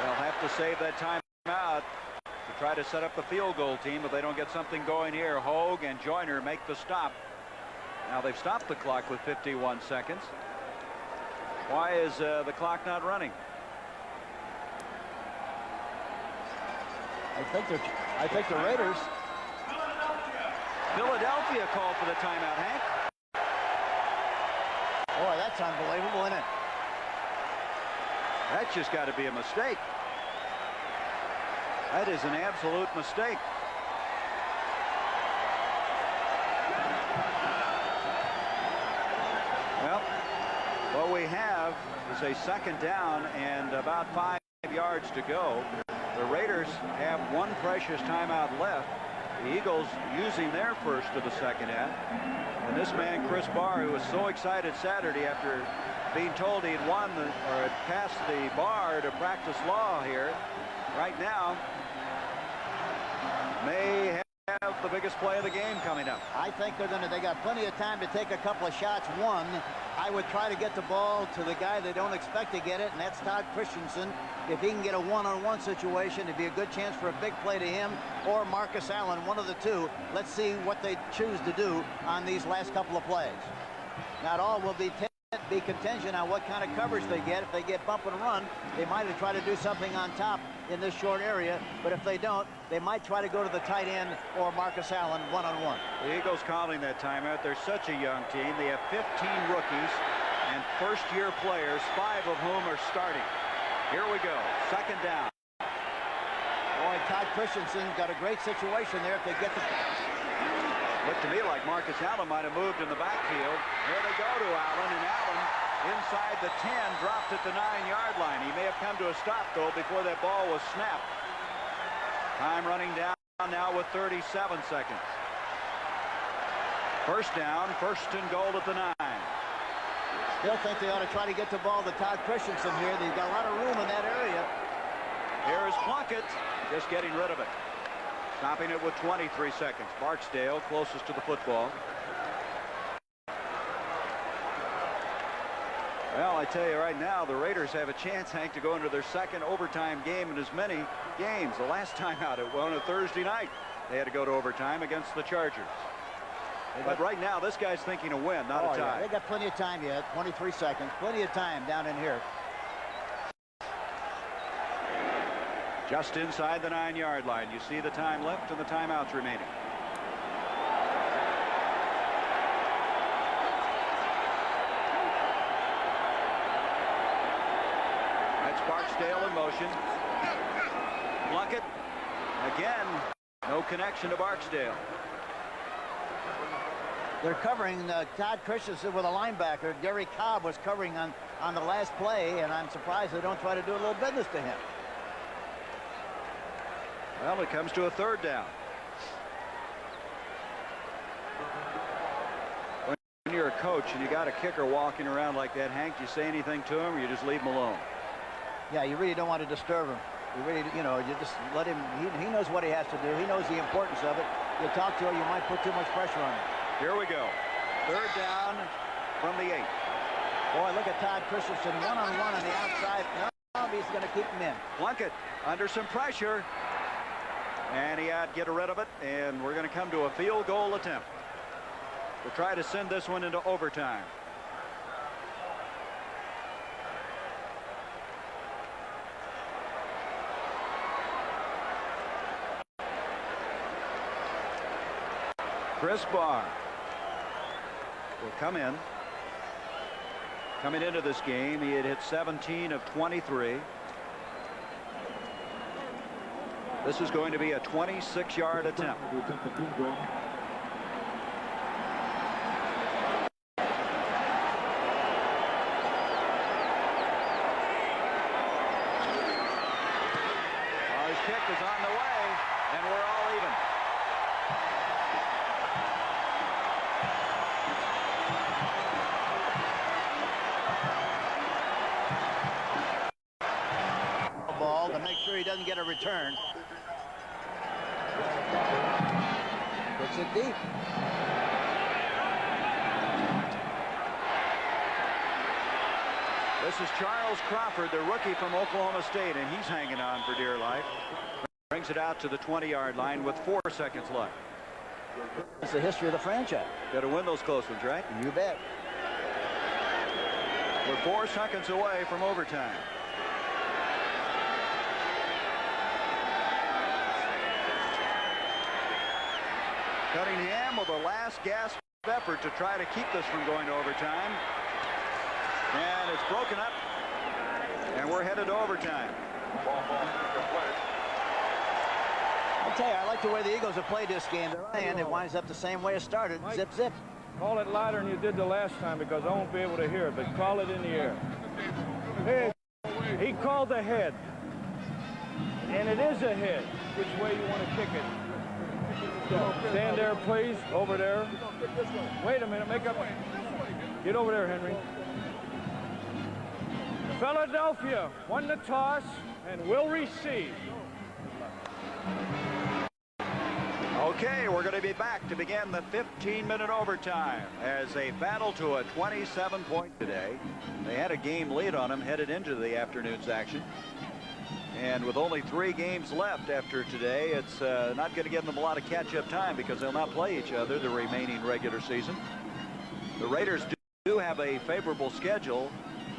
They'll have to save that timeout to try to set up the field goal team if they don't get something going here. Hogue and Joyner make the stop. Now they've stopped the clock with 51 seconds. Why is the clock not running? I think the Raiders. Philadelphia called for the timeout, Hank. Boy, that's unbelievable, isn't it? That's just got to be a mistake. That is an absolute mistake. Well, what we have have is a second down and about 5 yards to go. The Raiders have one precious timeout left. The Eagles using their first of the second half. And this man, Chris Barr, who was so excited Saturday after being told he had won or had passed the bar to practice law here, right now may have the biggest play of the game coming up. I think they got plenty of time to take a couple of shots. One, I would try to get the ball to the guy they don't expect to get it, and that's Todd Christensen. If he can get a one-on-one situation, it'd be a good chance for a big play to him or Marcus Allen, one of the two. Let's see what they choose to do on these last couple of plays. Not all will be contingent on what kind of coverage they get. If they get bump and run, they might try to do something on top in this short area, but if they don't, they might try to go to the tight end or Marcus Allen one-on-one. The Eagles calling that timeout. They're such a young team. They have 15 rookies and first-year players, 5 of whom are starting. Here we go. Second down. Boy, Todd Christensen got a great situation there if they get the... Looked to me like Marcus Allen might have moved in the backfield. Here they go to Allen, and Allen inside the 10, dropped at the 9-yard line. He may have come to a stop, though, before that ball was snapped. Time running down now with 37 seconds. First down, first and goal at the 9. Still think they ought to try to get the ball to Todd Christensen here. They've got a lot of room in that area. Here's Plunkett, just getting rid of it. Stopping it with 23 seconds. Barksdale closest to the football. Well, I tell you right now, the Raiders have a chance, Hank, to go into their second overtime game in as many games. The last time out, it was on a Thursday night. They had to go to overtime against the Chargers. But right now, this guy's thinking a win, not a tie. Yeah, they got plenty of time yet. 23 seconds. Plenty of time down in here. Just inside the 9-yard line. You see the time left and the timeouts remaining. That's Barksdale in motion. Plunkett. Again, no connection to Barksdale. They're covering Todd Christensen with a linebacker. Gary Cobb was covering on the last play, and I'm surprised they don't try to do a little business to him. Well, it comes to a third down. When you're a coach and you got a kicker walking around like that, Hank, do you say anything to him or you just leave him alone? Yeah, you really don't want to disturb him. You really, you just let him. He knows what he has to do. He knows the importance of it. You talk to him, you might put too much pressure on him. Here we go. Third down from the 8. Boy, look at Todd Christensen one-on-one on the outside. No, he's going to keep him in. Plunkett under some pressure. And he had to get rid of it, and we're going to come to a field goal attempt to try to send this one into overtime. Chris Barr will come in. Coming into this game, he had hit 17 of 23. This is going to be a 26-yard attempt. His kick is on the way, and we're all even. Ball to make sure he doesn't get a return. Puts it deep. This is Charles Crawford, the rookie from Oklahoma State, and he's hanging on for dear life. Brings it out to the 20-yard line with 4 seconds left. It's the history of the franchise. Got to win those close ones, right? You bet. We're 4 seconds away from overtime. Cunningham with a last gasp effort to try to keep this from going to overtime. And it's broken up. And we're headed to overtime. I'll tell you, I like the way the Eagles have played this game. And it winds up the same way it started. Mike, Zip, zip. Call it louder than you did the last time because I won't be able to hear it, but call it in the air. Hey, he called a head. And it is a head. Which way you want to kick it? Stand there, please. Over there. Wait a minute. Make up. Get over there, Henry. Philadelphia won the toss and will receive. Okay, we're going to be back to begin the 15-minute overtime as they battle to a 27-point today. They had a game lead on them headed into the afternoon's action. And with only 3 games left after today, it's not going to give them a lot of catch-up time because they'll not play each other the remaining regular season. The Raiders do have a favorable schedule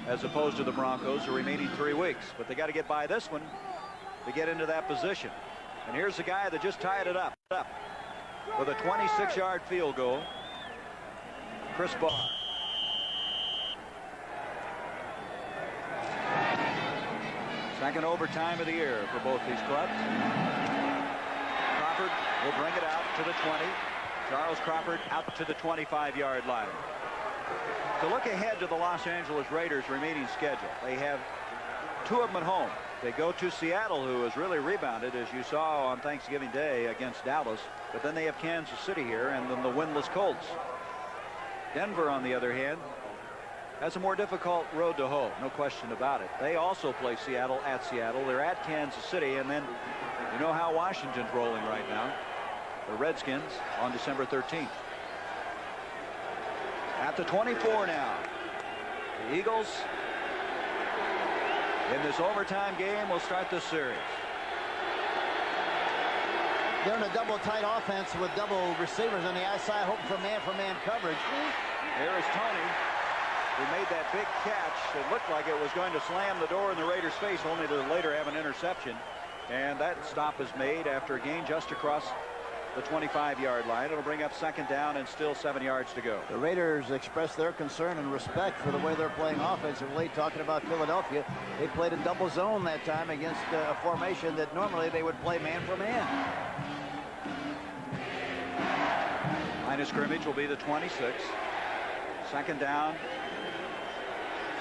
as opposed to the Broncos the remaining 3 weeks. But they got to get by this one to get into that position. And here's the guy that just tied it up with a 26-yard field goal, Chris Barr. Second overtime of the year for both these clubs. Crawford will bring it out to the 20. Charles Crawford out to the 25-yard line. To look ahead to the Los Angeles Raiders' remaining schedule, they have 2 of them at home. They go to Seattle, who has really rebounded, as you saw on Thanksgiving Day against Dallas. But then they have Kansas City here, and then the winless Colts. Denver, on the other hand, has a more difficult road to hoe, no question about it. They also play Seattle at Seattle. They're at Kansas City, and then you know how Washington's rolling right now. The Redskins on December 13th. At the 24 now. The Eagles in this overtime game will start this series. They're in a double tight offense with double receivers on the outside, hoping for man coverage. Here is Tony, who made that big catch. It looked like it was going to slam the door in the Raiders' face, only to later have an interception. And that stop is made after a gain just across the 25-yard line. It'll bring up second down and still 7 yards to go. The Raiders expressed their concern and respect for the way they're playing offensively. Talking about Philadelphia, they played a double zone that time against a formation that normally they would play man for man. Line of scrimmage will be the 26. Second down,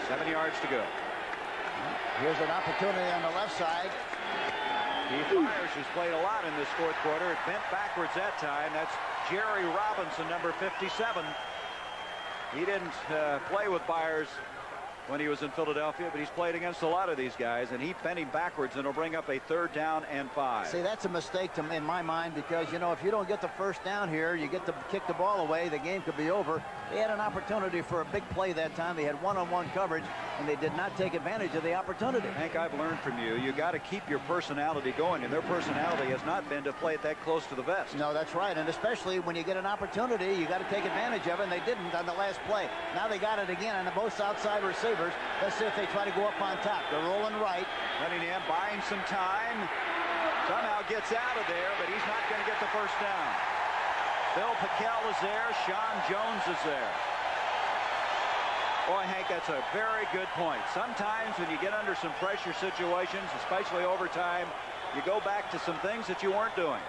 7 yards to go. Here's an opportunity on the left side. Keith Myers, who's played a lot in this fourth quarter, it bent backwards that time. That's Jerry Robinson, number 57. He didn't play with Byers when he was in Philadelphia, but he's played against a lot of these guys, and he bent him backwards, and it'll bring up a 3rd down and 5. See, that's a mistake in my mind, because, you know, if you don't get the first down here, you get to kick the ball away, the game could be over. They had an opportunity for a big play that time. They had one-on-one coverage, and they did not take advantage of the opportunity. Hank, I've learned from you, you got to keep your personality going, and their personality has not been to play it that close to the vest. No, that's right, and especially when you get an opportunity, you got to take advantage of it, and they didn't on the last play. Now they got it again on both outside receivers. Let's see if they try to go up on top. They're rolling right. Cunningham buying some time. Somehow gets out of there, but he's not going to get the first down. Bill Pickel is there. Sean Jones is there. Boy, Hank, that's a very good point. Sometimes when you get under some pressure situations, especially overtime, you go back to some things that you weren't doing.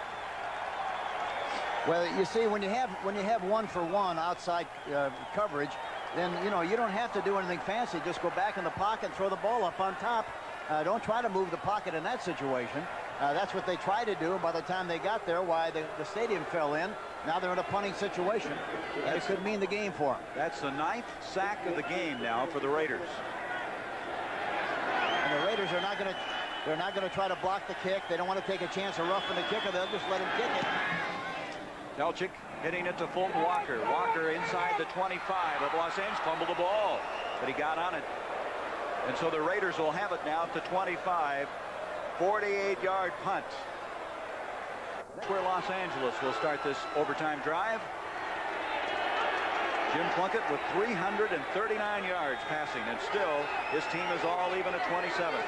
Well, you see, when you have 1-for-1 outside coverage, then, you know, you don't have to do anything fancy. Just go back in the pocket, throw the ball up on top. Don't try to move the pocket in that situation. That's what they tried to do. By the time they got there, why the stadium fell in. Now they're in a punting situation. That could mean the game for them. That's the 9th sack of the game now for the Raiders. And the Raiders are not going to. They're not going to try to block the kick. They don't want to take a chance of roughing the kicker. They'll just let him kick it. Delchik hitting it to Fulton Walker. Walker inside the 25 of Los Angeles, fumbled the ball, but he got on it. And so the Raiders will have it now at the 25, 48-yard punt. That's where Los Angeles will start this overtime drive. Jim Plunkett with 339 yards passing, and still his team is all even at 27.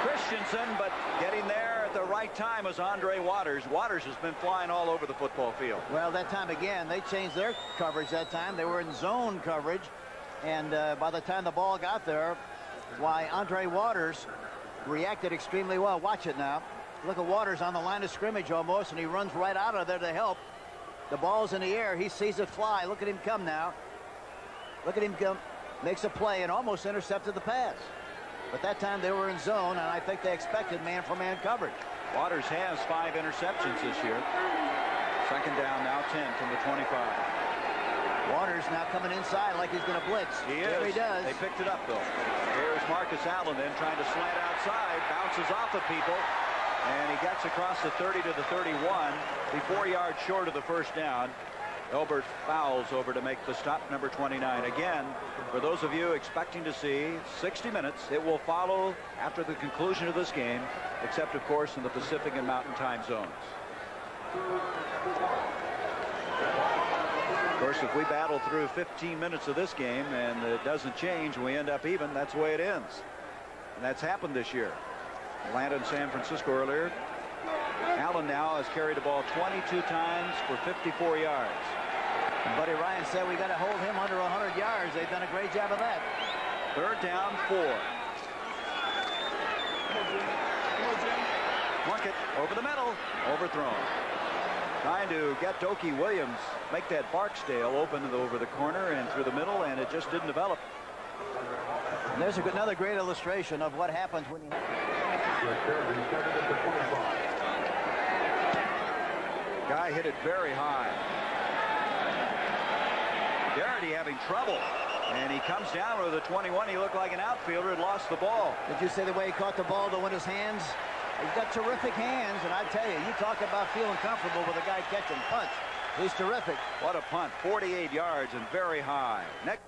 Christensen, but getting there at the right time is Andre Waters. Waters has been flying all over the football field. Well, that time again, they changed their coverage that time. They were in zone coverage, and by the time the ball got there, why, Andre Waters reacted extremely well. Watch it now. Look at Waters on the line of scrimmage almost, and he runs right out of there to help. The ball's in the air. He sees it fly. Look at him come now. Look at him come. Makes a play and almost intercepted the pass. But that time they were in zone, and I think they expected man-for-man coverage. Waters has 5 interceptions this year. Second down now, 10 from the 25. Waters now coming inside like he's going to blitz. He is. There he does. They picked it up, though. Here's Marcus Allen then trying to slant outside. Bounces off of people. And he gets across the 30 to the 31. Be 4 yards short of the first down. Elbert fouls over to make the stop, number 29. Again, for those of you expecting to see 60 minutes, it will follow after the conclusion of this game, except, of course, in the Pacific and Mountain time zones. Of course, if we battle through 15 minutes of this game and it doesn't change, we end up even, that's the way it ends. And that's happened this year. Atlanta and San Francisco earlier. Allen now has carried the ball 22 times for 54 yards. And Buddy Ryan said we got to hold him under 100 yards. They've done a great job of that. Third down, 4. Plunkett over the middle, overthrown. Trying to get Doki Williams, make that Barksdale open over the corner and through the middle, and it just didn't develop. And there's another great illustration of what happens when you... Guy hit it very high. Garrity having trouble. And he comes down with a 21. He looked like an outfielder and lost the ball. Did you see the way he caught the ball to win his hands? He's got terrific hands, and I tell you, you talk about feeling comfortable with a guy catching punch. He's terrific. What a punt. 48 yards and very high. Next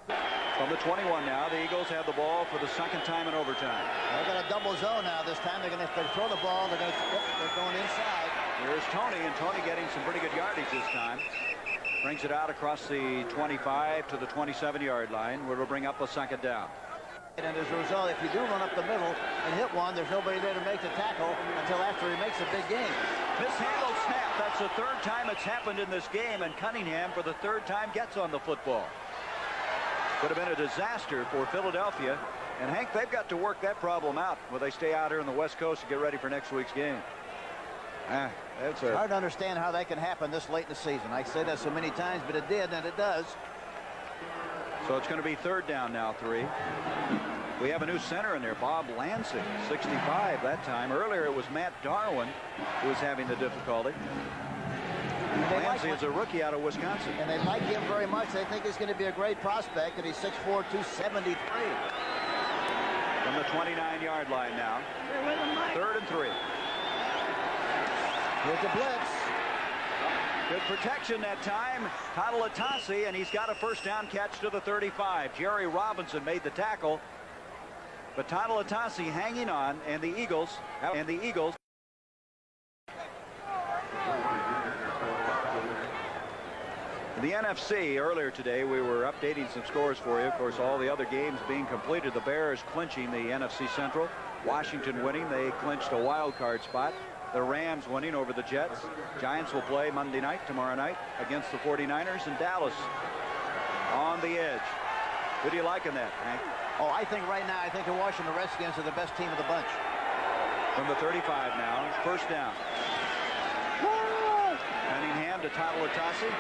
from the 21 now, the Eagles have the ball for the second time in overtime. They're going to double zone now this time. They're going to throw the ball. They're going inside. Here's Tony, and Tony getting some pretty good yardage this time. Brings it out across the 25 to the 27-yard line, where it'll bring up a second down. And as a result, if you do run up the middle and hit one, there's nobody there to make the tackle until after he makes a big gain. Mishandled snap. That's the third time it's happened in this game, and Cunningham, for the third time, gets on the football. Could have been a disaster for Philadelphia. And, Hank, they've got to work that problem out where they stay out here on the West Coast to get ready for next week's game. That's hard to understand how that can happen this late in the season. I say that so many times, but it did, and it does. So it's going to be third down now, 3. We have a new center in there, Bob Lansing, 65 that time. Earlier it was Matt Darwin who was having the difficulty. Lansing is a rookie out of Wisconsin. And they like him very much. They think he's going to be a great prospect, and he's 6'4", 273. From the 29-yard line now. Third and 3. Here's the blitz. Good protection that time. Tatalatasi, and he's got a first down catch to the 35. Jerry Robinson made the tackle. But Tatalatasi hanging on, and the Eagles. The NFC, earlier today, we were updating some scores for you. Of course, all the other games being completed. The Bears clinching the NFC Central. Washington winning. They clinched a wild card spot. The Rams winning over the Jets. Giants will play Monday night, tomorrow night, against the 49ers, and Dallas on the edge. Who do you like in that, Hank? Oh, I think right now, I think the Washington Redskins are the best team of the bunch. From the 35 now, first down. Cunningham to Tatalatasi.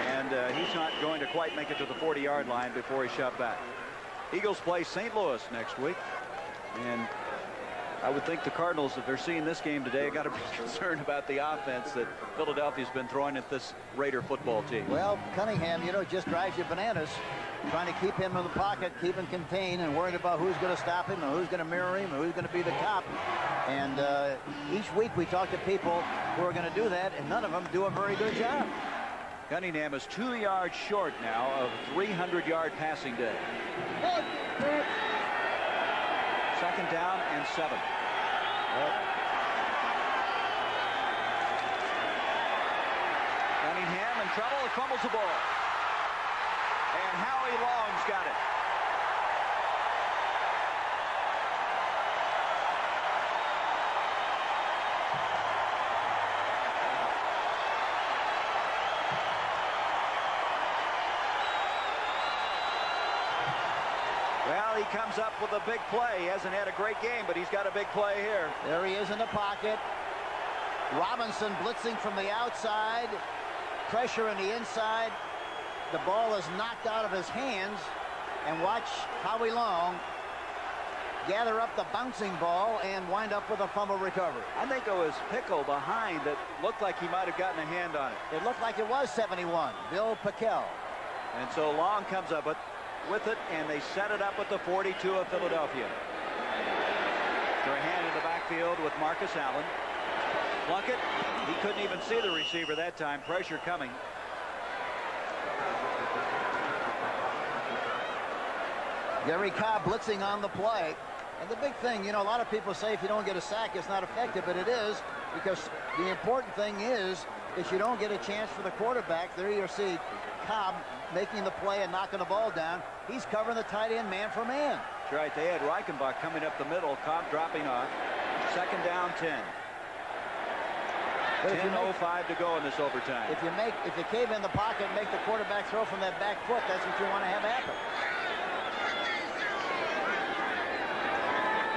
And he's not going to quite make it to the 40-yard line before he's shoved back. Eagles play St. Louis next week. And I would think the Cardinals, if they're seeing this game today, got to be concerned about the offense that Philadelphia's been throwing at this Raider football team. Well, Cunningham, you know, just drives you bananas, trying to keep him in the pocket, keep him contained, and worried about who's going to stop him and who's going to mirror him and who's going to be the cop. And each week we talk to people who are going to do that, and none of them do a very good job. Cunningham is 2 yards short now of 300-yard passing day. Second down and 7. Cunningham in trouble. He fumbles the ball. And Howie Long's got it. Well, he comes up with a big play. He hasn't had a great game, but he's got a big play here. There he is in the pocket. Robinson blitzing from the outside. pressure in the inside. The ball is knocked out of his hands, and watch Howie Long gather up the bouncing ball and wind up with a fumble recovery. I think it was Pickle behind that looked like he might have gotten a hand on it. It looked like it was 71, Bill Pickell. And so Long comes up with it, and they set it up at the 42 of Philadelphia. Strahan in the backfield with Marcus Allen. Plunkett, he couldn't even see the receiver that time. Pressure coming. Gary Cobb blitzing on the play. And the big thing, you know, a lot of people say if you don't get a sack, it's not effective, but it is, because the important thing is you don't get a chance for the quarterback. There you see Cobb making the play and knocking the ball down. He's covering the tight end man for man. That's right. They had Reichenbach coming up the middle. Cobb dropping off. Second down, 10. 10:05 to go in this overtime. If you cave in the pocket and make the quarterback throw from that back foot, that's what you want to have happen.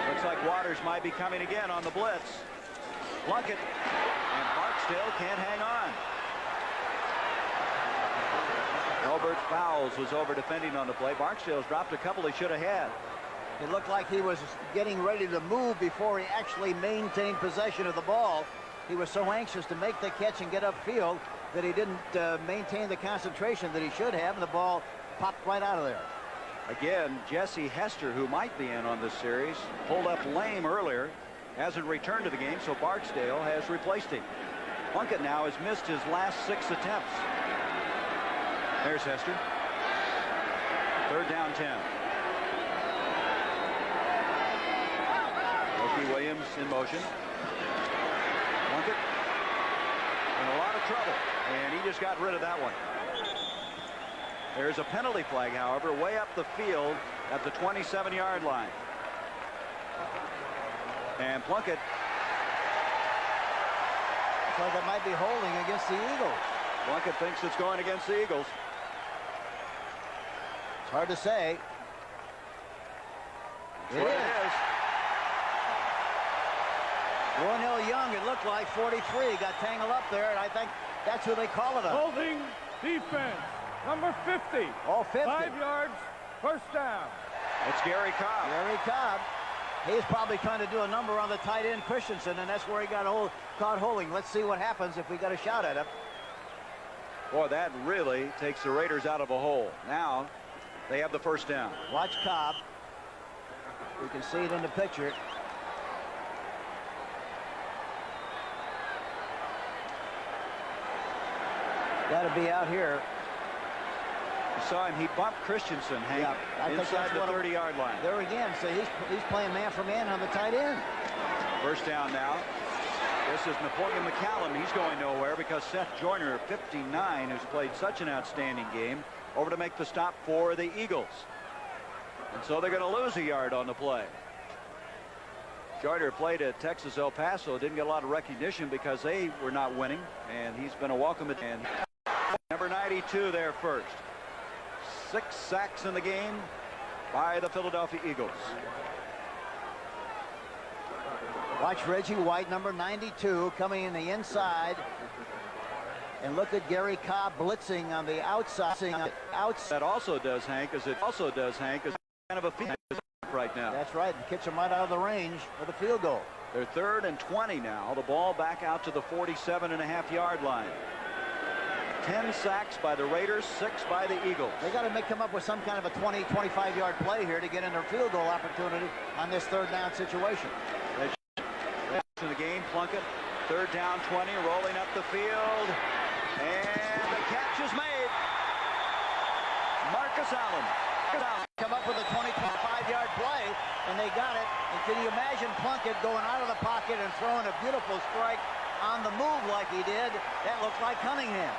Looks like Waters might be coming again on the blitz. Plunkett, and Barksdale can't hang on. Albert Fowles was over defending on the play. Barksdale's dropped a couple he should have had. It looked like he was getting ready to move before he actually maintained possession of the ball. He was so anxious to make the catch and get upfield that he didn't maintain the concentration that he should have, and the ball popped right out of there. Again, Jesse Hester, who might be in on this series, pulled up lame earlier, hasn't returned to the game, so Barksdale has replaced him. Plunkett now has missed his last 6 attempts. There's Hester. Third down, 10. Loki Williams in motion. Plunkett in a lot of trouble, and he just got rid of that one. There's a penalty flag, however, way up the field at the 27-yard line. And Plunkett. So that might be holding against the Eagles. Plunkett thinks it's going against the Eagles. It's hard to say. It is. Roynell Young, it looked like 43, got tangled up there, and I think that's who they call it on. Holding defense, number 50. Oh, 50. 5 yards, first down. It's Gary Cobb. Gary Cobb. He's probably trying to do a number on the tight end Christensen, and that's where he got caught holding. Let's see what happens if we got a shot at him. Boy, that really takes the Raiders out of a hole. Now they have the first down. Watch Cobb. You can see it in the picture. Got to be out here. You saw him. He bumped Christensen, Hank, inside the 30-yard line. There again, so he's playing man for man on the tight end. First down now. This is Napoleon McCallum. He's going nowhere because Seth Joyner, 59, who's played such an outstanding game, over to make the stop for the Eagles. And so they're going to lose a yard on the play. Joyner played at Texas El Paso, didn't get a lot of recognition because they were not winning, and he's been a welcome addition. Number 92 there first. 6 sacks in the game by the Philadelphia Eagles. Watch Reggie White, number 92, coming in the inside. And look at Gary Cobb blitzing on the outside. That also does, Hank, is kind of a field right now. That's right, and kicks him right out of the range for the field goal. They're 3rd and 20 now. The ball back out to the 47.5-yard line. 10 sacks by the Raiders, 6 by the Eagles. They got to come up with some kind of a 20, 25-yard play here to get in their field goal opportunity on this third down situation. In the game, Plunkett, 3rd down, 20, rolling up the field, and the catch is made. Marcus Allen. Come up with a 20, 25-yard play, and they got it. And can you imagine Plunkett going out of the pocket and throwing a beautiful strike on the move like he did? That looks like Cunningham.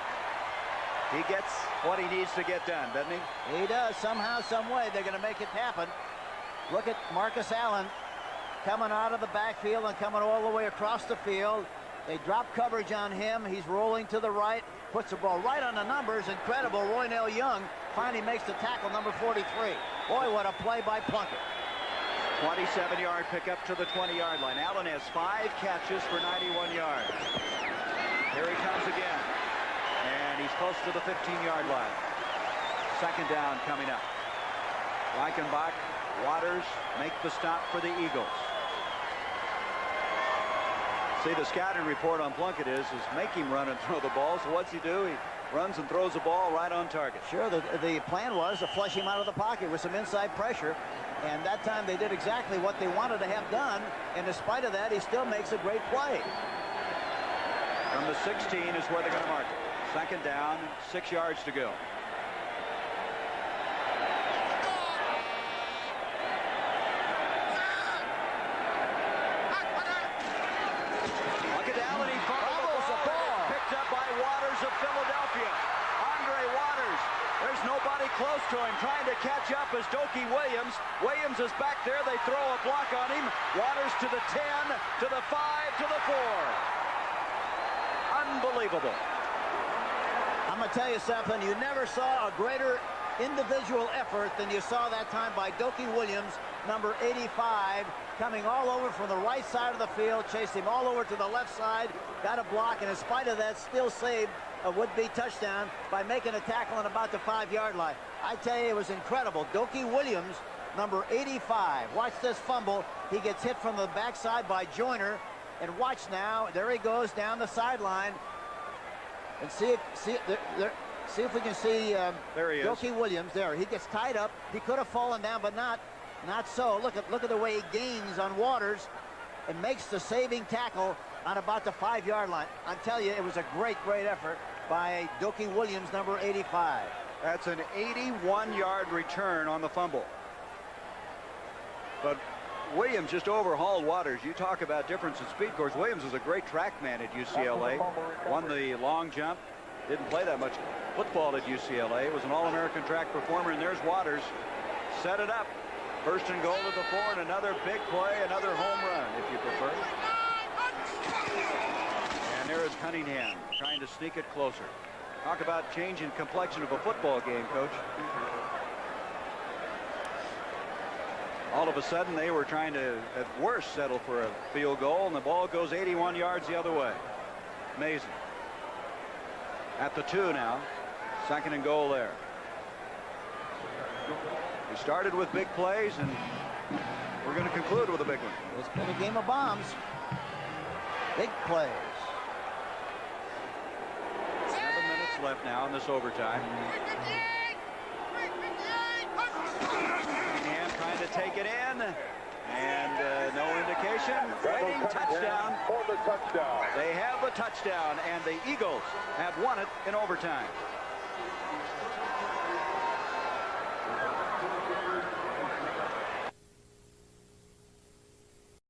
He gets what he needs to get done, doesn't he? He does. Somehow, some way, they're going to make it happen. Look at Marcus Allen coming out of the backfield and coming all the way across the field. They drop coverage on him. He's rolling to the right, puts the ball right on the numbers. Incredible. Roynell Young finally makes the tackle, number 43. Boy, what a play by Plunkett. 27-yard pickup to the 20-yard line. Allen has 5 catches for 91 yards. Here he comes again. And and he's close to the 15-yard line. Second down coming up. Reichenbach, Waters make the stop for the Eagles. See, the scouting report on Plunkett is make him run and throw the ball. So what's he do? He runs and throws the ball right on target. Sure, the plan was to flush him out of the pocket with some inside pressure. And that time they did exactly what they wanted to have done. And in spite of that, he still makes a great play. From the 16 is where they're going to mark it. Second down, 6 yards to go. Close to him, trying to catch up as Dokie Williams. Williams is back there. They throw a block on him. Waters to the 10, to the 5, to the 4. Unbelievable. I'm going to tell you something. You never saw a greater individual effort than you saw that time by Dokie Williams, number 85, coming all over from the right side of the field, chased him all over to the left side, got a block, and in spite of that, still saved a would-be touchdown by making a tackle on about the 5-yard line. I tell you, it was incredible. Dokie Williams, number 85. Watch this fumble. He gets hit from the backside by Joyner. And watch now. There he goes down the sideline. And see if we can see there he is. Dokie Williams there. He gets tied up. He could have fallen down, but not so. Look at the way he gains on Waters and makes the saving tackle on about the 5-yard line. I tell you, it was a great effort by Dokie Williams, number 85. That's an 81-yard return on the fumble. But Williams just overhauled Waters. You talk about difference in speed. Of course, Williams was a great track man at UCLA. Won the long jump. Didn't play that much football at UCLA. Was an All-American track performer. And there's Waters. Set it up. First and goal to the 4, and another big play, another home run, if you prefer. And there is Cunningham trying to sneak it closer. Talk about changing complexion of a football game, Coach. All of a sudden, they were trying to, at worst, settle for a field goal, and the ball goes 81 yards the other way. Amazing. At the 2 now. Second and goal there. We started with big plays, and we're going to conclude with a big one. It's been a game of bombs. Big plays. 7 minutes left now in this overtime. And trying to take it in. And no indication. Waiting, touchdown. For the touchdown. They have the touchdown, and the Eagles have won it in overtime.